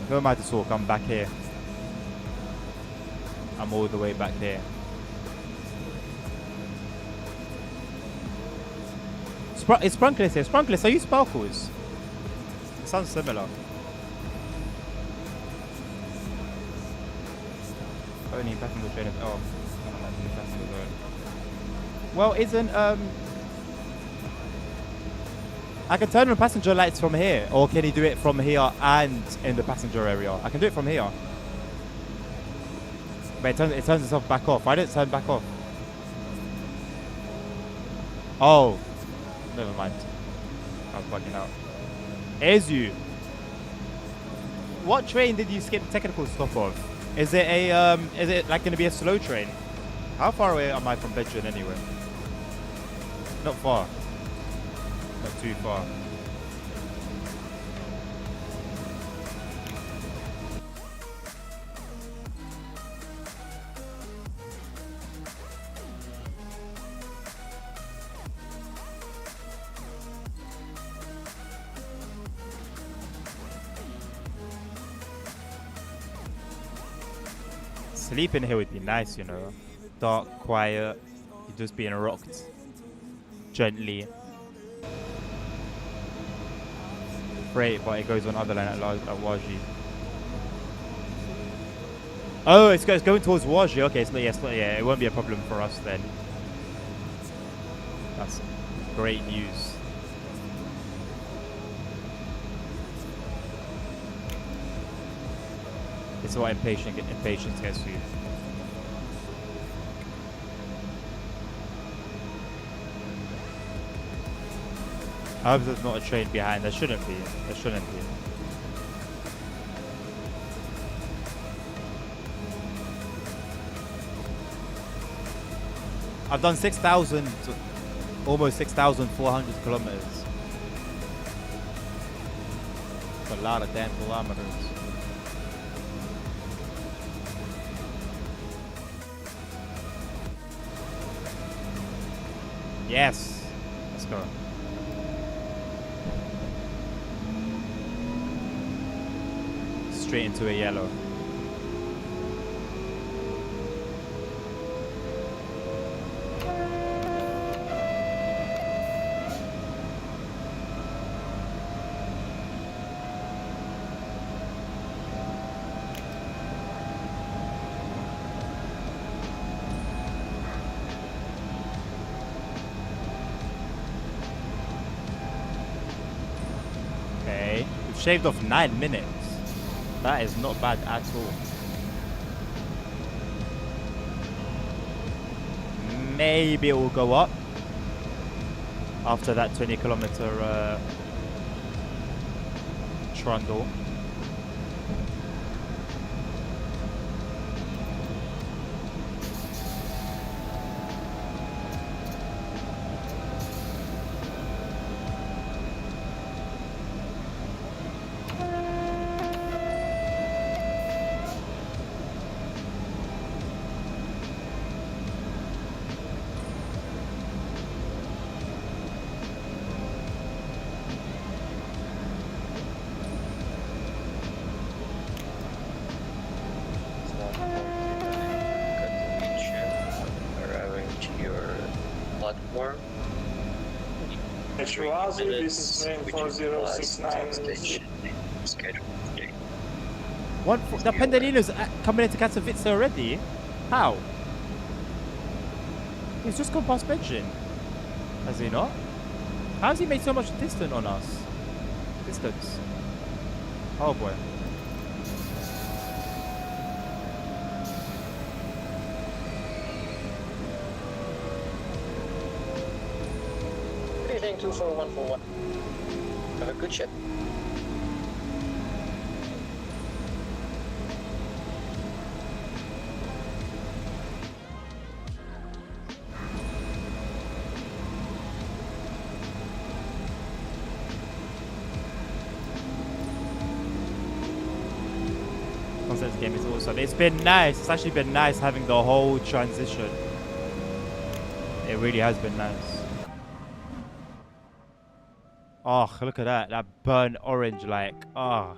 Who am I to talk? I'm back here. I'm all the way back here. It's Sprunkless here. Sprunkless, are you Sparkles? It sounds similar. Only passenger train of... Oh. Well, isn't... I can turn on passenger lights from here. Or can he do it from here and in the passenger area? I can do it from here. But it turns itself back off. I didn't turn back off. Oh. Never mind. I'm bugging out. Here's you. What train did you skip technical stop of? Is it a is it like gonna be a slow train? How far away am I from Bedford anyway? Not far. Not too far. Sleeping here would be nice, you know. Dark, quiet, you're just being rocked gently. Freight, but it goes on other line at Waji. Oh, it's going towards Waji. Okay, so yes, yeah, it won't be a problem for us then. That's great news. It's what impatience gets you. I hope there's not a train behind. There shouldn't be. There shouldn't be. I've done 6,000, almost 6,400 kilometers. That's a lot of damn kilometers. Yes. Let's go. Straight into a yellow. Okay, we've shaved off 9 minutes. That is not bad at all. Maybe it will go up after that 20-kilometer trundle. Platform. Shirazi, this is train 4069. Schedule. The Pendelino's coming into Katowice already? How? He's just gone past Benjamin. Has he not? How has he made so much distance on us? Distance. Oh boy. Anything 24141. Have a good ship. concept of this game is awesome. It's been nice. It's actually been nice having the whole transition. It really has been nice. Oh, look at that. That burnt orange, like, oh.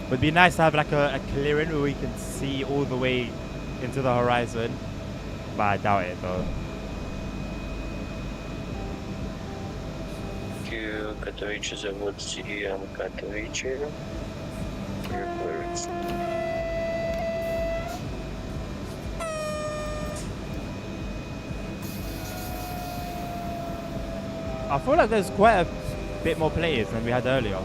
Would be nice to have like a clearing where we can see all the way into the horizon. But I doubt it though. To katowice-warszawa, Katowice. Airports. I feel like there's quite a bit more players than we had earlier.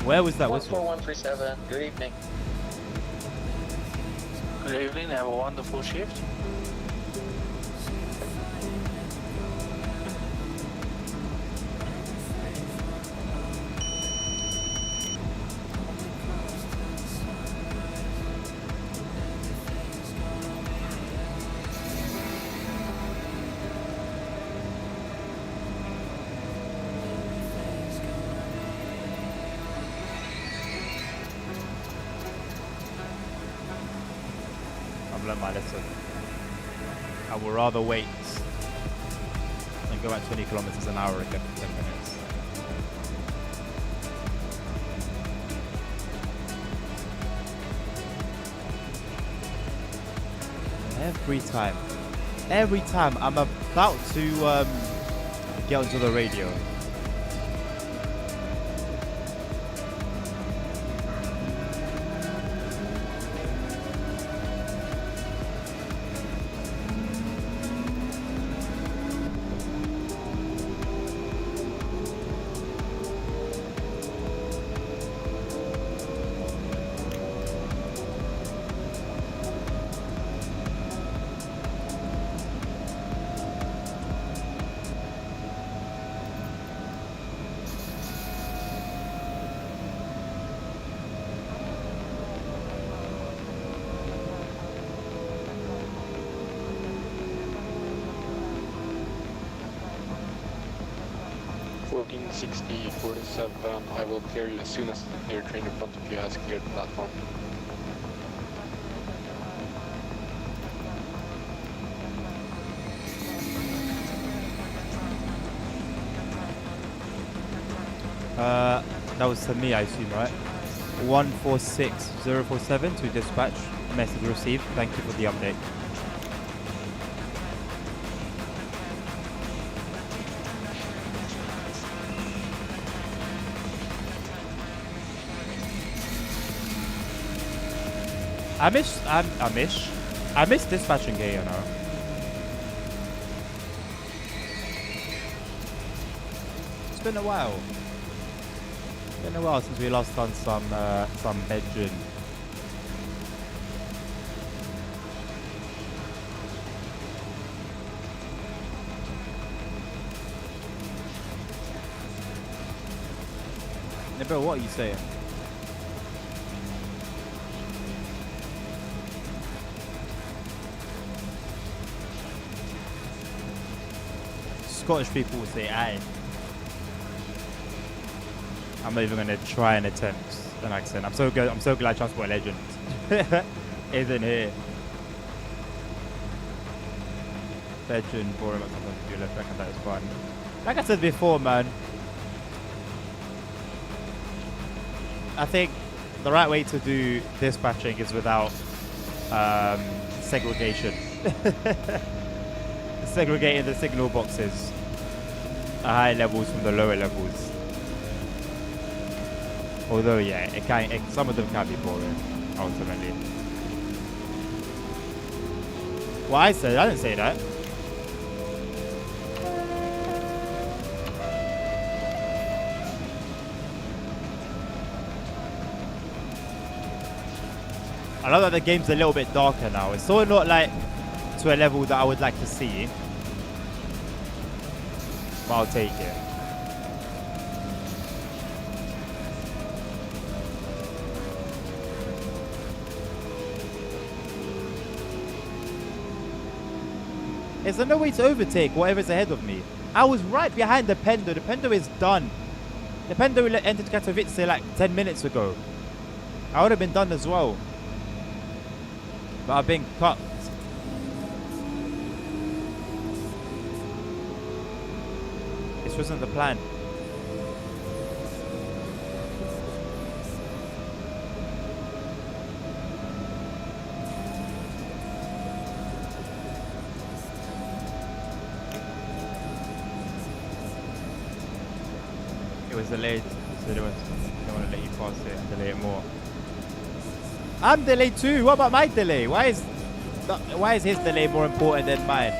Where was that whistle? 14137. Good evening. Good evening, have a wonderful shift. I've learned my lesson. I will rather wait and go at 20 kilometers an hour and get 10 minutes. Every time I'm about to get onto the radio, I will clear you as soon as your train in front of you has cleared the platform. that was to me, I assume, right? 146047 to dispatch. Message received. Thank you for the update. I miss dispatching here, you know. It's been a while. It's been a while since we last done some bedroom. Yeah, bro, what are you saying? Scottish people will say aye. I'm not even gonna try and attempt an accent. I'm so glad Transport Legend. isn't here. Veteran forum or something to do left back, and that is fun. Like I said before, man, I think the right way to do dispatching is without segregation. Segregating the signal boxes, the high levels from the lower levels. Although, yeah, some of them can be boring, ultimately. Well, I didn't say that. I love that the game's a little bit darker now. It's still not like to a level that I would like to see, but I'll take it. Is there no way to overtake whatever's ahead of me? I was right behind the Pendo. The Pendo is done. The Pendo entered Katowice like 10 minutes ago. I would have been done as well. But I've been cut. This wasn't the plan. It was delayed, so they don't want to let you pass it and delay it more. I'm delayed too. What about my delay? Why is his delay more important than mine?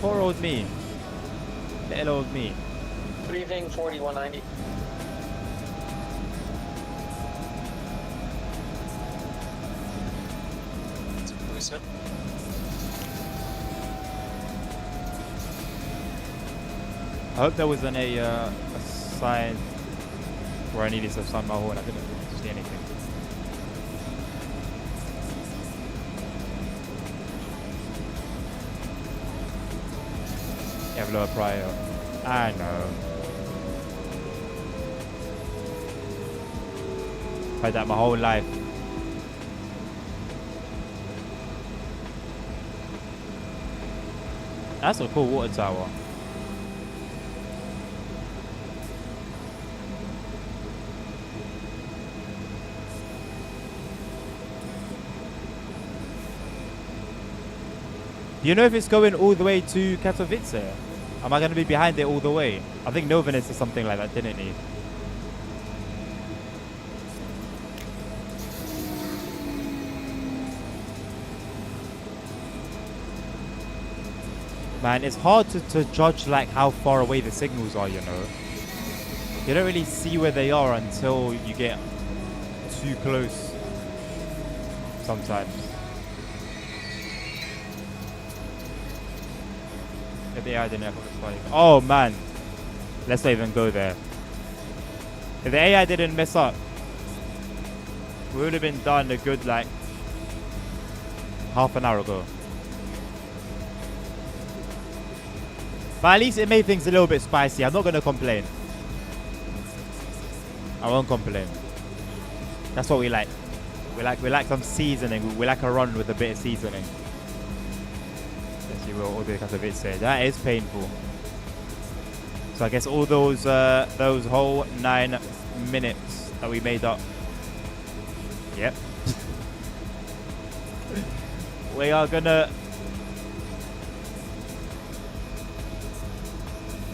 Poor old me. Little old me. Briefing 4190. I hope there wasn't a sign where I needed to sound my horn. I couldn't see anything. You have lower prior. I know. Heard that my whole life. That's a cool water tower. Do you know if it's going all the way to Katowice? Am I going to be behind it all the way? I think Novanis or something like that, didn't he? Man, it's hard to judge like how far away the signals are, you know. You don't really see where they are until you get too close sometimes. If the AI didn't have a spike. Oh man, let's not even go there. If the AI didn't mess up, we would have been done a good like half an hour ago. But at least it made things a little bit spicy. I'm not gonna complain. I won't complain. That's what we like. We like some seasoning. We like a run with a bit of seasoning. You will order Katowice. That is painful. So I guess all those whole 9 minutes that we made up. Yep. We are gonna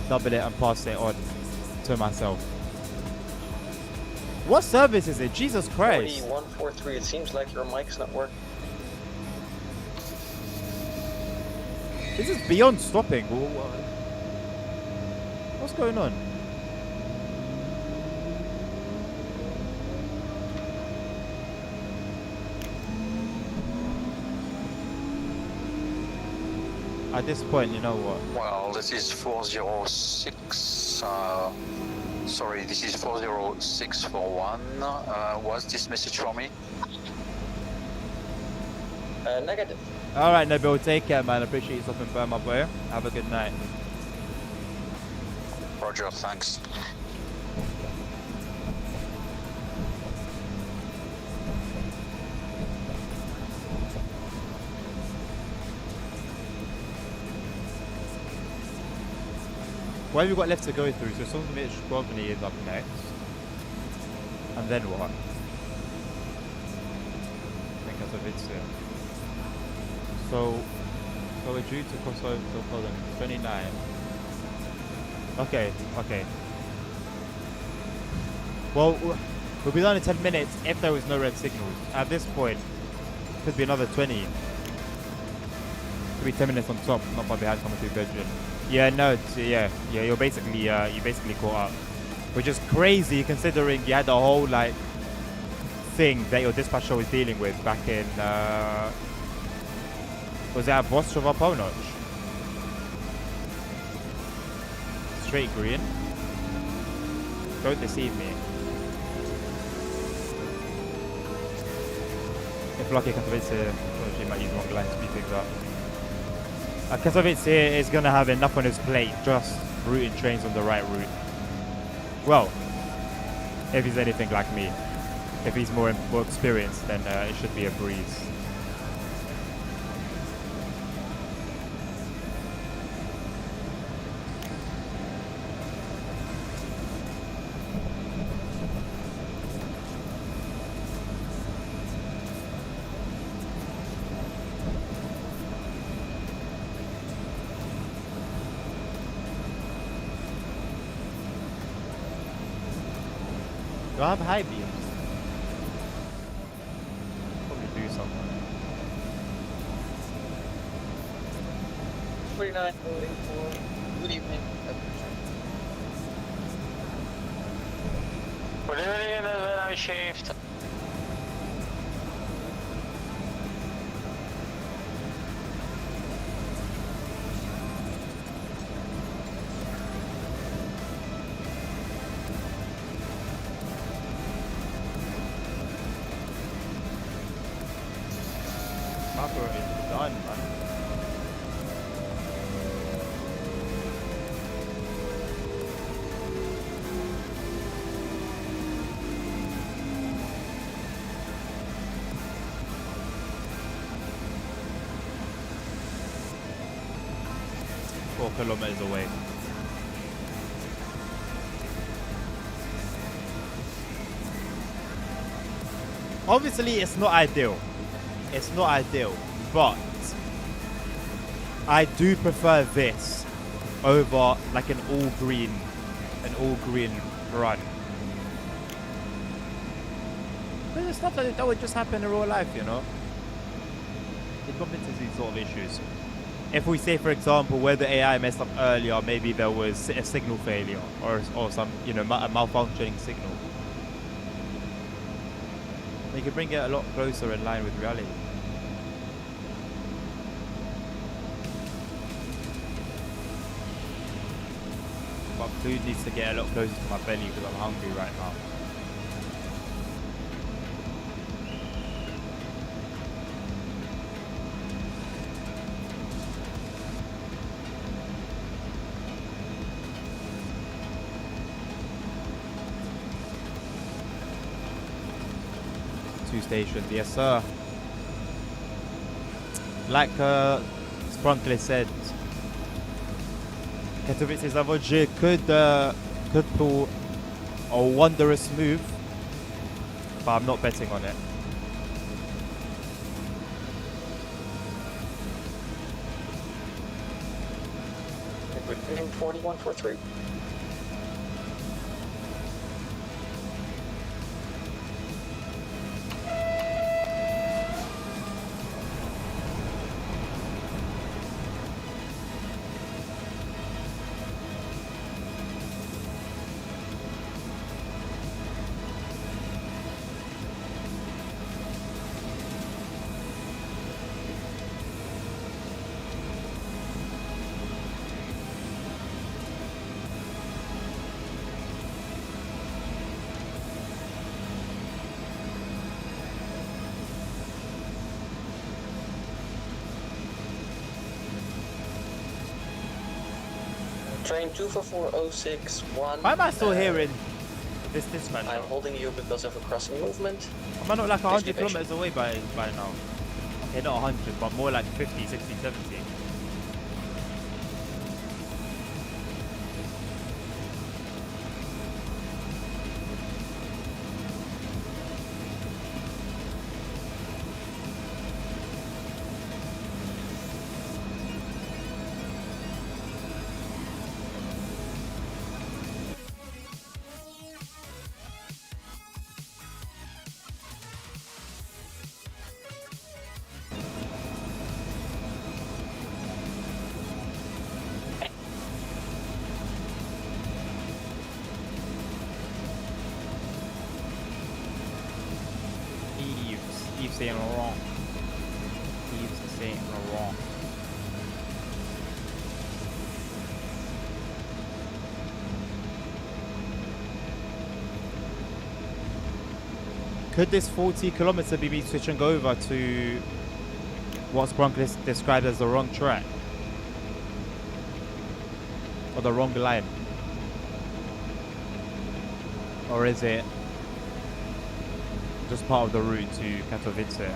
double it and pass it on to myself. What service is it? Jesus Christ. 4143. It seems like your mic's not working. This is beyond stopping. What's going on? At this point, you know what? Well, this is 406. Sorry, this is 40641. What's this message from me? Negative. Alright, Nabil, take care, man. Appreciate you stopping by, my boy. Have a good night. Roger, thanks. What have you got left to go through? So Sumit Shkrovny is up next. And then what? I think Katowice. So we're due to cross over to Poland. 29. Okay. Well, we'll be done in 10 minutes if there was no red signals. At this point, could be another 20. Could be 10 minutes on top, not far behind someone too bedroom. Yeah, no, yeah, you're basically caught up. Which is crazy considering you had the whole like thing that your dispatcher was dealing with back in was that Warszawa Ponoć? Straight green. Don't deceive me. If lucky, Katowice might use one line to speed things up. Katowice is going to have enough on his plate just routing trains on the right route. Well, if he's anything like me. If he's more experienced, then it should be a breeze. Do I have high beams? Probably do something. 49, 44. Good evening. Good evening, Venom Shift. Macro is done, man. Four kilometers away. Obviously, it's not ideal. It's not ideal, but I do prefer this over like an all green run. There's just stuff that would just happen in real life, you know. It bump into these sort of issues. If we say, for example, where the AI messed up earlier, maybe there was a signal failure or some, you know, a malfunctioning signal. They could bring it a lot closer in line with reality. But food needs to get a lot closer to my belly because I'm hungry right now. Stations, yes sir. Like Sprunkler said, Katowice Zawodzie could pull a wondrous move, but I'm not betting on it. We're 4143. Train 244061. Why am I still hearing this dispatch? I'm holding you because of a crossing movement. Am I not like 100 Please be patient. kilometers away by now? Okay, not 100, but more like 50, 60, 70. saying wrong. Keeps saying wrong. Could this 40 kilometer be me switching over to what's Bronco described as the wrong track? Or the wrong line? Or is it just part of the route to Katowice?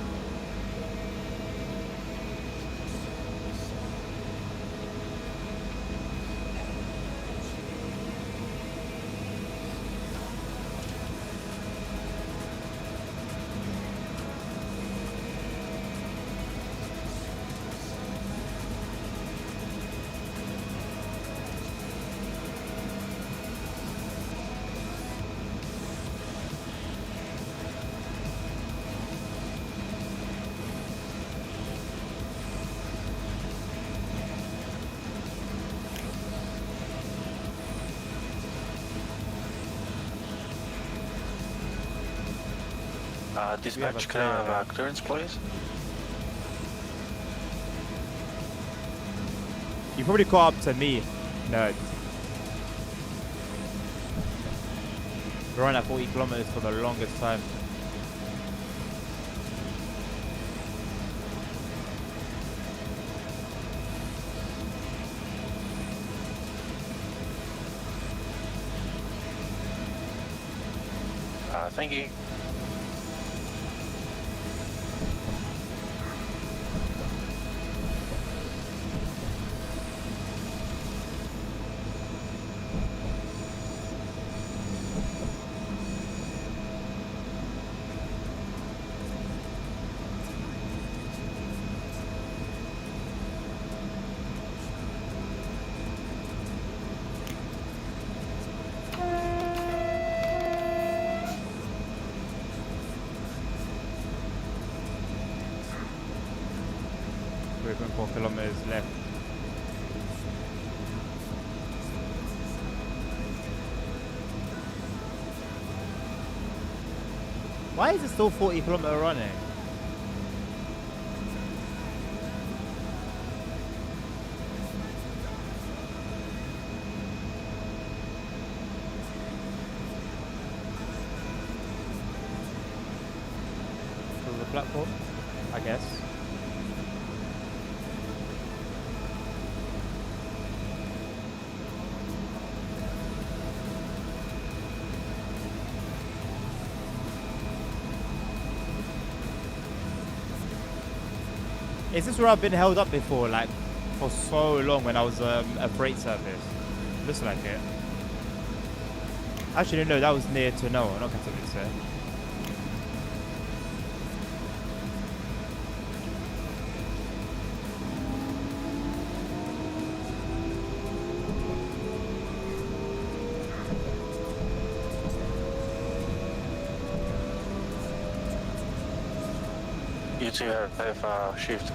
Dispatch, can I have clearance, please? You probably caught up to me, nerd. We're on at 40 kilometers for the longest time. Thank you. We're going 4 kilometers left. Why is it still 40 kilometer running? To the platform, I guess. Is this where I've been held up before, like, for so long when I was a freight service? Looks like it. Actually, no, that was near to Noah, not Katowice. You two have shift.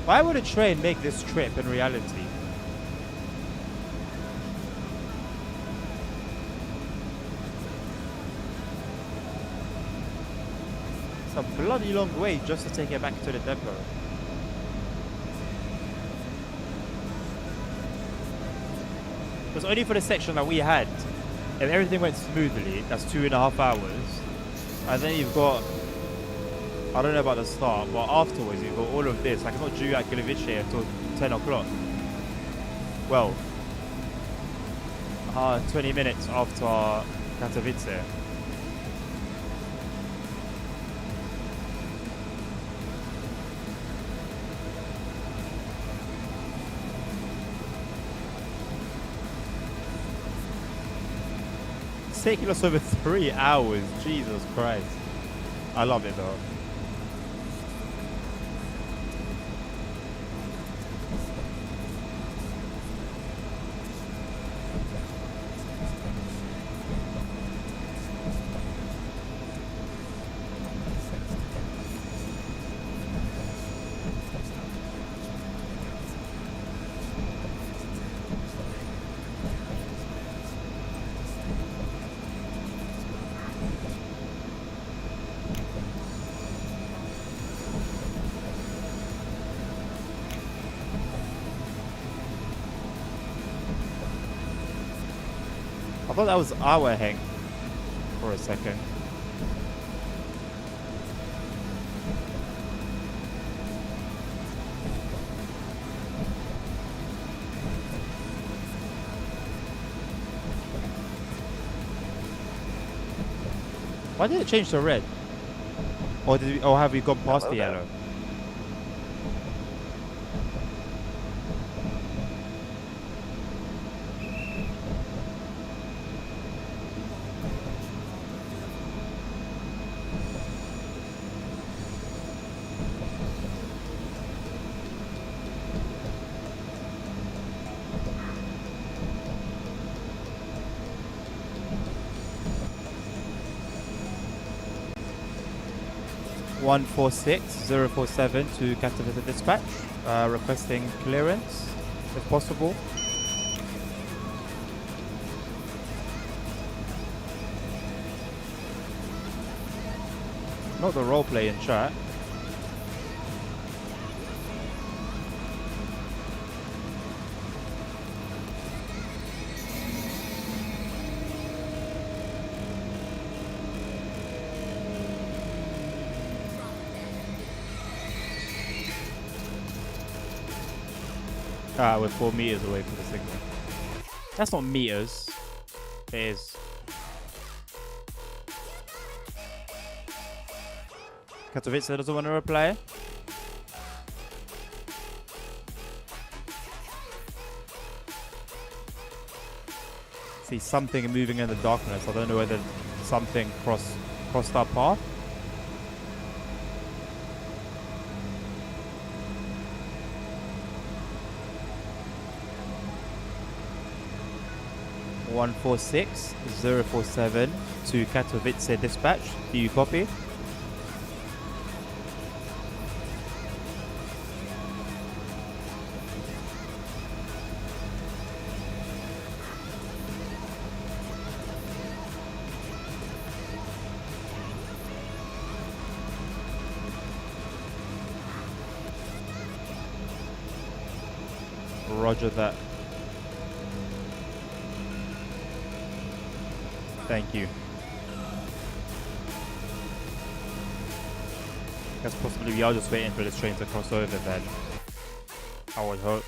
Why would a train make this trip in reality? It's a bloody long way just to take it back to the depot. It was only for the section that we had. If everything went smoothly, that's 2.5 hours. And then you've got, I don't know about the start, but afterwards you've got all of this. Like, I'm not due at Katowice until 10 o'clock. Well, 20 minutes after Katowice. It's taking us over 3 hours. Jesus Christ. I love it though. thought that was our Hank for a second. Why did it change to red? Or did we, or have we gone past the yellow? One 46047 to Katowice Dispatch, requesting clearance if possible. Not the roleplay in chat. We're 4 meters away from the signal. That's not meters. It is. Katowice doesn't want to reply. See something moving in the darkness. I don't know whether something crossed our path. One 46047 to Katowice Dispatch. Do you copy? Roger that. Thank you. Guess possibly we are just waiting for this train to cross over then. I would hope.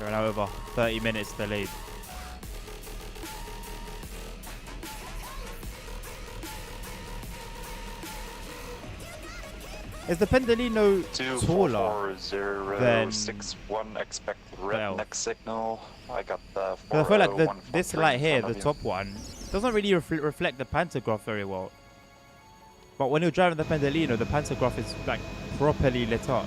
We're now over 30 minutes delayed. Is the Pendolino taller than 24461 expect redneck signal? I got the I feel like this light here, the top one, doesn't really reflect the pantograph very well. But when you're driving the Pendolino, the pantograph is like properly lit up.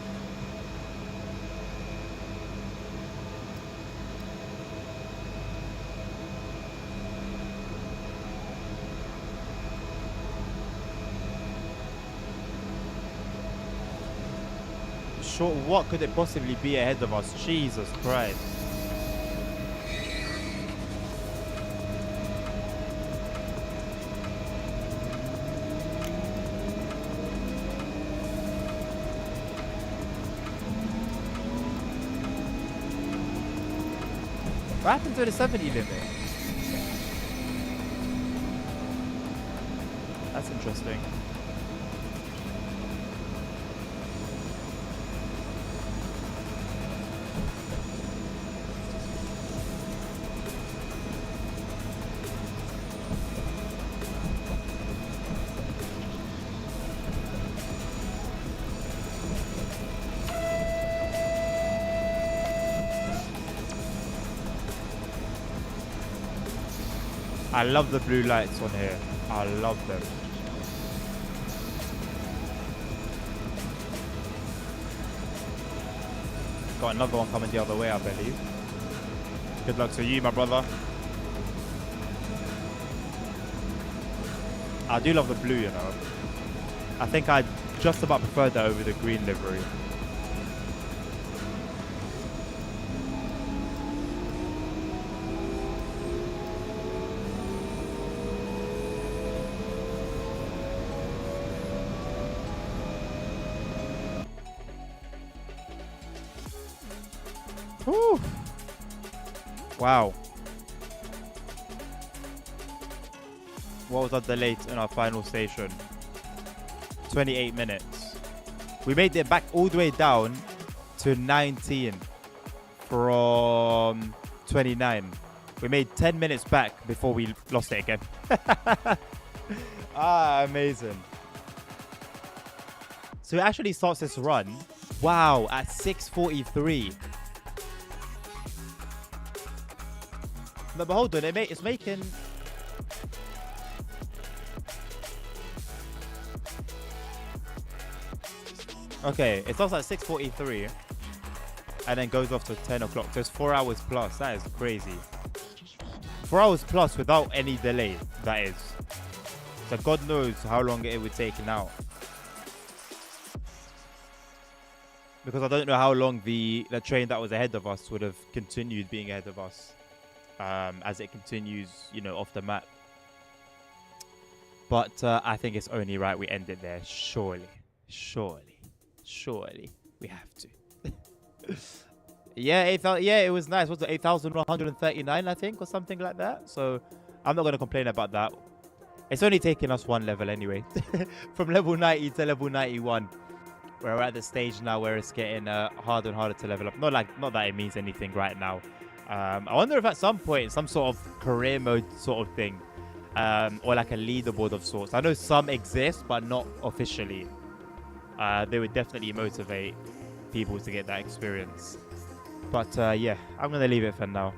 Sure, what could it possibly be ahead of us? Jesus Christ. What happened to the 70 limit? That's interesting. I love the blue lights on here. I love them. Got another one coming the other way, I believe. Good luck to you, my brother. I do love the blue, you know. I think I just about prefer that over the green livery. Whew. Wow. What was our delay in our final station? 28 minutes. We made it back all the way down to 19 from 29. We made 10 minutes back before we lost it again. Amazing. So it actually starts this run. Wow, at 6:43. No, but hold on, it's making... Okay, it starts at 6:43 and then goes off to 10 o'clock. So it's 4 hours plus. That is crazy. 4 hours plus without any delay, that is. So God knows how long it would take now. Because I don't know how long the train that was ahead of us would have continued being ahead of us. As it continues, you know, off the map. But I think it's only right we end it there. Surely. We have to. Yeah, it was nice. What's it, 8,139, I think, or something like that. So I'm not going to complain about that. It's only taking us one level anyway. From level 90 to level 91. We're at the stage now where it's getting harder and harder to level up. Not that it means anything right now. I wonder if at some point, some sort of career mode sort of thing. Or like a leaderboard of sorts. I know some exist, but not officially. They would definitely motivate people to get that experience. But yeah, I'm going to leave it for now.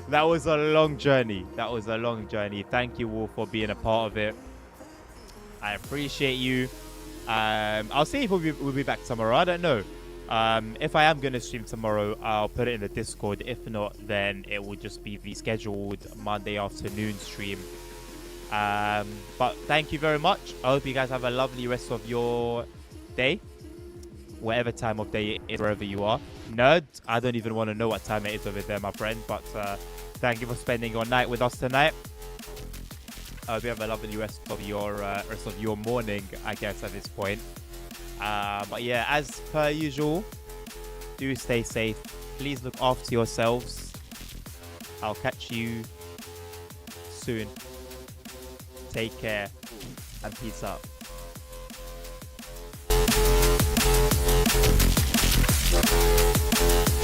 That was a long journey. Thank you all for being a part of it. I appreciate you. I'll see if we'll be back tomorrow. I don't know. If I am going to stream tomorrow, I'll put it in the Discord. If not, then it will just be the scheduled Monday afternoon stream. But thank you very much. I hope you guys have a lovely rest of your day. Whatever time of day it is, wherever you are. Nerd, I don't even want to know what time it is over there, my friend. But thank you for spending your night with us tonight. I hope you have a lovely rest of your morning, I guess, at this point. But yeah, as per usual, do stay safe. Please look after yourselves. I'll catch you soon. Take care and peace out. We'll be right back.